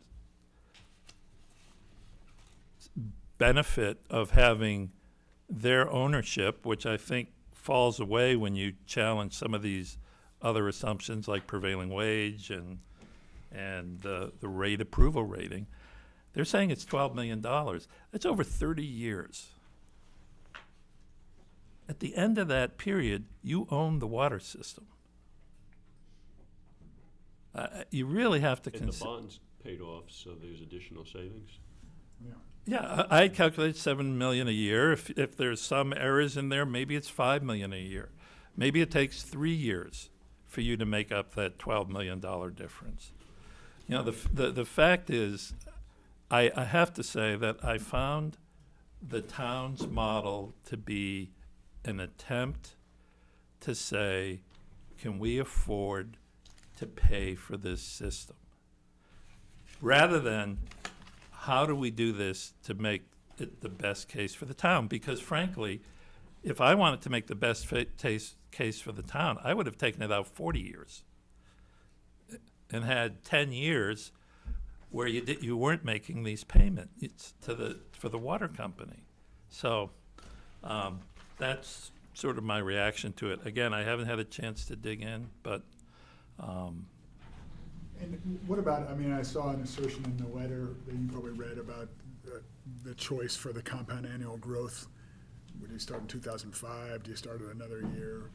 Speaker 12: benefit of having their ownership, which I think falls away when you challenge some of these other assumptions like prevailing wage and the rate approval rating. They're saying it's $12 million. That's over 30 years. At the end of that period, you own the water system. You really have to
Speaker 1: And the
Speaker 12: consider.
Speaker 1: bond's paid off, so there's additional savings?
Speaker 5: Yeah.
Speaker 12: Yeah, I calculate $7 million a year. If there's some errors in there, maybe it's $5 million a year. Maybe it takes 3 years for you to make up that $12 million difference. You know, the fact is, I have to say that I found the town's model to be an attempt to say, can we afford to pay for this system? Rather than, how do we do this to make it the best case for the town? Because frankly, if I wanted to make the best case for the town, I would have taken it out 40 years and had 10 years where you weren't making these payments for the water company. So that's sort of my reaction to it. Again, I haven't had a chance to dig in, but.
Speaker 5: And what about, I mean, I saw an assertion in the letter that you probably read about the choice for the compound annual growth. Would you start in 2005? Do you start at another year?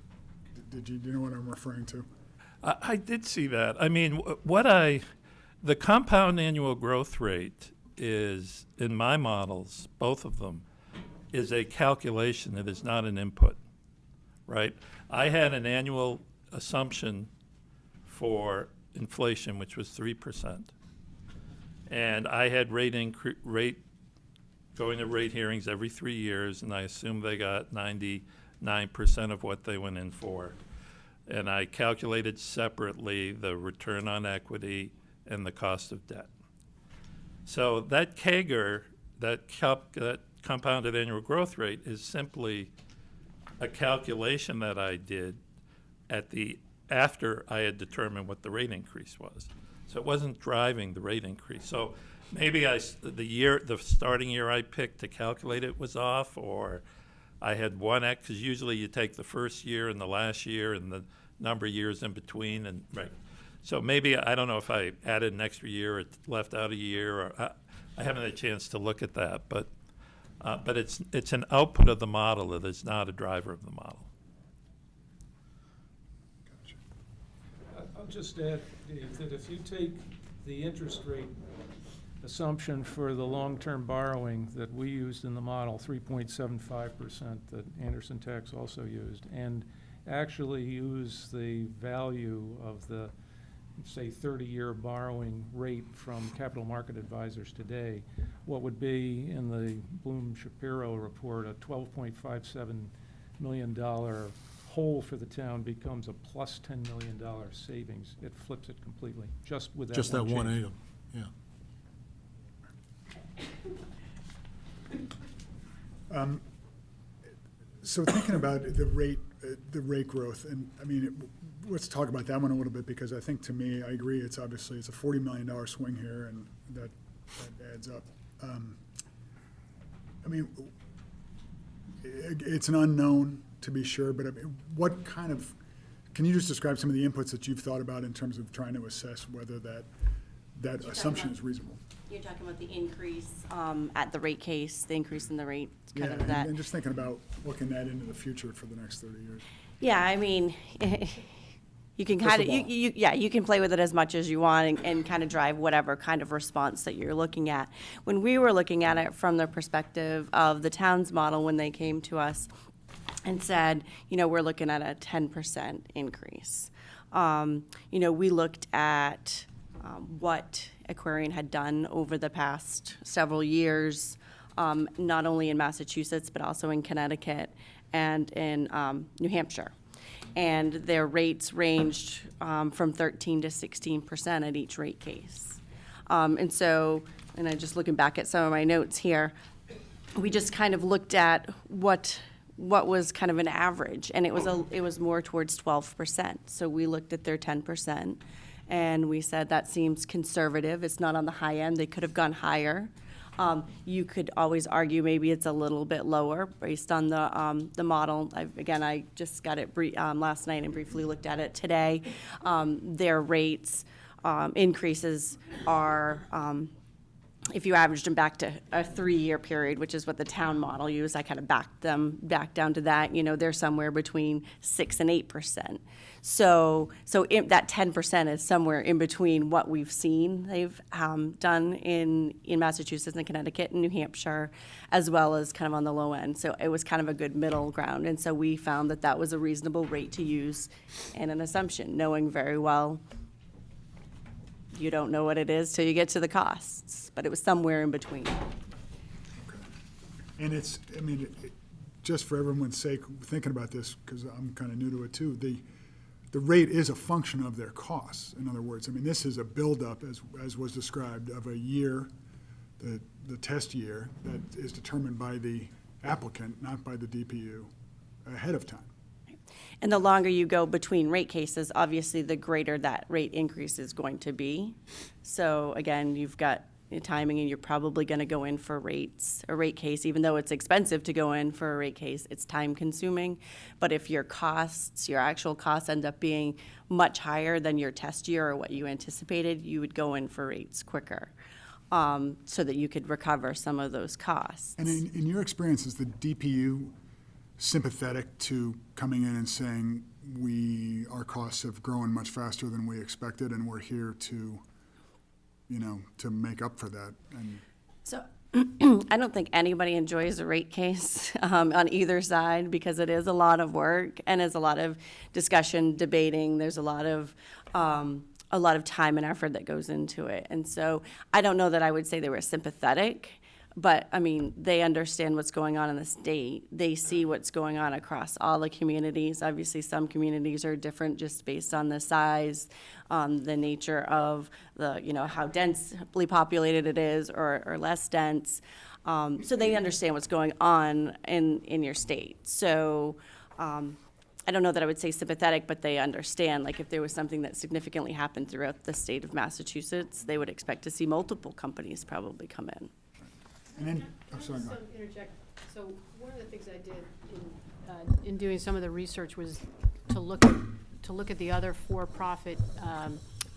Speaker 5: Do you know what I'm referring to?
Speaker 12: I did see that. I mean, the compound annual growth rate is, in my models, both of them, is a calculation. It is not an input, right? I had an annual assumption for inflation, which was 3%. And I had going to rate hearings every 3 years, and I assumed they got 99% of what they went in for. And I calculated separately the return on equity and the cost of debt. So that CAGR, that compounded annual growth rate, is simply a calculation that I did after I had determined what the rate increase was. So it wasn't driving the rate increase. So maybe the starting year I picked to calculate it was off, or I had one X, because usually you take the first year and the last year and the number of years in between, and right. So maybe, I don't know if I added an extra year or left out a year, or I haven't had a chance to look at that, but it's an output of the model. It is not a driver of the model.
Speaker 15: I'll just add, Dave, that if you take the interest rate assumption for the long-term borrowing that we used in the model, 3.75% that Anderson Tax also used, and actually use the value of the, say, 30-year borrowing rate from capital market advisors today, what would be in the Bloom-Shapiro report a $12.57 million hole for the town becomes a plus $10 million savings. It flips it completely, just with that
Speaker 14: Just that one
Speaker 15: change.
Speaker 14: item, yeah.
Speaker 5: So thinking about the rate growth, and I mean, let's talk about that one a little bit, because I think, to me, I agree, it's a $40 million swing here, and that adds up. I mean, it's an unknown, to be sure, but I mean, can you just describe some of the inputs that you've thought about in terms of trying to assess whether that assumption is reasonable?
Speaker 16: You're talking about the increase at the rate case, the increase in the rate,
Speaker 5: Yeah,
Speaker 16: kind of that.
Speaker 5: and just thinking about looking that into the future for the next 30 years.
Speaker 16: Yeah, I mean, you can kind of, you can play with it as much as you want and kind of drive whatever kind of response that you're looking at. When we were looking at it from the perspective of the town's model, when they came to us and said, we're looking at a 10% increase. We looked at what Aquarian had done over the past several years, not only in Massachusetts, but also in Connecticut and in New Hampshire. And their rates ranged from 13 to 16% at each rate case. And so, and I'm just looking back at some of my notes here, we just kind of looked at what was kind of an average, and it was more towards 12%. So we looked at their 10%, and we said that seems conservative. It's not on the high end. They could have gone higher. You could always argue maybe it's a little bit lower based on the model. I just got it last night and briefly looked at it today. Their rates increases are, if you averaged them back to a 3-year period, which is what the town model used, I kind of backed them back down to that. You know, they're somewhere between 6 and 8%. So that 10% is somewhere in between what we've seen they've done in Massachusetts and Connecticut and New Hampshire, as well as kind of on the low end. So it was kind of a good middle ground. And so we found that that was a reasonable rate to use and an assumption, knowing very well you don't know what it is till you get to the costs, but it was somewhere in between.
Speaker 5: And it's, I mean, just for everyone's sake, thinking about this, because I'm kind of new to it too, the rate is a function of their costs. In other words, I mean, this is a buildup, as was described, of a year, the test year, that is determined by the applicant, not by the DPU, ahead of time.
Speaker 16: And the longer you go between rate cases, obviously, the greater that rate increase is going to be. So again, you've got timing, and you're probably going to go in for a rate case, even though it's expensive to go in for a rate case, it's time consuming. But if your actual costs end up being much higher than your test year or what you anticipated, you would go in for rates quicker, so that you could recover some of those costs.
Speaker 5: And in your experience, is the DPU sympathetic to coming in and saying, our costs have grown much faster than we expected, and we're here to, to make up for that? And
Speaker 16: So I don't think anybody enjoys a rate case on either side, because it is a lot of work and is a lot of discussion, debating. There's a lot of time and effort that goes into it. And so I don't know that I would say they were sympathetic. But, I mean, they understand what's going on in the state. They see what's going on across all the communities. Obviously, some communities are different just based on the size, the nature of how densely populated it is or less dense. So they understand what's going on in your state. So I don't know that I would say sympathetic, but they understand, like, if there was something that significantly happened throughout the state of Massachusetts, they would expect to see multiple companies probably come in.
Speaker 5: And then, I'm sorry, go ahead.
Speaker 2: Interject. So one of the things I did in doing some of the research was to look at the other for-profit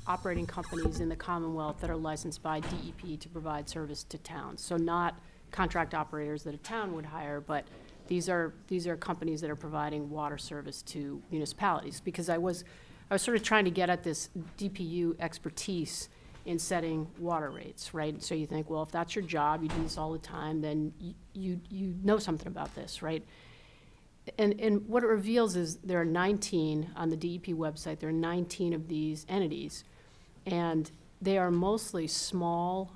Speaker 2: operating companies in the Commonwealth that are licensed by DEP to provide service to towns. So not contract operators that a town would hire, but these are companies that are providing water service to municipalities. Because I was sort of trying to get at this DPU expertise in setting water rates, right? So you think, well, if that's your job, you do this all the time, then you know something about this, right? And what it reveals is there are 19 on the DEP website. There are 19 of these entities, and they are mostly small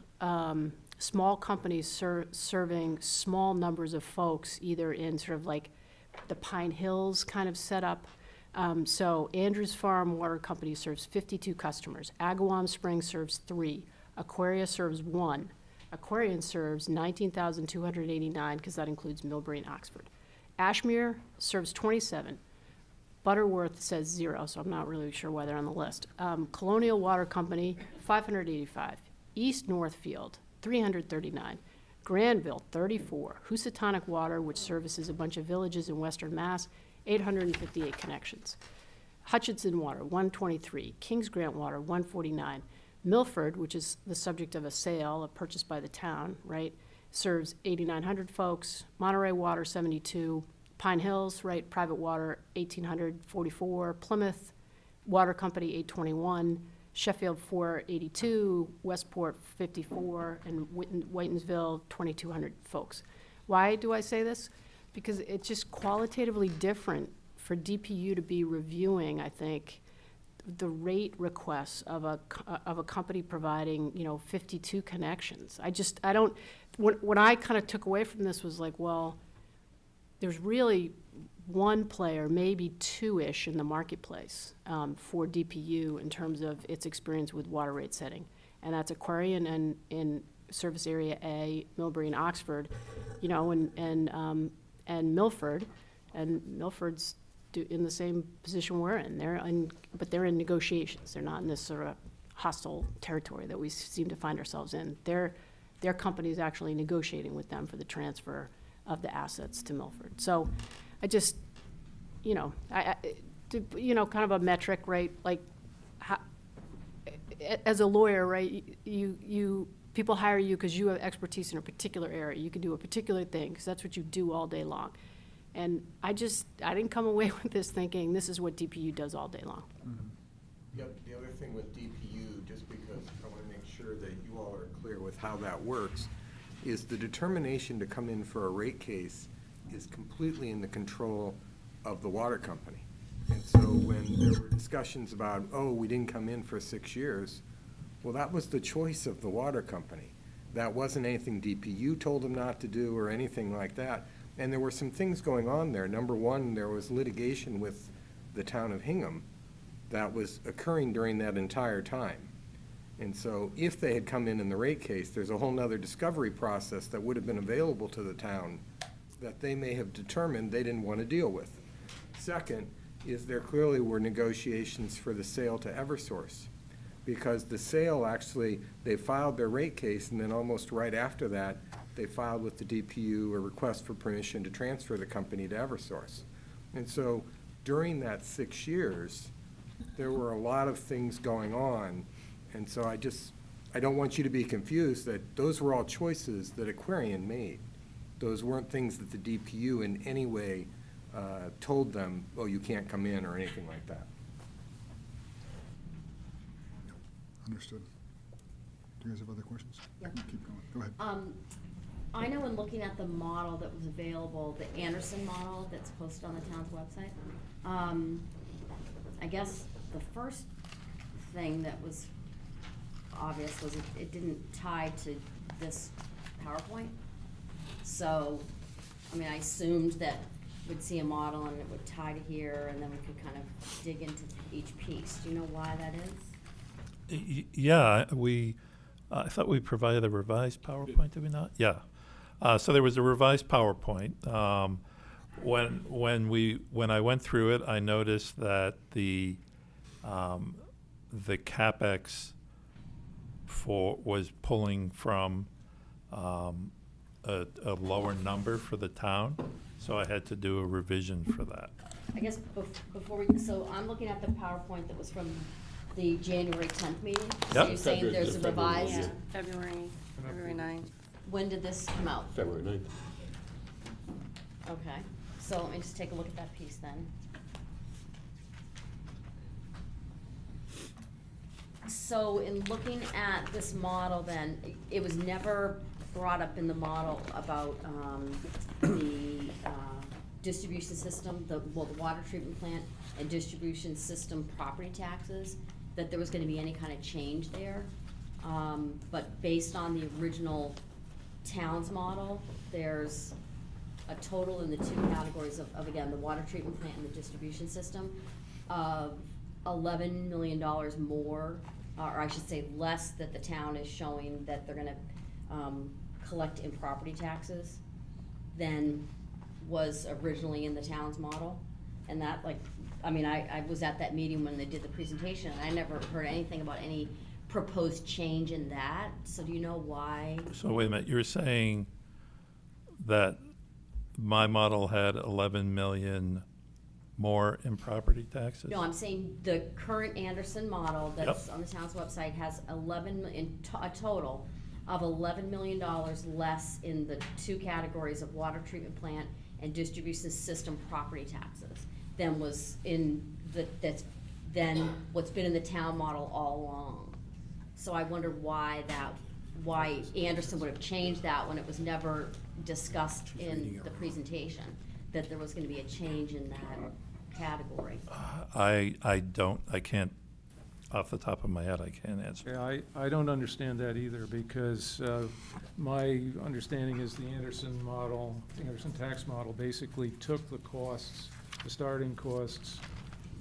Speaker 2: companies serving small numbers of folks, either in sort of like the Pine Hills kind of setup. So Andrews Farm Water Company serves 52 customers. Agawam Springs serves 3. Aquaria serves 1. Aquarian serves 19,289, because that includes Millbury and Oxford. Ashmere serves 27. Butterworth says 0, so I'm not really sure why they're on the list. Colonial Water Company, 585. East Northfield, 339. Granville, 34. Housatonic Water, which services a bunch of villages in western Mass, 858 connections. Hutchinson Water, 123. Kings Grant Water, 149. Milford, which is the subject of a sale, a purchase by the town, right, serves 8,900 folks. Monterey Water, 72. Pine Hills, right, private water, 1,844. Plymouth Water Company, 821. Sheffield, 482. Westport, 54. And Whitensville, 2,200 folks. Why do I say this? Because it's just qualitatively different for DPU to be reviewing, I think, the rate requests of a company providing, 52 connections. What I kind of took away from this was like, well, there's really one player, maybe two-ish in the marketplace for DPU in terms of its experience with water rate setting. And that's Aquarian and in Service Area A, Millbury and Oxford, you know, and Milford. And Milford's in the same position we're in. But they're in negotiations. They're not in this sort of hostile territory that we seem to find ourselves in. Their company's actually negotiating with them for the transfer of the assets to Milford. So I just, you know, kind of a metric, right? Like, as a lawyer, right, people hire you because you have expertise in a particular area. You can do a particular thing because that's what you do all day long. And I didn't come away with this thinking this is what DPU does all day long.
Speaker 13: Yep, the other thing with DPU, just because I want to make sure that you all are clear with how that works, is the determination to come in for a rate case is completely in the control of the water company. And so when there were discussions about, oh, we didn't come in for 6 years, well, that was the choice of the water company. That wasn't anything DPU told them not to do or anything like that. And there were some things going on there. Number one, there was litigation with the town of Hingham that was occurring during that entire time. And so if they had come in the rate case, there's a whole nother discovery process that would have been available to the town that they may have determined they didn't want to deal with. Second, is there clearly were negotiations for the sale to Eversource. Because the sale actually, they filed their rate case, and then almost right after that, they filed with the DPU a request for permission to transfer the company to Eversource. And so during that 6 years, there were a lot of things going on. And so I don't want you to be confused that those were all choices that Aquarian made. Those weren't things that the DPU in any way told them, oh, you can't come in or anything like that.
Speaker 5: Understood. Do you guys have other questions?
Speaker 9: Yeah.
Speaker 5: Keep going. Go ahead.
Speaker 9: I know in looking at the model that was available, the Anderson model that's posted on the town's website, I guess the first thing that was obvious was it didn't tie to this PowerPoint. So, I mean, I assumed that we'd see a model and it would tie to here, and then we could kind of dig into each piece. Do you know why that is?
Speaker 12: Yeah, I thought we provided a revised PowerPoint, did we not? Yeah. So there was a revised PowerPoint. When I went through it, I noticed that the CapEx was pulling from a lower number for the town, so I had to do a revision for that.
Speaker 9: I guess before so I'm looking at the PowerPoint that was from the January 10th meeting. So
Speaker 12: Yep.
Speaker 9: you're saying there's a revised?
Speaker 16: Yeah, February 9th.
Speaker 9: When did this come out?
Speaker 1: February 9th.
Speaker 9: Okay, so let me just take a look at that piece then. So in looking at this model then, it was never brought up in the model about the distribution system, the water treatment plant and distribution system property taxes, that there was gonna be any kind of change there. But based on the original town's model, there's a total in the two categories of again, the water treatment plant and the distribution system, of $11 million more, or I should say less, that the town is showing that they're gonna collect in property taxes than was originally in the town's model. And that, like, I mean, I was at that meeting when they did the presentation, and I never heard anything about any proposed change in that. So do you know why?
Speaker 12: So wait a minute, you're saying that my model had 11 million more in property taxes?
Speaker 9: No, I'm saying the current Anderson model that's
Speaker 12: Yep.
Speaker 9: on the town's website has a total of $11 million less in the two categories of water treatment plant and distribution system property taxes than was in than what's been in the town model all along. So I wonder why Anderson would have changed that when it was never discussed in the presentation, that there was gonna be a change in that category.
Speaker 12: I can't off the top of my head, I can't answer.
Speaker 15: Yeah, I don't understand that either, because my understanding is the Anderson model, the Anderson tax model basically took the costs, the starting costs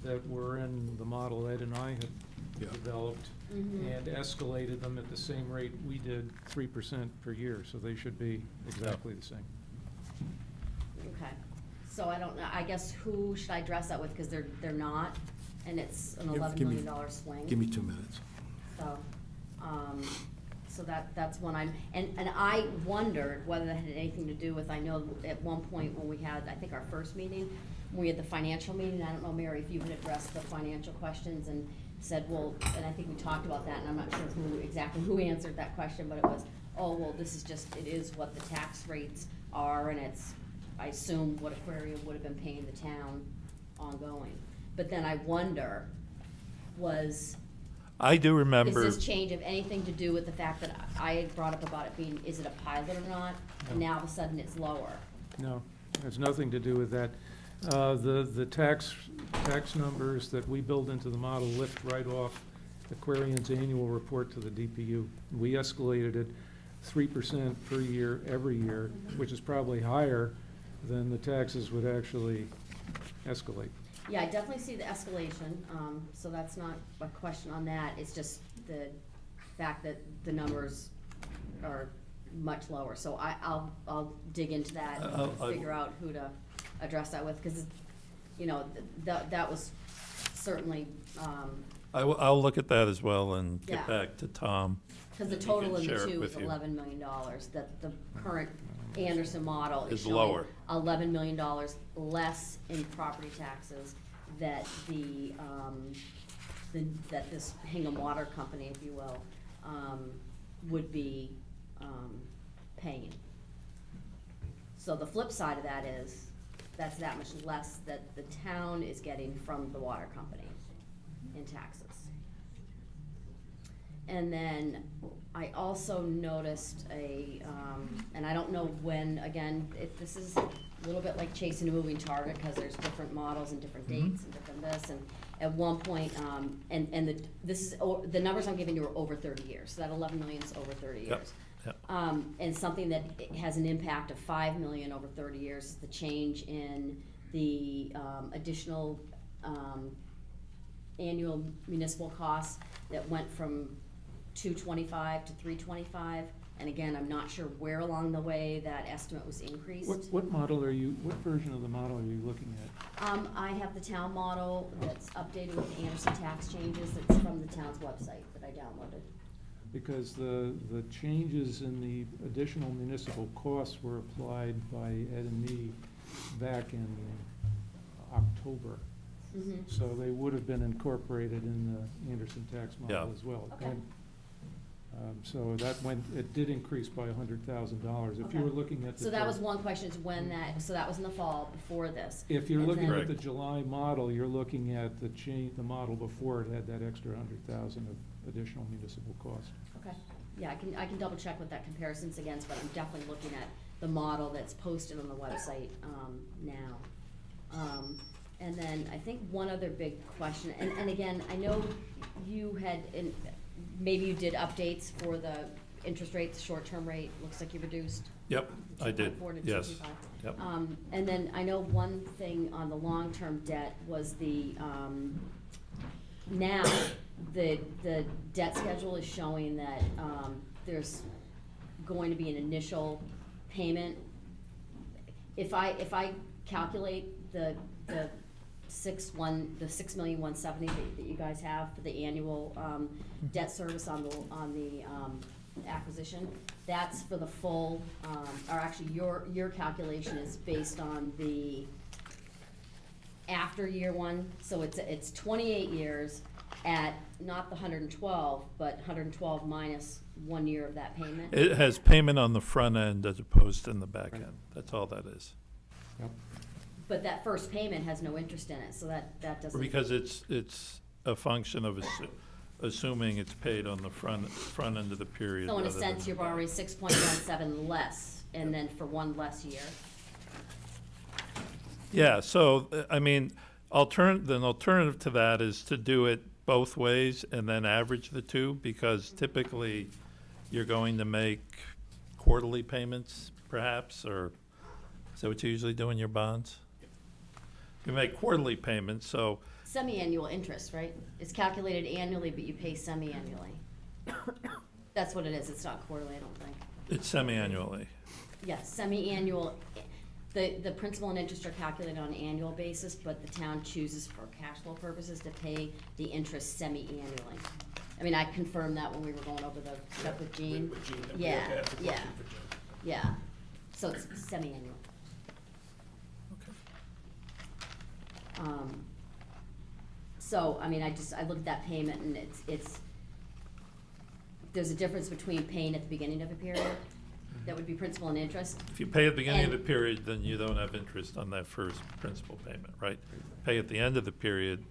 Speaker 15: that were in the model Ed and I had developed, and escalated them at the same rate we did, 3% per year, so they should be exactly the same.
Speaker 9: Okay, so I don't know, I guess who should I address that with, because they're not, and it's an $11 million swing.
Speaker 14: Give me 2 minutes.
Speaker 9: So, so that's one and I wondered whether that had anything to do with, I know at one point when we had, I think our first meeting, when we had the financial meeting, I don't know, Mary, if you had addressed the financial questions and said, well, and I think we talked about that, and I'm not sure exactly who answered that question, but it was, oh, well, this is just, it is what the tax rates are, and it's, I assume what Aquarium would have been paying the town ongoing. But then I wonder,
Speaker 12: I do remember.
Speaker 9: is this change of anything to do with the fact that I had brought up about it being, is it a pilot or not? And now all of a sudden it's lower.
Speaker 15: No, it has nothing to do with that. The tax numbers that we build into the model lift right off Aquarion's annual report to the DPU. We escalated it 3% per year, every year, which is probably higher than the taxes would actually escalate.
Speaker 9: Yeah, I definitely see the escalation, so that's not a question on that. It's just the fact that the numbers are much lower. So I'll dig into that and figure out who to address that with, because, you know, that was certainly,
Speaker 12: I'll look at that as well and
Speaker 9: Yeah.
Speaker 12: get back to Tom.
Speaker 9: because the
Speaker 12: He
Speaker 9: total
Speaker 12: can
Speaker 9: in the
Speaker 12: share it
Speaker 9: two
Speaker 12: with
Speaker 9: is
Speaker 12: you.
Speaker 9: $11 million, that the current Anderson model is
Speaker 12: Is
Speaker 9: showing
Speaker 12: lower.
Speaker 9: $11 million less in property taxes that that this Hingham Water Company, if you will, would be paying. So the flip side of that is, that's that much less that the town is getting from the water company in taxes. And then I also noticed and I don't know when, again, this is a little bit like chasing a moving target, because there's different models and different dates and different this, and at one point, the numbers I'm giving you are over 30 years, so that 11 million is over 30 years.
Speaker 12: Yep.
Speaker 9: And something that has an impact of 5 million over 30 years is the change in the additional annual municipal costs that went from 225 to 325. And again, I'm not sure where along the way that estimate was increased.
Speaker 15: What model are you, what version of the model are you looking at?
Speaker 9: I have the town model that's updated with the Anderson tax changes. It's from the town's website that I downloaded.
Speaker 15: Because the changes in the additional municipal costs were applied by Ed and me back in October. So they would have been incorporated in the Anderson tax model
Speaker 12: Yeah.
Speaker 15: as well.
Speaker 9: Okay.
Speaker 15: And, so that went, it did increase by $100,000. If you were looking at the.
Speaker 9: So that was one question, is when that, so that was in the fall before this.
Speaker 15: If you're
Speaker 9: And
Speaker 15: looking
Speaker 9: then-
Speaker 15: at the July model, you're looking at the model before it had that extra 100,000 of additional municipal cost.
Speaker 9: Okay, yeah, I can double check what that comparison's against, but I'm definitely looking at the model that's posted on the website, now. And then I think one other big question, and again, I know you had, and maybe you did updates for the interest rate, the short-term rate, looks like you reduced.
Speaker 12: Yep, I did,
Speaker 9: 2.4 to
Speaker 12: yes.
Speaker 9: 2.25.
Speaker 12: Yep.
Speaker 9: And then I know one thing on the long-term debt was the, now, the debt schedule is showing that, there's going to be an initial payment. If I calculate the 6,170,000 that you guys have for the annual, debt service on the acquisition, that's for the full, or actually your calculation is based on the after year one, so it's 28 years at not the 112, but 112 minus 1 year of that payment.
Speaker 12: It has payment on the front end as opposed to in the back end. That's all that is.
Speaker 9: But that first payment has no interest in it, so that doesn't.
Speaker 12: Because it's a function of assuming it's paid on the front end of the period.
Speaker 9: So in a
Speaker 12: rather
Speaker 9: sense,
Speaker 12: than
Speaker 9: you're
Speaker 12: the back.
Speaker 9: borrowing 6.17 less, and then for one less year.
Speaker 12: Yeah, so, I mean, the alternative to that is to do it both ways and then average the two? Because typically, you're going to make quarterly payments, perhaps, or is that what you usually do in your bonds? You make quarterly payments, so
Speaker 9: Semi-annual interest, right? It's calculated annually, but you pay semi-annually. That's what it is. It's not quarterly, I don't think.
Speaker 12: it's semi-annually.
Speaker 9: Yes, semi-annual, the principal and interest are calculated on an annual basis, but the town chooses for cash flow purposes to pay the interest semi-annually. I mean, I confirmed that when we were going over the stuff with Jean.
Speaker 8: With Jean,
Speaker 9: Yeah,
Speaker 8: we have to
Speaker 9: yeah,
Speaker 8: question for Jean.
Speaker 9: yeah. So it's semi-annual. So, I mean, I looked at that payment and there's a difference between paying at the beginning of a period, that would be principal and interest.
Speaker 12: If you pay at the beginning of the
Speaker 9: And-
Speaker 12: period, then you don't have interest on that first principal payment, right? Pay at the end of the period,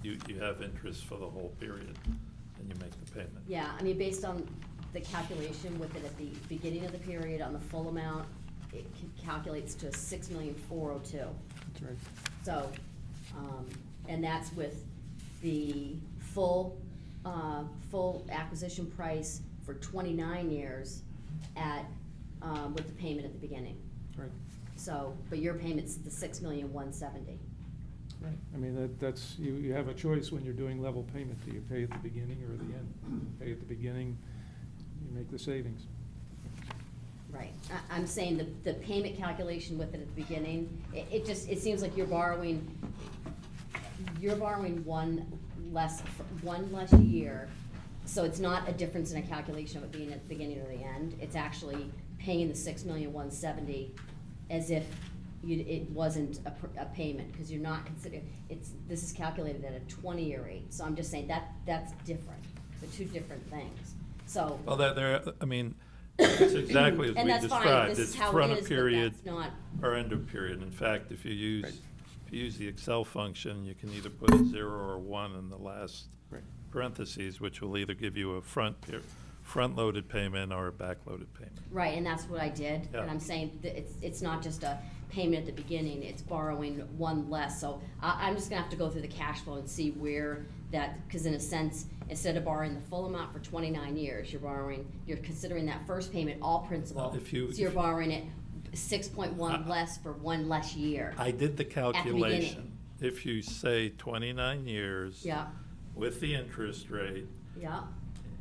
Speaker 12: you have interest for the whole period, and you make the payment.
Speaker 9: Yeah, I mean, based on the calculation with it at the beginning of the period on the full amount, it calculates to 6,402,000.
Speaker 15: That's right.
Speaker 9: So, and that's with the full acquisition price for 29 years at, with the payment at the beginning.
Speaker 15: Right,
Speaker 9: So, but your payment's the 6,170,000.
Speaker 15: right. I mean, that's, you have a choice when you're doing level payment. Do you pay at the beginning or the end? Pay at the beginning, you make the savings.
Speaker 9: Right. I'm saying the payment calculation with it at the beginning, it seems like you're borrowing one less year. So it's not a difference in a calculation of it being at the beginning or the end. It's actually paying the 6,170,000 as if it wasn't a payment, because you're not considering, this is calculated at a 20-year rate. So I'm just saying that's different. They're two different things. So.
Speaker 12: Well, I mean, it's exactly as
Speaker 9: And
Speaker 12: we
Speaker 9: that's fine.
Speaker 12: described.
Speaker 9: This is
Speaker 12: It's
Speaker 9: how it
Speaker 12: front
Speaker 9: is,
Speaker 12: of
Speaker 9: but
Speaker 12: period
Speaker 9: that's not-
Speaker 12: or end of period. In fact, if you use the Excel function, you can either put a 0 or 1 in the last
Speaker 15: Right.
Speaker 12: parentheses, which will either give you a front-loaded payment or a back-loaded payment.
Speaker 9: Right, and that's what I did,
Speaker 12: Yeah.
Speaker 9: and I'm saying that it's not just a payment at the beginning, it's borrowing one less, so I'm just gonna have to go through the cash flow and see where that, because in a sense, instead of borrowing the full amount for 29 years, you're considering that first payment all principal.
Speaker 12: Well, if you-
Speaker 9: So you're borrowing it 6.1 less for one less year.
Speaker 12: I did the
Speaker 9: beginning.
Speaker 12: calculation. If you say 29 years
Speaker 9: Yeah,
Speaker 12: with the interest rate
Speaker 9: yeah,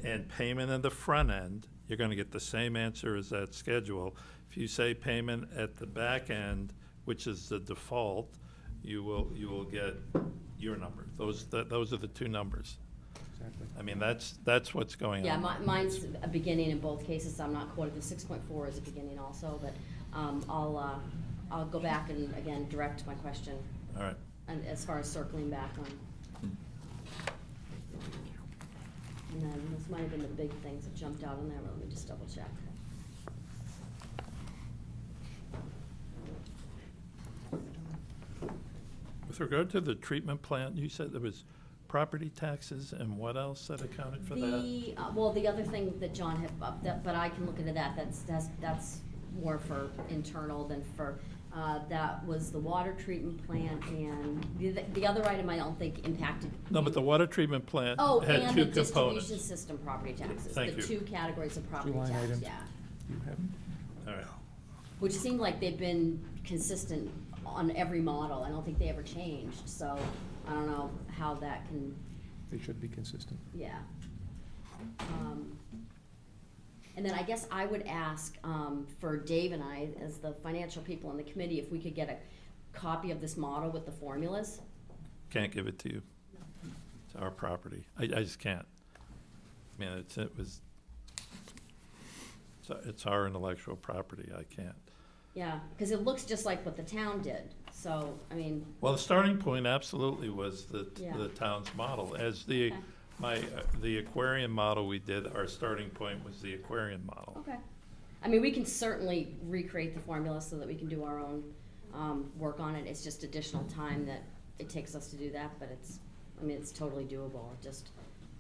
Speaker 12: and payment at the front end, you're gonna get the same answer as that schedule. If you say payment at the back end, which is the default, you will get your number. Those are the two numbers.
Speaker 15: Exactly.
Speaker 12: I mean, that's what's going
Speaker 9: yeah,
Speaker 12: on.
Speaker 9: mine's a beginning in both cases, I'm not quoted, the 6.4 is a beginning also, but I'll go back and again direct my question,
Speaker 12: All right.
Speaker 9: and as far as circling back on. And then this might have been the big things that jumped out on there, but let me just double check.
Speaker 12: With regard to the treatment plant, you said there was property taxes and what else that accounted for that?
Speaker 9: Well, the other thing that John had, but I can look into that, that's more for internal than for, that was the water treatment plant, and the other item I don't think impacted.
Speaker 12: No, but the water treatment plant
Speaker 9: Oh,
Speaker 12: had
Speaker 9: and
Speaker 12: two
Speaker 9: the distribution
Speaker 12: components.
Speaker 9: system property taxes,
Speaker 12: Thank
Speaker 9: the
Speaker 12: you.
Speaker 9: two categories of property
Speaker 15: line
Speaker 9: tax,
Speaker 15: items.
Speaker 9: yeah.
Speaker 15: You have,
Speaker 12: All right.
Speaker 9: Which seemed like they've been consistent on every model, I don't think they ever changed, so I don't know how that can,
Speaker 15: they should be consistent.
Speaker 9: yeah. And then I guess I would ask, for Dave and I, as the financial people on the committee, if we could get a copy of this model with the formulas?
Speaker 12: Can't give it to you. It's our property. I just can't. I mean, it's our intellectual property. I can't.
Speaker 9: Yeah, because it looks just like what the town did, so, I mean,
Speaker 12: Well, the starting point absolutely was
Speaker 9: Yeah.
Speaker 12: the town's model. As the aquarium model we did, our starting point was the aquarium model.
Speaker 9: okay. I mean, we can certainly recreate the formula so that we can do our own, work on it, it's just additional time that it takes us to do that, but it's totally doable, it just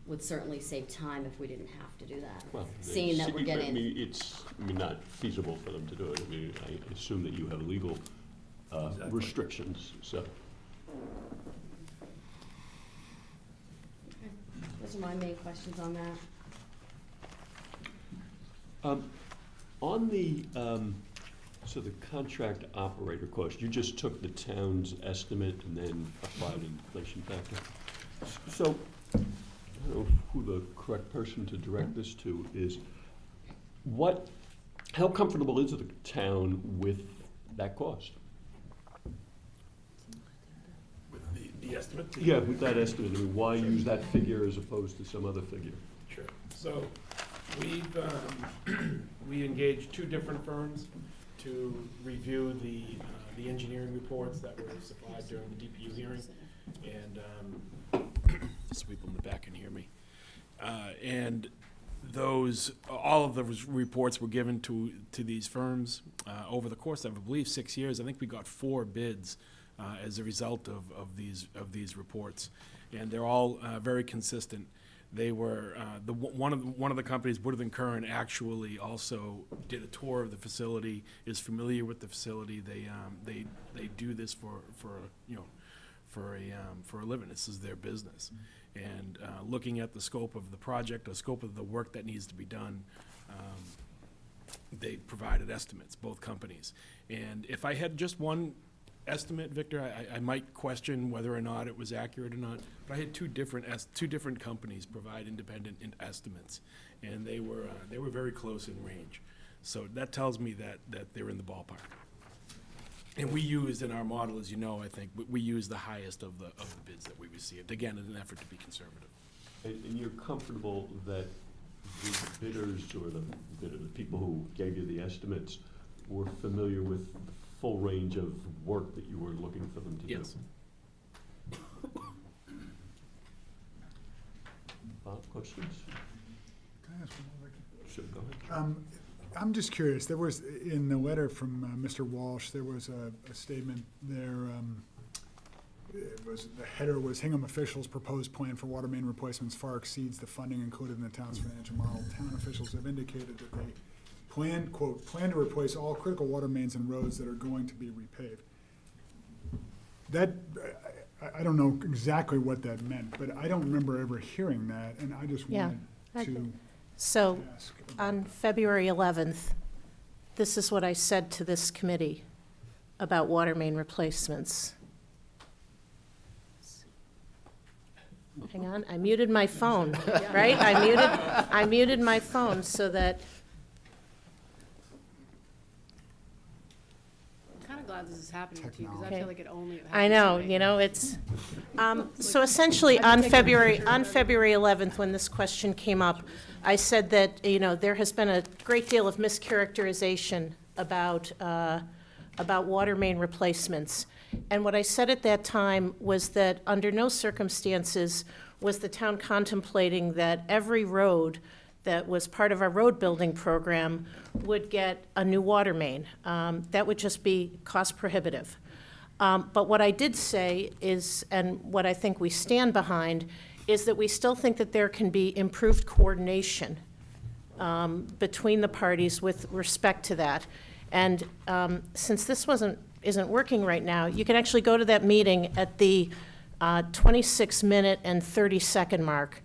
Speaker 9: would certainly save time if we didn't have to do that.
Speaker 1: Well,
Speaker 9: Seeing that we're getting.
Speaker 1: I mean, it's not feasible for them to do it. I mean, I assume that you have legal
Speaker 12: Exactly.
Speaker 1: restrictions, so.
Speaker 9: Those are my main questions on that.
Speaker 1: On the, so the contract operator cost, you just took the town's estimate and then applied an inflation factor. So, I don't know who the correct person to direct this to is. How comfortable is the town with that cost?
Speaker 12: With the estimate?
Speaker 1: Yeah, with that estimate, I mean, why use that figure as opposed to some other figure?
Speaker 17: Sure. So we engaged two different firms to review the engineering reports that were supplied during the DPU hearing. And just people in the back can hear me. And all of those reports were given to these firms over the course of, I believe, 6 years. I think we got 4 bids as a result of these reports, and they're all very consistent. They were one of the companies, Woodard and Curran, actually also did a tour of the facility, is familiar with the facility. They do this for a living. This is their business. And looking at the scope of the project, the scope of the work that needs to be done, they provided estimates, both companies. And if I had just one estimate, Victor, I might question whether or not it was accurate or not. But I had two different companies provide independent estimates, and they were very close in range. So that tells me that they're in the ballpark. And we used in our model, as you know, I think, we used the highest of the bids that we received, again, in an effort to be conservative.
Speaker 1: And you're comfortable that the bidders or the people who gave you the estimates were familiar with the full range of work that you were looking for them to do?
Speaker 17: Yes.
Speaker 1: Questions?
Speaker 5: Can I ask one more?
Speaker 1: Sure, go ahead.
Speaker 5: I'm just curious, there was, in the letter from Mr. Walsh, there was a statement there, the header was Hingham officials' proposed plan for water main replacements far exceeds the funding included in the town's financial model. Town officials have indicated that they plan to replace all critical water mains and roads that are going to be repaved. That, I don't know exactly what that meant, but I don't remember ever hearing that, and I just wanted to
Speaker 18: So,
Speaker 5: ask.
Speaker 18: on February 11th, this is what I said to this committee about water main replacements. Hang on, I muted my phone, right? I muted my phone so that,
Speaker 2: I'm kind of glad this is happening to you, because I
Speaker 18: Okay.
Speaker 2: feel like it only happens
Speaker 18: I know,
Speaker 2: to me.
Speaker 18: you know, it's, so essentially, on February 11th, when this question came up, I said that, you know, there has been a great deal of mischaracterization about water main replacements. And what I said at that time was that under no circumstances was the town contemplating that every road that was part of our road building program would get a new water main. That would just be cost prohibitive. But what I did say is, and what I think we stand behind, is that we still think that there can be improved coordination between the parties with respect to that. And since this isn't working right now, you can actually go to that meeting at the 26-minute and 30-second mark.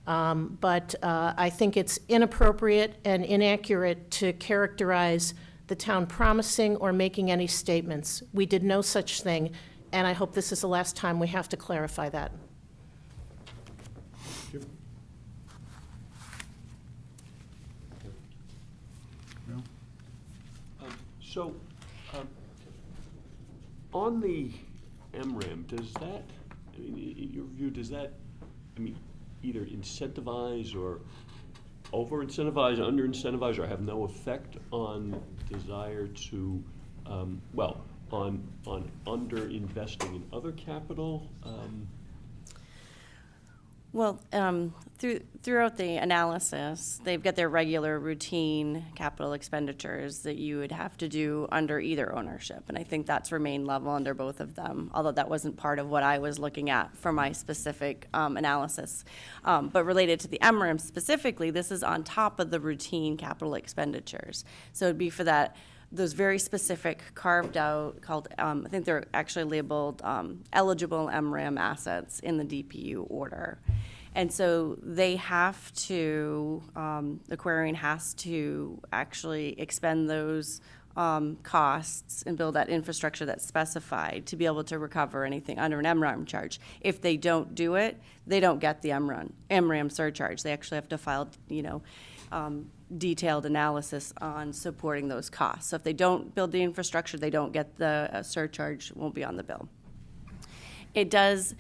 Speaker 18: But I think it's inappropriate and inaccurate to characterize the town promising or making any statements. We did no such thing, and I hope this is the last time we have to clarify that.
Speaker 1: So, on the MRAM, does that, I mean, in your view, does that, I mean, either incentivize or over-incentivize, under-incentivize, or have no effect on desire to, on under-investing in other capital?
Speaker 16: Well, throughout the analysis, they've got their regular routine capital expenditures that you would have to do under either ownership. And I think that's remained level under both of them, although that wasn't part of what I was looking at for my specific analysis. But related to the MRAM specifically, this is on top of the routine capital expenditures. So it'd be for those very specific carved out, called, I think they're actually labeled eligible MRAM assets in the DPU order. And so they have to, Aquarian has to actually expend those costs and build that infrastructure that's specified to be able to recover anything under an MRAM charge. If they don't do it, they don't get the MRAM surcharge. They actually have to file, detailed analysis on supporting those costs. So if they don't build the infrastructure, they don't get the surcharge, won't be on the bill. It does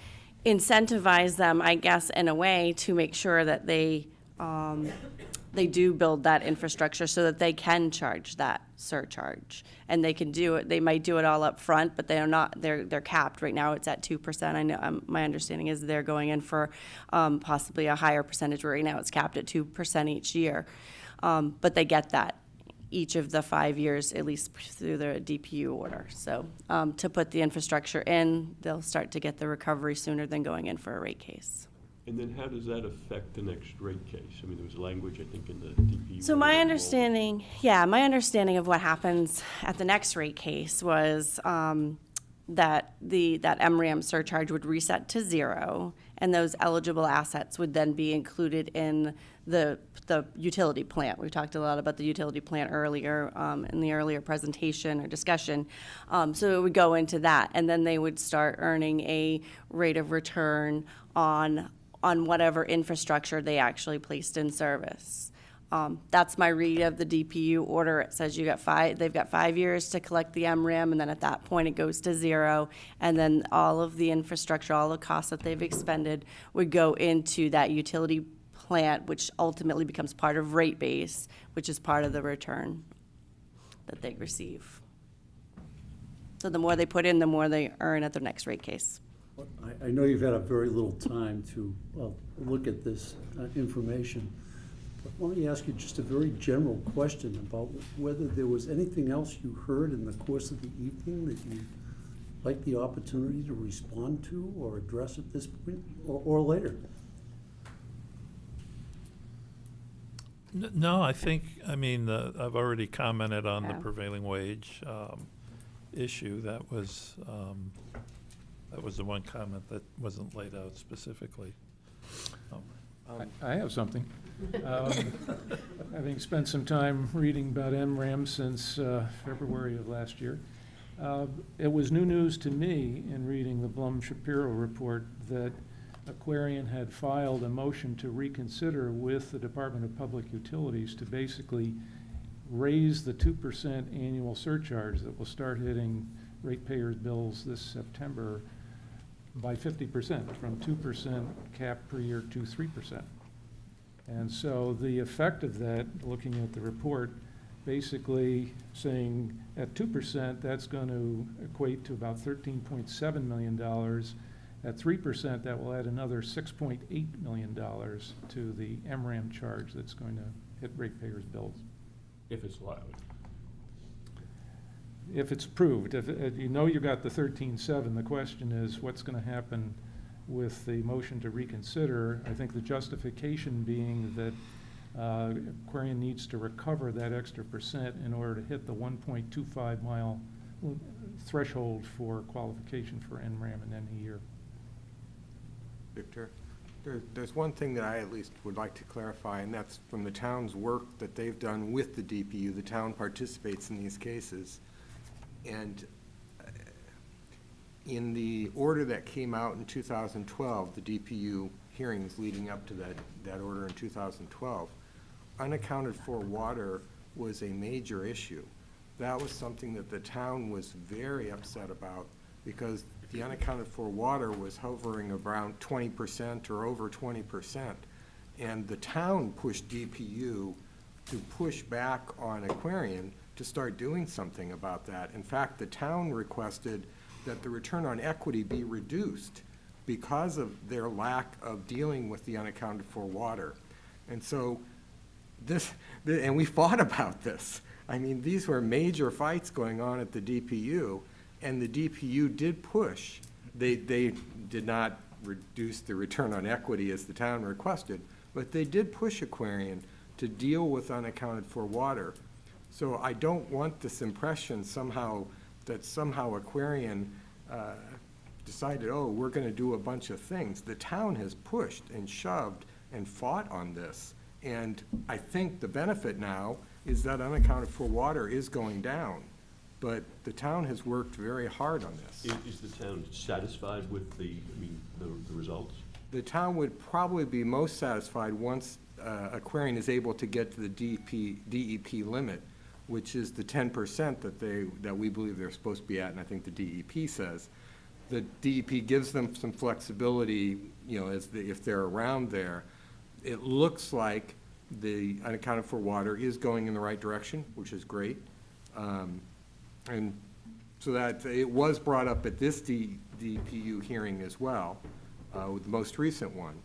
Speaker 16: incentivize them, I guess, in a way, to make sure that they do build that infrastructure so that they can charge that surcharge. And they can do it, they might do it all up front, but they're capped. Right now it's at 2%. I know, my understanding is they're going in for possibly a higher percentage. Right now it's capped at 2% each year. But they get that each of the 5 years, at least through the DPU order. So to put the infrastructure in, they'll start to get the recovery sooner than going in for a rate case.
Speaker 1: And then how does that affect the next rate case? I mean, there was language, I think, in the DPU.
Speaker 16: So my understanding of what happens at the next rate case was that that MRAM surcharge would reset to zero, and those eligible assets would then be included in the utility plant. We talked a lot about the utility plant earlier in the earlier presentation or discussion. So it would go into that, and then they would start earning a rate of return on whatever infrastructure they actually placed in service. That's my read of the DPU order. It says they've got 5 years to collect the MRAM, and then at that point it goes to zero, and then all of the infrastructure, all the costs that they've expended would go into that utility plant, which ultimately becomes part of rate base, which is part of the return that they receive. So the more they put in, the more they earn at the next rate case.
Speaker 7: I know you've had a very little time to look at this information, but let me ask you just a very general question about whether there was anything else you heard in the course of the evening that you'd like the opportunity to respond to or address at this point or later.
Speaker 12: No, I think, I've already commented on the prevailing wage issue. That was the one comment that wasn't laid out specifically.
Speaker 15: I have something. Having spent some time reading about MRAM since February of last year, it was new news to me in reading the Blum-Shapiro report that Aquarian had filed a motion to reconsider with the Department of Public Utilities to basically raise the 2% annual surcharge that will start hitting ratepayers' bills this September by 50%, from 2% cap per year to 3%. And so the effect of that, looking at the report, basically saying at 2%, that's going to equate to about $13.7 million. At 3%, that will add another $6.8 million to the MRAM charge that's going to hit ratepayers' bills.
Speaker 1: If it's allowed.
Speaker 15: If it's approved. If you know you got the 13.7, the question is what's going to happen with the motion to reconsider. I think the justification being that Aquarian needs to recover that extra percent in order to hit the 1.25 mile threshold for qualification for NRAM in any year.
Speaker 13: Victor, there's one thing that I at least would like to clarify, and that's from the town's work that they've done with the DPU. The town participates in these cases. And in the order that came out in 2012, the DPU hearings leading up to that order in 2012, unaccounted for water was a major issue. That was something that the town was very upset about because the unaccounted for water was hovering around 20% or over 20%. And the town pushed DPU to push back on Aquarian to start doing something about that. In fact, the town requested that the return on equity be reduced because of their lack of dealing with the unaccounted for water. And so and we fought about this. I mean, these were major fights going on at the DPU, and the DPU did push. They did not reduce the return on equity as the town requested, but they did push Aquarian to deal with unaccounted for water. So I don't want this impression that somehow Aquarian decided, oh, we're gonna do a bunch of things. The town has pushed and shoved and fought on this. And I think the benefit now is that unaccounted for water is going down. But the town has worked very hard on this.
Speaker 1: Is the town satisfied with the results?
Speaker 13: The town would probably be most satisfied once Aquarian is able to get to the DEP limit, which is the 10% that we believe they're supposed to be at, and I think the DEP says. The DEP gives them some flexibility, you know, if they're around there. It looks like the unaccounted for water is going in the right direction, which is great. And so that it was brought up at this DPU hearing as well, with the most recent one,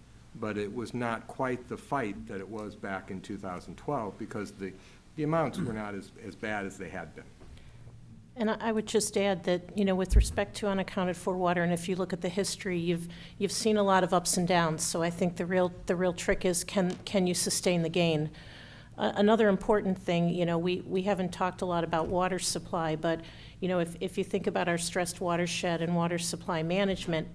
Speaker 13: but it was not quite the fight that it was back in 2012 because the amounts were not as bad as they had been.
Speaker 18: And I would just add that, you know, with respect to unaccounted for water, and if you look at the history, you've seen a lot of ups and downs. So I think the real trick is can you sustain the gain? Another important thing, you know, we haven't talked a lot about water supply, but, you know, if you think about our stressed watershed and water supply management,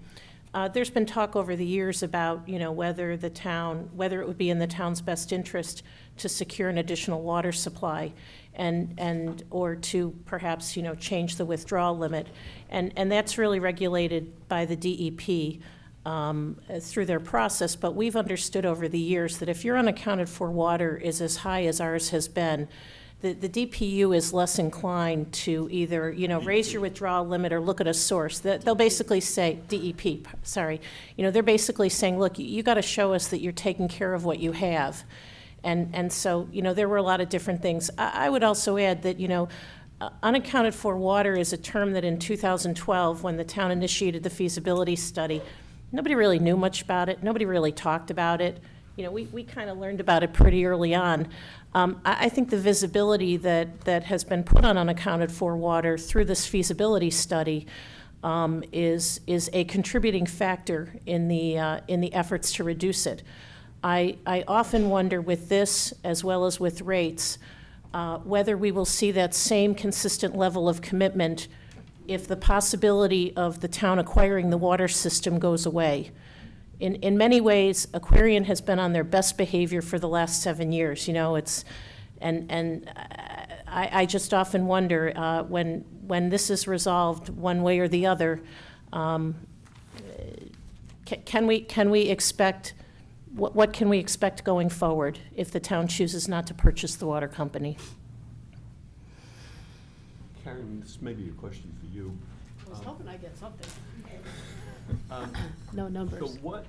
Speaker 18: there's been talk over the years about, you know, whether it would be in the town's best interest to secure an additional water supply or to perhaps, you know, change the withdrawal limit. And that's really regulated by the DEP through their process. But we've understood over the years that if your unaccounted for water is as high as ours has been, the DPU is less inclined to either, you know, raise your withdrawal limit or look at a source. They'll basically say, DEP, sorry, you know, they're basically saying, look, you got to show us that you're taking care of what you have. And so, you know, there were a lot of different things. I would also add that, you know, unaccounted for water is a term that in 2012, when the town initiated the feasibility study, nobody really knew much about it. Nobody really talked about it. You know, we kind of learned about it pretty early on. I think the visibility that has been put on unaccounted for water through this feasibility study is a contributing factor in the efforts to reduce it. I often wonder with this, as well as with rates, whether we will see that same consistent level of commitment if the possibility of the town acquiring the water system goes away. In many ways, Aquarian has been on their best behavior for the last 7 years. You know, I just often wonder when this is resolved one way or the other, can we expect what can we expect going forward if the town chooses not to purchase the water company?
Speaker 1: Karen, this may be a question for you.
Speaker 2: I was hoping I'd get something. No numbers.
Speaker 1: So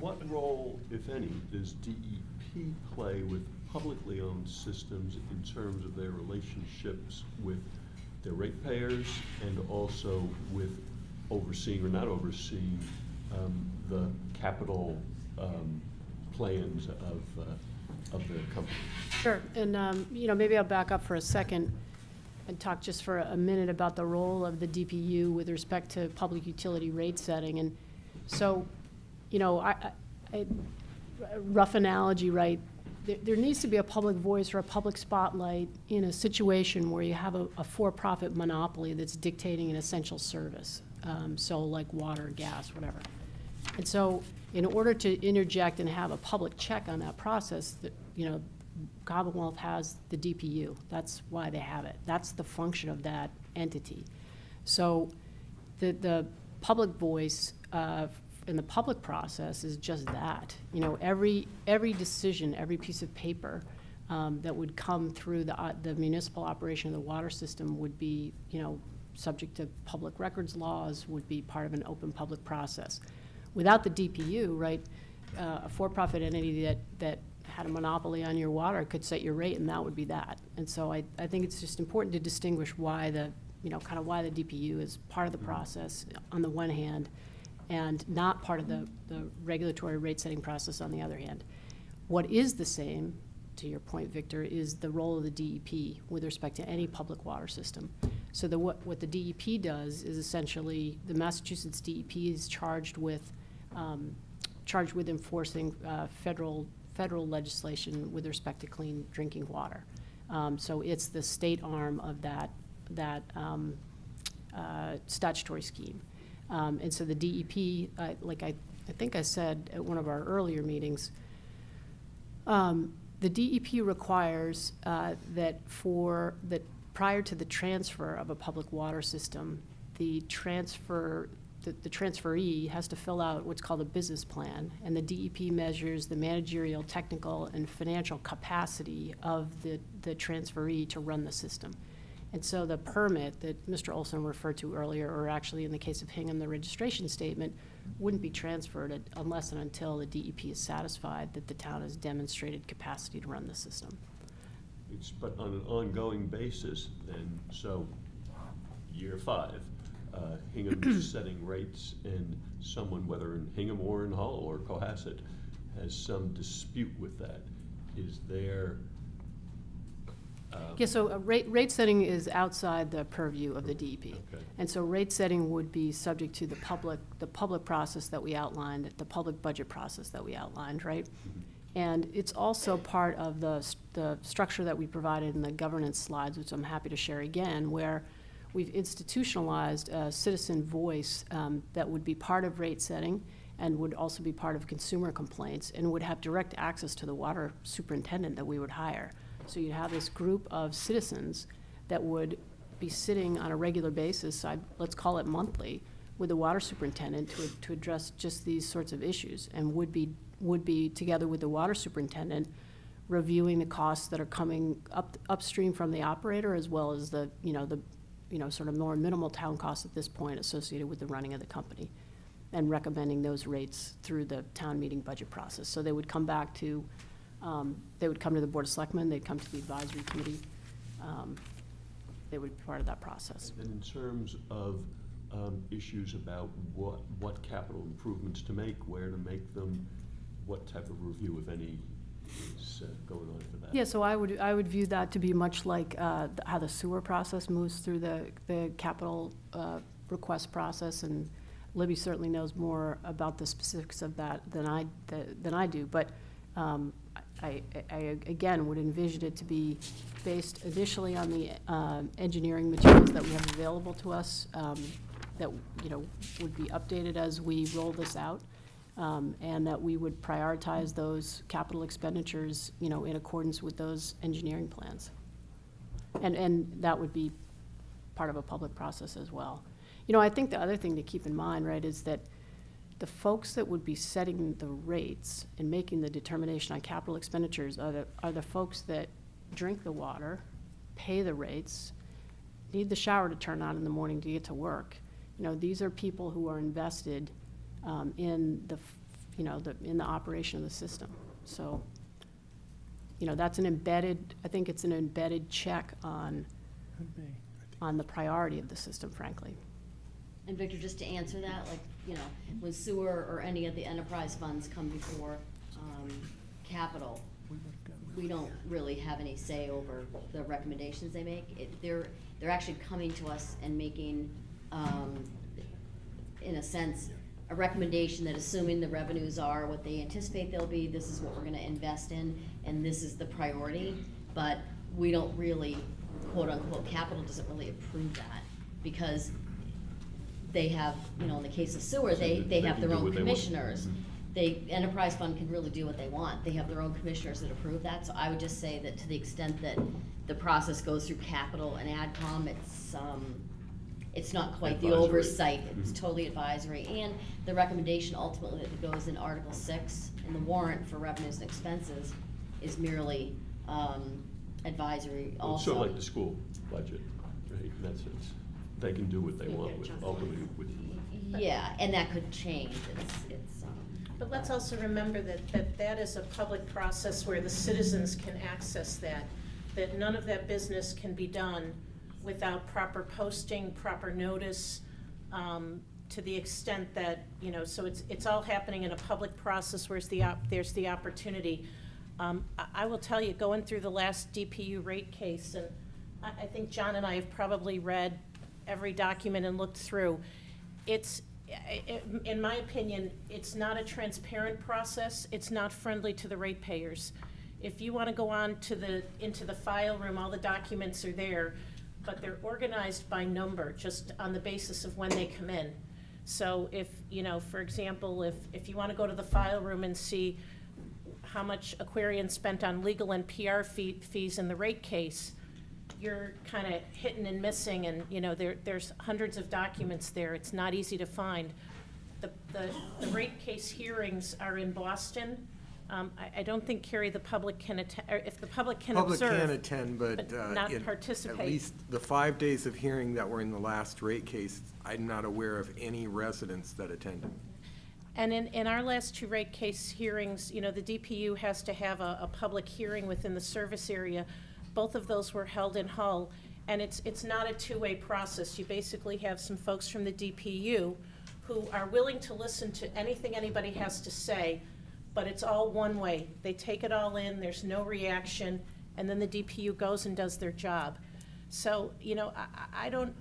Speaker 1: what role, if any, does DEP play with publicly owned systems in terms of their relationships with their ratepayers and also with overseeing or not overseeing the capital plans of the company?
Speaker 2: Sure, and you know, maybe I'll back up for a second and talk just for a minute about the role of the DPU with respect to public utility rate setting. And so, you know, rough analogy, right? There needs to be a public voice or a public spotlight in a situation where you have a for-profit monopoly that's dictating an essential service, so like water, gas, whatever. And so, in order to interject and have a public check on that process, that, you know, Commonwealth has the DPU. That's why they have it. That's the function of that entity. So the public voice in the public process is just that. You know, every decision, every piece of paper that would come through the municipal operation of the water system would be, you know, subject to public records laws, would be part of an open public process. Without the DPU, right, a for-profit entity that had a monopoly on your water could set your rate, and that would be that. And so I think it's just important to distinguish why the DPU is part of the process on the one hand, and not part of the regulatory rate-setting process on the other hand. What is the same, to your point, Victor, is the role of the DEP with respect to any public water system. So what the DEP does is essentially the Massachusetts DEP is charged with enforcing federal legislation with respect to clean drinking water. So it's the state arm of that statutory scheme. And so the DEP, I think I said at one of our earlier meetings, the DEP requires that prior to the transfer of a public water system, the transferee has to fill out what's called a business plan, and the DEP measures the managerial, technical, and financial capacity of the transferee to run the system. And so the permit that Mr. Olson referred to earlier, or actually in the case of Hingham, the registration statement, wouldn't be transferred unless and until the DEP is satisfied that the town has demonstrated capacity to run the system.
Speaker 1: But on an ongoing basis, then, so year 5, Hingham's setting rates, and someone, whether in Hingham or in Hull or Cohasset, has some dispute with that. Is there?
Speaker 2: Yeah, so rate setting is outside the purview of the DEP.
Speaker 1: Okay.
Speaker 2: And so rate setting would be subject to the public process that we outlined, the public budget process that we outlined, right?
Speaker 1: Mm-hmm.
Speaker 2: And it's also part of the structure that we provided in the governance slides, which I'm happy to share again, where we've institutionalized a citizen voice that would be part of rate setting and would also be part of consumer complaints and would have direct access to the water superintendent that we would hire. So you'd have this group of citizens that would be sitting on a regular basis, let's call it monthly, with the water superintendent to address just these sorts of issues, and would be together with the water superintendent reviewing the costs that are coming upstream from the operator, as well as the sort of more minimal town costs at this point associated with the running of the company, and recommending those rates through the town meeting budget process. So they would come back to, they would come to the Board of Selectmen, they'd come to the advisory committee, they would be part of that process.
Speaker 1: And in terms of issues about what capital improvements to make, where to make them, what type of review, if any, is going on for that?
Speaker 2: Yeah, so I would view that to be much like how the sewer process moves through the capital request process, and Libby certainly knows more about the specifics of that than I do. But I again would envision it to be based initially on the engineering materials that we have available to us, that would be updated as we roll this out. And that we would prioritize those capital expenditures, in accordance with those engineering plans. And that would be part of a public process as well. I think the other thing to keep in mind, right, is that the folks that would be setting the rates and making the determination on capital expenditures are the folks that drink the water, pay the rates, need the shower to turn on in the morning to get to work. These are people who are invested in the operation of the system. So, that's I think it's an embedded check on the priority of the system, frankly.
Speaker 9: And Victor, just to answer that, when sewer or any of the enterprise funds come before capital, we don't really have any say over the recommendations they make. They're actually coming to us and making, in a sense, a recommendation that, assuming the revenues are what they anticipate they'll be, this is what we're gonna invest in, and this is the priority. But we don't really, quote unquote, capital doesn't really approve that, because they have, in the case of sewer, they have their own commissioners. Enterprise fund can really do what they want. They have their own commissioners that approve that. So I would just say that to the extent that the process goes through capital and AdCom, it's not quite the oversight. It's totally advisory. And the recommendation ultimately that goes in Article 6 in the warrant for revenues and expenses is merely advisory also.
Speaker 1: It's sort of like the school budget, right, in that sense. They can do what they want with, ultimately with.
Speaker 9: Yeah, and that could change.
Speaker 18: But let's also remember that is a public process where the citizens can access that none of that business can be done without proper posting, proper notice, to the extent that, so it's all happening in a public process where there's the opportunity. I will tell you, going through the last DPU rate case, and I think John and I have probably read every document and looked through, in my opinion, it's not a transparent process. It's not friendly to the ratepayers. If you want to go on into the file room, all the documents are there. but they're organized by number, just on the basis of when they come in. So if, for example, if you want to go to the file room and see how much Aquarian spent on legal and PR fees in the rate case, you're kind of hitting and missing, and, there's hundreds of documents there. It's not easy to find. The rate case hearings are in Boston. I don't think, Carrie, the public can attend, or if the public can observe.
Speaker 13: Public can attend, but
Speaker 18: not participate.
Speaker 13: At least the 5 days of hearing that were in the last rate case, I'm not aware of any residents that attended.
Speaker 18: And in our last 2 rate case hearings, the DPU has to have a public hearing within the service area. Both of those were held in Hull, and it's not a two-way process. You basically have some folks from the DPU who are willing to listen to anything anybody has to say, but it's all one way. They take it all in, there's no reaction, and then the DPU goes and does their job. So, I don't,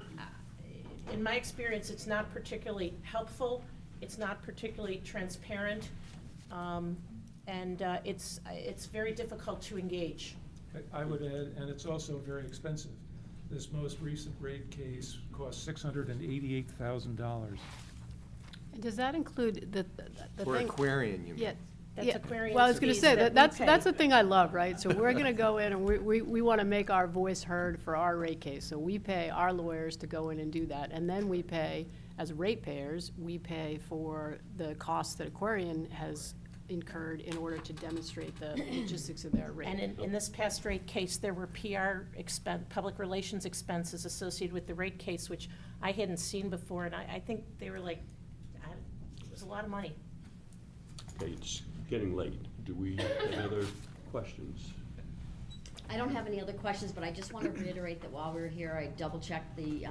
Speaker 18: in my experience, it's not particularly helpful, it's not particularly transparent, and it's very difficult to engage.
Speaker 15: I would add, and it's also very expensive. This most recent rate case cost $688,000.
Speaker 2: And does that include the
Speaker 13: For
Speaker 2: thing?
Speaker 13: Aquarian, you mean?
Speaker 2: Yeah.
Speaker 18: That's Aquarian's
Speaker 2: Well, I was going to
Speaker 18: fees
Speaker 2: say,
Speaker 18: that we
Speaker 2: that's
Speaker 18: pay.
Speaker 2: the thing I love, right? So we're going to go in and we want to make our voice heard for our rate case. So we pay our lawyers to go in and do that. And then we pay, as ratepayers, we pay for the costs that Aquarian has incurred in order to demonstrate the logistics of their rate.
Speaker 18: And in this past rate case, there were PR public relations expenses associated with the rate case, which I hadn't seen before, and I think they were like, it was a lot of money.
Speaker 1: Okay, it's getting late. Do we have any other questions?
Speaker 9: I don't have any other questions, but I just want to reiterate that while we were here, I double-checked the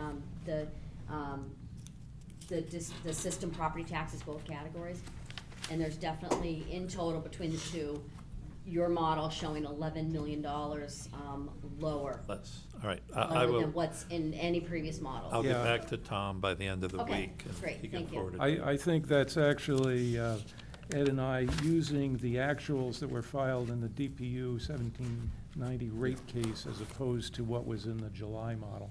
Speaker 9: system property taxes, both categories. And there's definitely, in total, between the two, your model showing $11 million lower.
Speaker 12: Less, all right. I
Speaker 9: Lower
Speaker 12: will,
Speaker 9: than what's in any previous model.
Speaker 12: I'll get
Speaker 15: Yeah.
Speaker 12: back to Tom by the end of the
Speaker 9: Okay,
Speaker 12: week. And
Speaker 9: great,
Speaker 12: he can
Speaker 9: thank you.
Speaker 12: forward it.
Speaker 15: I think that's actually Ed and I using the actuals that were filed in the DPU 1790 rate case as opposed to what was in the July model.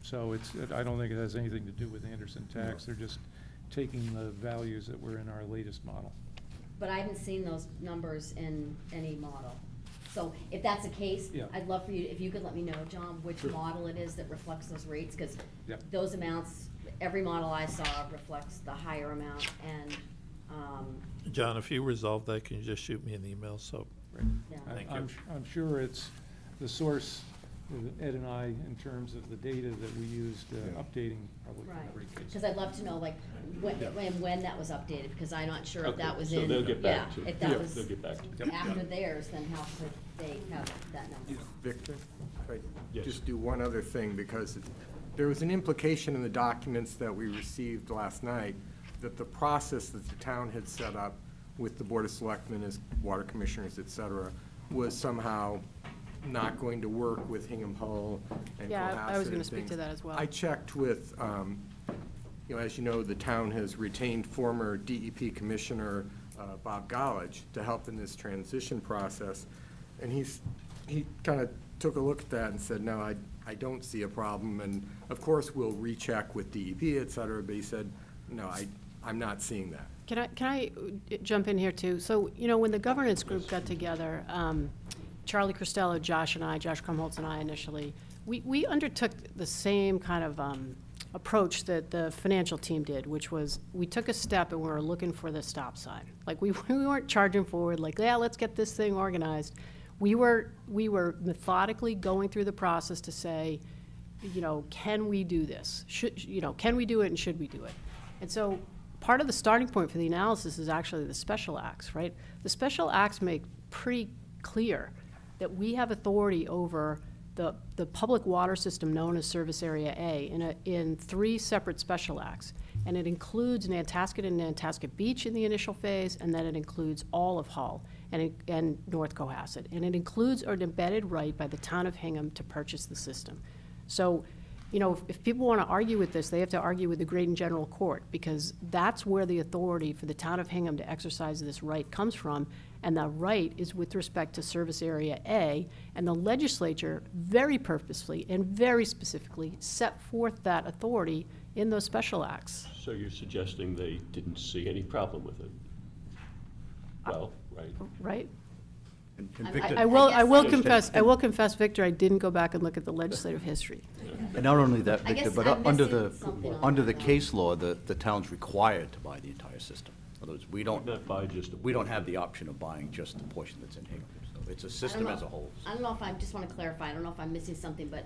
Speaker 15: So I don't think it has anything to do with Anderson tax. They're just taking the values that were in our latest model.
Speaker 9: But I haven't seen those numbers in any model. So if that's the case,
Speaker 15: Yeah.
Speaker 9: I'd love for you, if you could let me know, John, which model it is that reflects those rates, because
Speaker 15: Yeah.
Speaker 9: those amounts, every model I saw reflects the higher amount, and,
Speaker 12: John, if you resolve that, can you just shoot me an email? So,
Speaker 9: yeah.
Speaker 12: thank
Speaker 15: I'm
Speaker 12: you.
Speaker 15: I'm sure it's the source, Ed and I, in terms of the data that we used updating probably
Speaker 9: Right,
Speaker 15: the rate case.
Speaker 9: because I'd love to know, like, when that was updated, because I'm not sure if
Speaker 1: Okay,
Speaker 9: that was
Speaker 1: so
Speaker 9: in.
Speaker 1: they'll get back to-
Speaker 9: Yeah, if that
Speaker 1: yeah,
Speaker 9: was
Speaker 1: they'll get back to-
Speaker 9: after theirs, then how could they have that number?
Speaker 13: Victor, if I
Speaker 1: Yes.
Speaker 13: just do one other thing, because there was an implication in the documents that we received last night that the process that the town had set up with the Board of Selectmen as water commissioners, et cetera, was somehow not going to work with Hingham Hull and
Speaker 2: Yeah, I was
Speaker 13: Cohasset
Speaker 2: gonna
Speaker 13: and
Speaker 2: speak to
Speaker 13: things.
Speaker 2: that as well.
Speaker 13: I checked with, as you know, the town has retained former DEP Commissioner Bob Gollage to help in this transition process. And he kind of took a look at that and said, no, I don't see a problem. And of course, we'll recheck with DEP, et cetera, but he said, no, I'm not seeing that.
Speaker 2: Can I jump in here too? So, when the governance group got together, Charlie Costello, Josh Krumholtz and I initially, we undertook the same kind of approach that the financial team did, which was we took a step and we were looking for the stop sign. Like we weren't charging forward like, yeah, let's get this thing organized. We were methodically going through the process to say, can we do this? Can we do it and should we do it? And so part of the starting point for the analysis is actually the special acts, right? The special acts make pretty clear that we have authority over the public water system known as Service Area A in 3 separate special acts. And it includes Nantasket and Nantasket Beach in the initial phase, and then it includes all of Hull and North Cohasset. And it includes an embedded right by the town of Hingham to purchase the system. So you know, if people want to argue with this, they have to argue with the Graydon General Court, because that's where the authority for the town of Hingham to exercise this right comes from, and the right is with respect to Service Area A, and the legislature very purposefully and very specifically set forth that authority in those special acts.
Speaker 1: So you're suggesting they didn't see any problem with it? Well, right.
Speaker 2: Right?
Speaker 9: I
Speaker 2: I will
Speaker 1: guess-
Speaker 2: confess, Victor, I didn't go back and look at the legislative history.
Speaker 19: And not only that,
Speaker 9: I
Speaker 19: Victor,
Speaker 9: guess
Speaker 19: but
Speaker 9: I'm
Speaker 19: under
Speaker 9: missing something on
Speaker 19: under
Speaker 9: that,
Speaker 19: the
Speaker 9: though.
Speaker 19: case law, the town's required to buy the entire system. In other words, we don't have the option of buying just the portion that's in Hingham. So it's a system as a whole.
Speaker 9: I don't know if I just want to clarify, I don't know if I'm missing something, but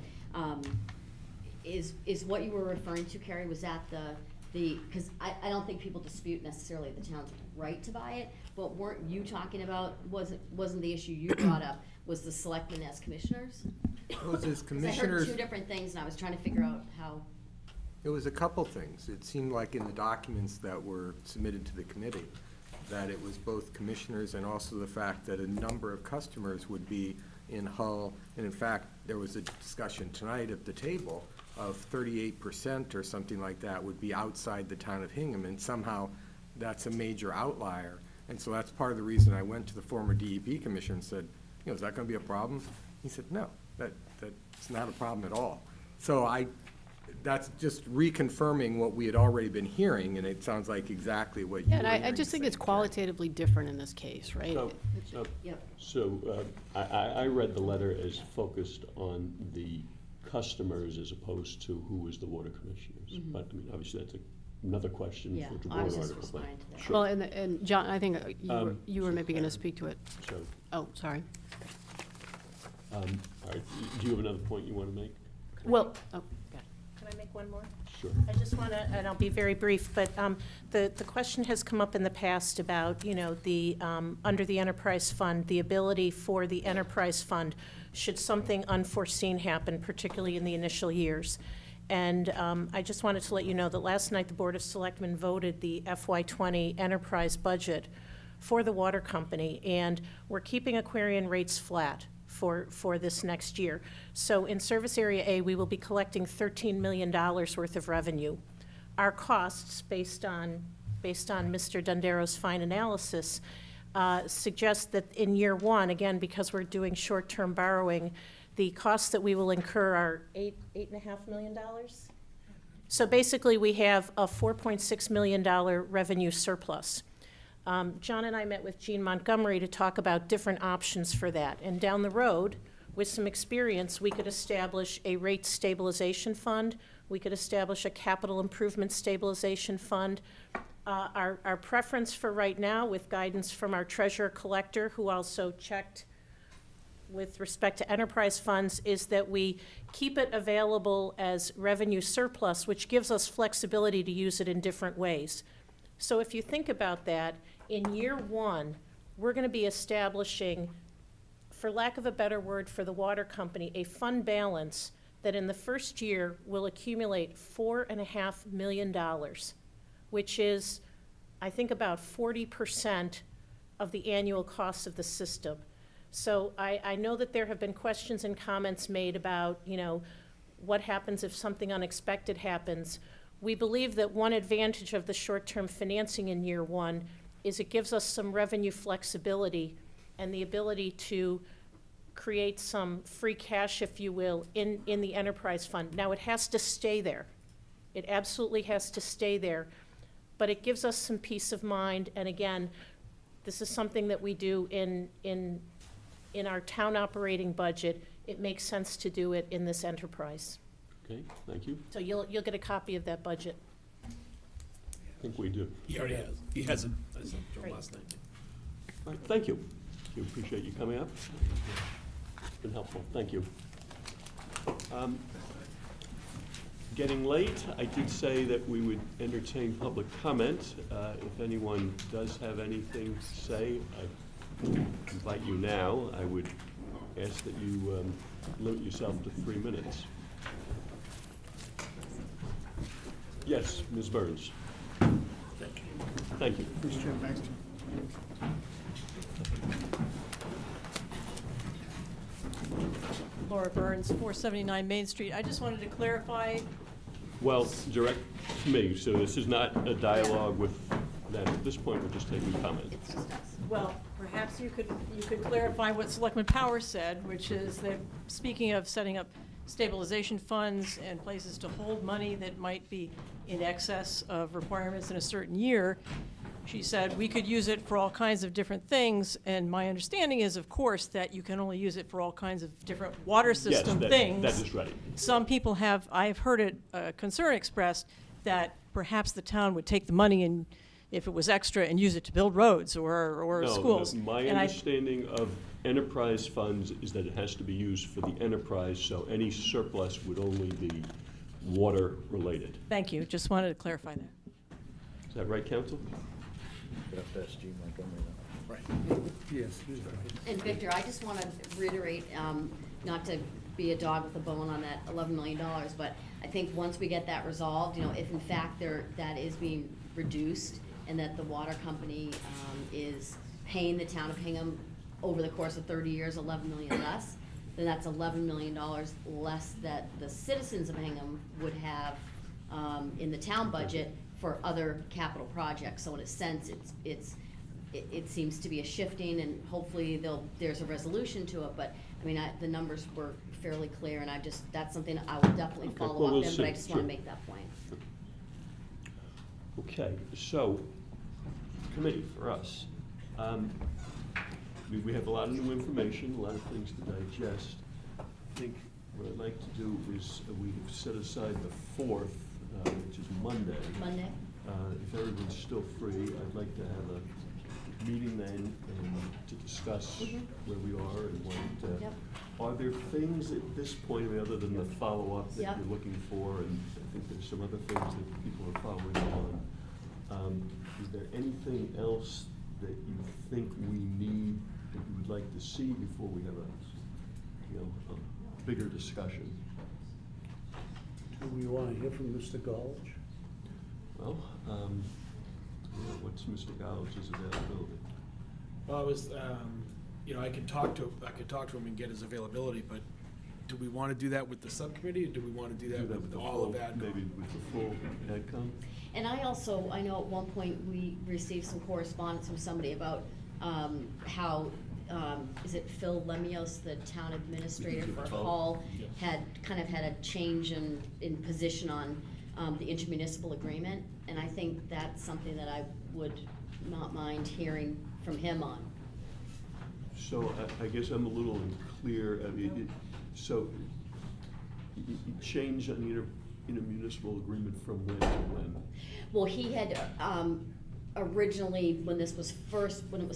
Speaker 9: is what you were referring to, Carrie, was that because I don't think people dispute necessarily the town's right to buy it, but weren't you talking about, wasn't the issue you brought up, was the selectmen as commissioners?
Speaker 13: Well, as
Speaker 9: 'Cause I
Speaker 13: commissioners.
Speaker 9: heard two different things, and I was trying to figure out how.
Speaker 13: It was a couple things. It seemed like in the documents that were submitted to the committee, that it was both commissioners and also the fact that a number of customers would be in Hull. And in fact, there was a discussion tonight at the table of 38% or something like that would be outside the town of Hingham, and somehow that's a major outlier. And so that's part of the reason I went to the former DEP commissioner and said, you know, is that gonna be a problem? He said, no, that's not a problem at all. So that's just reconfirming what we had already been hearing, and it sounds like exactly what you
Speaker 2: Yeah,
Speaker 13: were
Speaker 2: and I
Speaker 13: hearing
Speaker 2: just think
Speaker 13: say.
Speaker 2: it's qualitatively different in this case, right?
Speaker 1: I read the letter as focused on the customers as opposed to who was the water commissioners.
Speaker 2: Mhm.
Speaker 1: But, I mean, obviously, that's another question
Speaker 9: Yeah,
Speaker 1: for the
Speaker 9: I
Speaker 1: warrant
Speaker 9: was just
Speaker 1: article. but
Speaker 9: responding to that.
Speaker 1: sure.
Speaker 2: Well, and John, I think you were maybe going to
Speaker 1: so-
Speaker 2: speak to it.
Speaker 1: So,
Speaker 2: Oh, sorry.
Speaker 1: all right, do you have another point you want to make?
Speaker 2: Well, oh,
Speaker 18: Can I make one more?
Speaker 1: Sure.
Speaker 18: I just want to, and I'll be very brief, but the question has come up in the past about, you know, under the enterprise fund, the ability for the enterprise fund, should something unforeseen happen, particularly in the initial years. And I just wanted to let you know that last night, the Board of Selectmen voted the FY20 enterprise budget for the water company, and we're keeping Aquarian rates flat for this next year. So in Service Area A, we will be collecting $13 million worth of revenue. Our costs, based on Mr. Dundaro's fine analysis, suggest that in year one, again, because we're doing short-term borrowing, the costs that we will incur are $8.5 million. So basically, we have a $4.6 million revenue surplus. John and I met with Gene Montgomery to talk about different options for that. And down the road, with some experience, we could establish a rate stabilization fund. We could establish a capital improvement stabilization fund. Our preference for right now, with guidance from our treasurer collector, who also checked with respect to enterprise funds, is that we keep it available as revenue surplus, which gives us flexibility to use it in different ways. So if you think about that, in year one, we're going to be establishing, for lack of a better word for the water company, a fund balance that in the first year will accumulate $4.5 million, which is, I think, about 40% of the annual cost of the system. So I know that there have been questions and comments made about, you know, what happens if something unexpected happens. We believe that one advantage of the short-term financing in year one is it gives us some revenue flexibility and the ability to create some free cash, if you will, in the enterprise fund. Now, it has to stay there. It absolutely has to stay there, but it gives us some peace of mind. And again, this is something that we do in our town operating budget. It makes sense to do it in this enterprise.
Speaker 1: Okay, thank you.
Speaker 18: So you'll get a copy of that budget.
Speaker 1: I think we do.
Speaker 17: He already has. He has it. I sent Joe
Speaker 18: Great.
Speaker 17: last night.
Speaker 1: All right, thank you. We appreciate you coming up. It's been helpful, thank you. Getting late, I did say that we would entertain public comment. If anyone does have anything to say, I invite you now. I would ask that you limit yourself to 3 minutes. Yes, Ms. Burns. Thank you.
Speaker 5: Mr. Chair, thanks, Jim.
Speaker 20: Laura Burns, 479 Main Street. I just wanted to clarify.
Speaker 1: Well, direct to me, so this is not a dialogue with them. At this point, we're just taking comments.
Speaker 9: It's just us.
Speaker 20: Well, perhaps you could clarify what Selectman Powers said, which is that, speaking of setting up stabilization funds and places to hold money that might be in excess of requirements in a certain year, she said we could use it for all kinds of different things, and my understanding is, of course, that you can only use it for all kinds of different water system things.
Speaker 1: That is right.
Speaker 20: Some people have, I've heard it, concern expressed that perhaps the town would take the money and, if it was extra, and use it to build roads or schools.
Speaker 1: No, my
Speaker 20: And
Speaker 1: understanding of enterprise funds is that it has to be used for the enterprise, so any surplus would only be water-related.
Speaker 20: Thank you, just wanted to clarify that.
Speaker 1: Is that right, counsel?
Speaker 7: Right. Yes, he's right.
Speaker 9: And Victor, I just want to reiterate, not to be a dog with a bone on that $11 million, but I think once we get that resolved, if in fact that is being reduced and that the water company is paying the town of Hingham over the course of 30 years, $11 million less, then that's $11 million less that the citizens of Hingham would have in the town budget for other capital projects. So in a sense, it seems to be a shifting, and hopefully there's a resolution to it. But I mean, the numbers were fairly clear, and that's something I will definitely follow
Speaker 1: well,
Speaker 9: up
Speaker 1: we'll
Speaker 9: in. But I
Speaker 1: see.
Speaker 9: just want to
Speaker 1: Sure.
Speaker 9: make that point.
Speaker 1: Okay, so, committee, for us, we have a lot of new information, a lot of things to digest. I think what I'd like to do is we've set aside the 4th, which is Monday.
Speaker 9: Monday?
Speaker 1: If everyone's still free, I'd like to have a meeting then to discuss where we are and what.
Speaker 9: Yep.
Speaker 1: Are there things at this point, I mean, other than the follow-up that
Speaker 9: Yep.
Speaker 1: you're looking for, and I think there's some other things that people are following on. Is there anything else that you think we need, that you would like to see before we have a bigger discussion?
Speaker 7: Do we want to hear from Mr. Gulch?
Speaker 1: Well, what's Mr. Gouge's availability?
Speaker 17: Well, I was, I could talk to him and get his availability, but do we want to do that with the subcommittee, or do we want to do that with all of AdCom?
Speaker 1: Maybe with the full AdCom?
Speaker 9: And I know at one point we received some correspondence from somebody about how, is it Phil Lemios, the town administrator for Hull, had kind of had a change in position on the intermunicipal agreement, and I think that's something that I would not mind hearing from him on.
Speaker 1: So I guess I'm a little unclear. I mean, so you change an intermunicipal agreement from when to when?
Speaker 9: Well, he had originally, when it was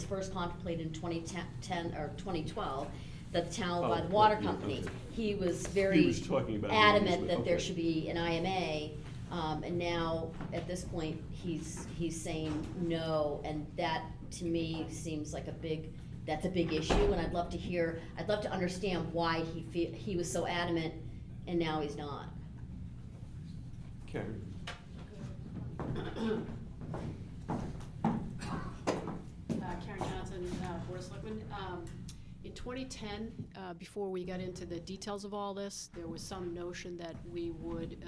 Speaker 9: first contemplated in 2010 or 2012, the town by the water company, he was very
Speaker 1: talking about
Speaker 9: adamant that there
Speaker 1: okay.
Speaker 9: should be an IMA, and now at this point he's saying no, and that to me seems like that's a big issue, and I'd love to understand why he was so adamant and now he's not.
Speaker 1: Karen?
Speaker 2: Karen Johnson, Board of Selectmen. In 2010, before we got into the details of all this, there was some notion that we would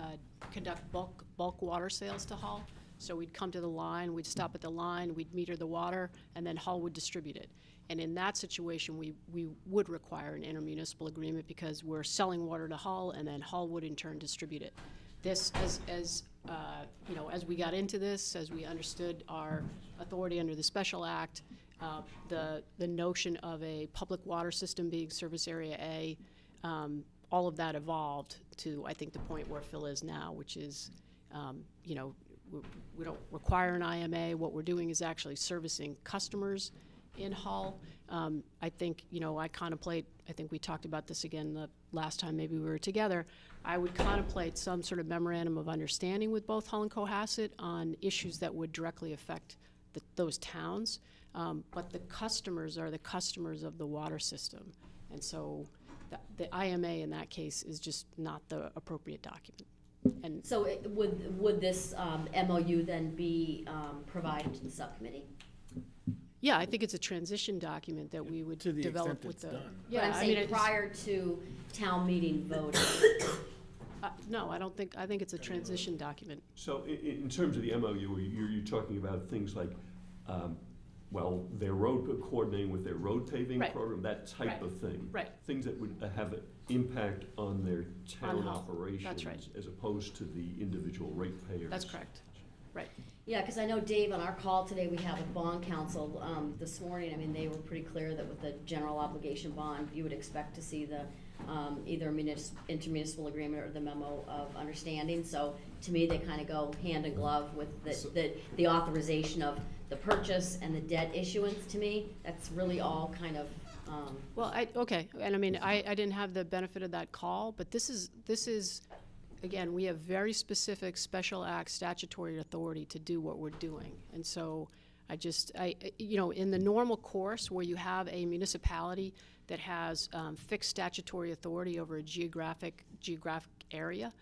Speaker 2: conduct bulk water sales to Hull. So we'd come to the line, we'd stop at the line, we'd meter the water, and then Hull would distribute it. And in that situation, we would require an intermunicipal agreement because we're selling water to Hull, and then Hull would in turn distribute it. This, as we got into this, as we understood our authority under the Special Act, the notion of a public water system being Service Area A, all of that evolved to, I think, the point where Phil is now, which is, we don't require an IMA. What we're doing is actually servicing customers in Hull. I think, I think we talked about this again the last time maybe we were together. I would contemplate some sort of memorandum of understanding with both Hull and Cohasset on issues that would directly affect those towns. But the customers are the customers of the water system. And so the IMA in that case is just not the appropriate document. And
Speaker 9: So would this MOU then be provided to the subcommittee?
Speaker 2: Yeah, I think it's a transition document that we would
Speaker 17: To the
Speaker 2: develop
Speaker 17: extent
Speaker 2: with
Speaker 17: it's
Speaker 2: the.
Speaker 17: done.
Speaker 9: But
Speaker 2: Yeah,
Speaker 9: I'm
Speaker 2: I mean,
Speaker 9: saying
Speaker 2: it's,
Speaker 9: prior to town meeting voting.
Speaker 2: no, I don't think, I think it's a transition document.
Speaker 1: So in terms of the MOU, you're talking about things like, well, their road, coordinating with their road paving
Speaker 2: Right.
Speaker 1: program, that type
Speaker 2: Right.
Speaker 1: of thing.
Speaker 2: Right.
Speaker 1: Things that would have an impact on their town
Speaker 2: health.
Speaker 1: operations.
Speaker 2: That's right.
Speaker 1: As opposed to the individual ratepayers.
Speaker 2: That's correct. Right.
Speaker 9: Yeah, because I know, Dave, on our call today, we have a bond council this morning. I mean, they were pretty clear that with the general obligation bond, you would expect to see the either intermunicipal agreement or the memo of understanding. So to me, they kind of go hand in glove with the authorization of the purchase and the debt issuance. To me, that's really all kind of.
Speaker 2: Well, okay, and I mean, I didn't have the benefit of that call, but this is, again, we have very specific special act statutory authority to do what we're doing. And so you know, in the normal course where you have a municipality that has fixed statutory authority over a geographic area,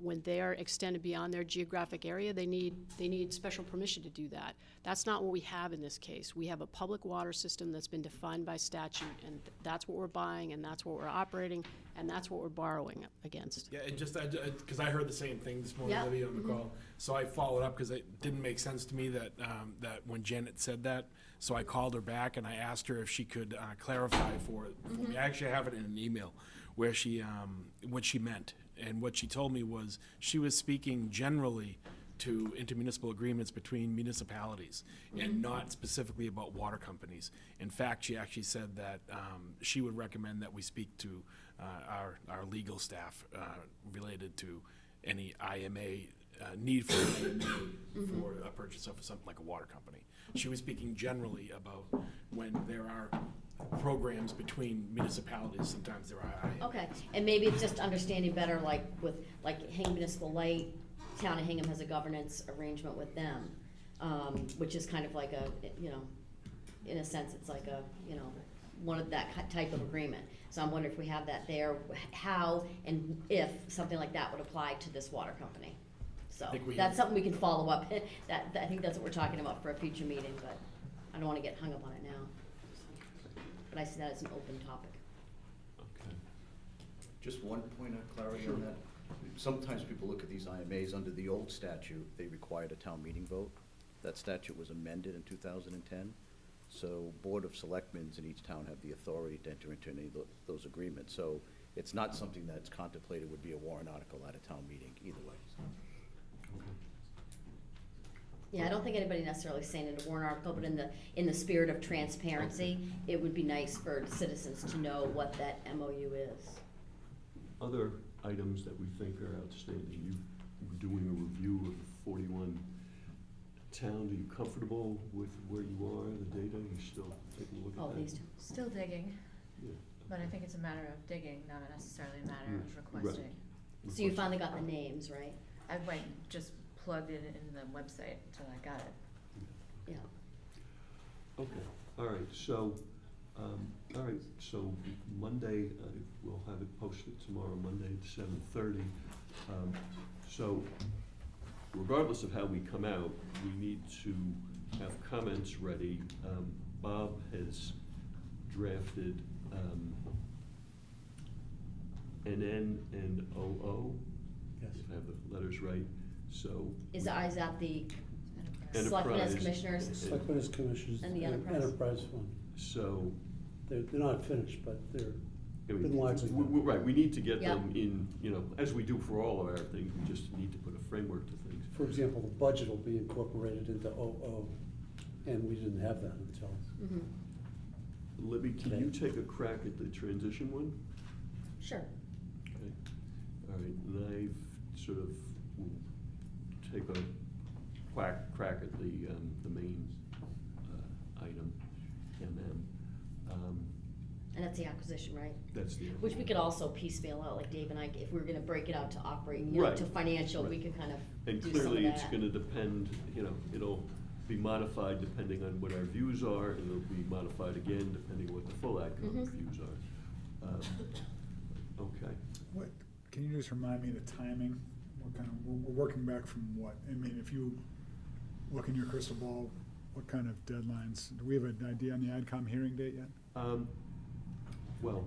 Speaker 2: when they're extended beyond their geographic area, they need special permission to do that. That's not what we have in this case. We have a public water system that's been defined by statute, and that's what we're buying, and that's what we're operating, and that's what we're borrowing against.
Speaker 17: Yeah, and just, because I heard the same thing this morning,
Speaker 9: Yeah.
Speaker 17: Libby, on the call. So I followed up because it didn't make sense to me that, that when Janet said that. So I called her back and I asked her if she could clarify for me. I actually have it in an email where she, what she meant. And what she told me was she was speaking generally to intermunicipal agreements between municipalities and not specifically about water companies. In fact, she actually said that she would recommend that we speak to our legal staff related to any IMA, need for IMA for a purchase of something like a water company. She was speaking generally about when there are programs between municipalities, sometimes there are IMAs.
Speaker 9: Okay, and maybe it's just understanding better, like with, like Hingham Municipal Light, Town of Hingham has a governance arrangement with them, which is kind of like a, you know, in a sense, it's like a, you know, one of that type of agreement. So I'm wondering if we have that there, how and if something like that would apply to this water company. So that's something we can follow up. I think that's what we're talking about for a future meeting, but I don't want to get hung up on it now. But I see that as an open topic.
Speaker 1: Okay.
Speaker 19: Just one point of clarity on that. Sometimes people look at these IMAs under the old statute, they required a town meeting vote. That statute was amended in 2010. So Board of Selectmen in each town have the authority to enter into any of those agreements. So it's not something that's contemplated would be a warrant article at a town meeting either way.
Speaker 9: Yeah, I don't think anybody necessarily saying in a warrant article, but in the spirit of transparency, it would be nice for citizens to know what that MOU is.
Speaker 1: Other items that we think are outstanding, you doing a review of 41 towns, are you comfortable with where you are, the data, you still taking a look at that?
Speaker 9: These two.
Speaker 11: Still digging,
Speaker 1: Yeah.
Speaker 11: but I think it's a matter of digging, not necessarily a matter of
Speaker 1: Right.
Speaker 11: requesting.
Speaker 9: So you finally got the names, right?
Speaker 11: I went, just plugged it in the website until I got it.
Speaker 9: Yeah.
Speaker 1: Okay, all right, so, Monday, we'll have it posted tomorrow, Monday at 7:30. So regardless of how we come out, we need to have comments ready. Bob has drafted NN and OO.
Speaker 7: Yes.
Speaker 1: If I have the letters right, so.
Speaker 9: Is that the selectmen as
Speaker 1: Enterprise
Speaker 9: commissioners?
Speaker 7: Selectmen as commissioners.
Speaker 9: And the enterprise.
Speaker 7: Fund.
Speaker 1: So.
Speaker 7: They're not finished, but they're
Speaker 1: Yeah,
Speaker 7: been largely done.
Speaker 1: Right, we need to get
Speaker 9: Yeah.
Speaker 1: them in, you know, as we do for all of our things, we just need to put a framework to things.
Speaker 7: For example, the budget will be incorporated into OO, and we didn't have that until.
Speaker 1: Libby, can you take a crack at the transition one?
Speaker 9: Sure.
Speaker 1: Okay, all right, and I've sort of, will take a crack at the main item, MM.
Speaker 9: And that's the acquisition, right?
Speaker 1: That's the.
Speaker 9: Which we could also piecemeal out, like Dave and I, if we were gonna break it out to operate, you know,
Speaker 1: Right.
Speaker 9: to financial, we
Speaker 1: Right.
Speaker 9: could kind of
Speaker 1: And
Speaker 9: do some of
Speaker 1: clearly, it's
Speaker 9: that.
Speaker 1: gonna depend, you know, it'll be modified depending on what our views are, and it'll be modified again depending on what the full outcome views are. Okay.
Speaker 5: What, can you just remind me the timing? What kind of, we're working back from what? I mean, if you look in your crystal ball, what kind of deadlines? Do we have an idea on the AdCom hearing date yet?
Speaker 1: Well,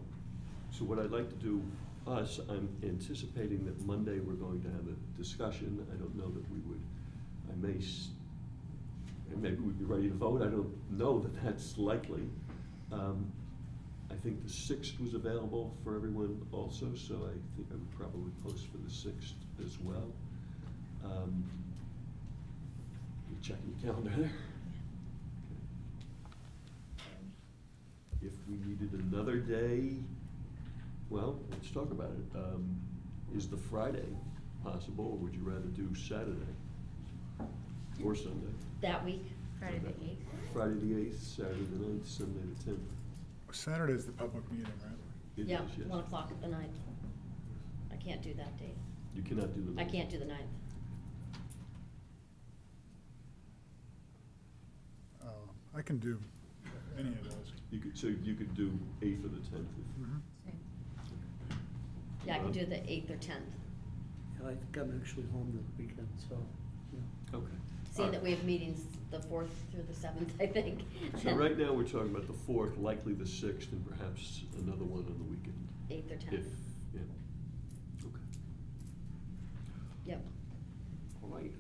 Speaker 1: so what I'd like to do, I'm anticipating that Monday we're going to have a discussion. I don't know that we would, maybe we'd be ready to vote. I don't know that that's likely. I think the 6th was available for everyone also, so I think I would probably post for the 6th as well. You checking the calendar there? If we needed another day, well, let's talk about it. Is the Friday possible, or would you rather do Saturday or Sunday?
Speaker 9: That week?
Speaker 11: Friday the 8th.
Speaker 1: Friday the 8th, Saturday the 9th, Sunday the 10th.
Speaker 5: Saturday is the public meeting, right?
Speaker 1: It
Speaker 9: Yeah,
Speaker 1: is, yes.
Speaker 9: 1 o'clock at the 9th. I can't do that date.
Speaker 1: You cannot do the 9th.
Speaker 9: I can't do the 9th.
Speaker 5: I can do any of those.
Speaker 1: So you could do 8th or the 10th.
Speaker 9: Yeah, I can do the 8th or 10th.
Speaker 7: And I think I'm actually home the weekend, so, yeah.
Speaker 1: Okay.
Speaker 9: Seeing that we have meetings the 4th through the 7th, I think.
Speaker 1: So right now, we're talking about the 4th, likely the 6th, and perhaps another one on the weekend.
Speaker 9: 8th or 10th.
Speaker 1: If, yeah. Okay.
Speaker 9: Yep.
Speaker 1: All right.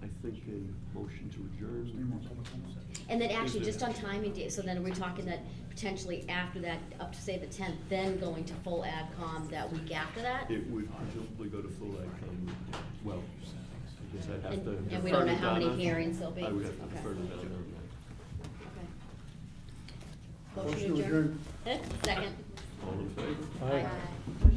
Speaker 1: I think a motion to adjourn.
Speaker 9: And then actually,
Speaker 1: Is it-
Speaker 9: just on timing, Dave, so then we're talking that potentially after that, up to say the 10th, then going to full AdCom that week after that?
Speaker 1: It would presumably go to full AdCom. Well, I guess I'd have to
Speaker 9: And
Speaker 1: defer
Speaker 9: we don't know
Speaker 1: to
Speaker 9: how many
Speaker 1: Donna.
Speaker 9: hearings there'll be?
Speaker 1: I would have to
Speaker 9: Okay.
Speaker 1: defer to Donna on that.
Speaker 9: Okay.
Speaker 7: Motion to adjourn.
Speaker 9: Second.
Speaker 1: All in favor?
Speaker 7: Aye.
Speaker 9: Aye.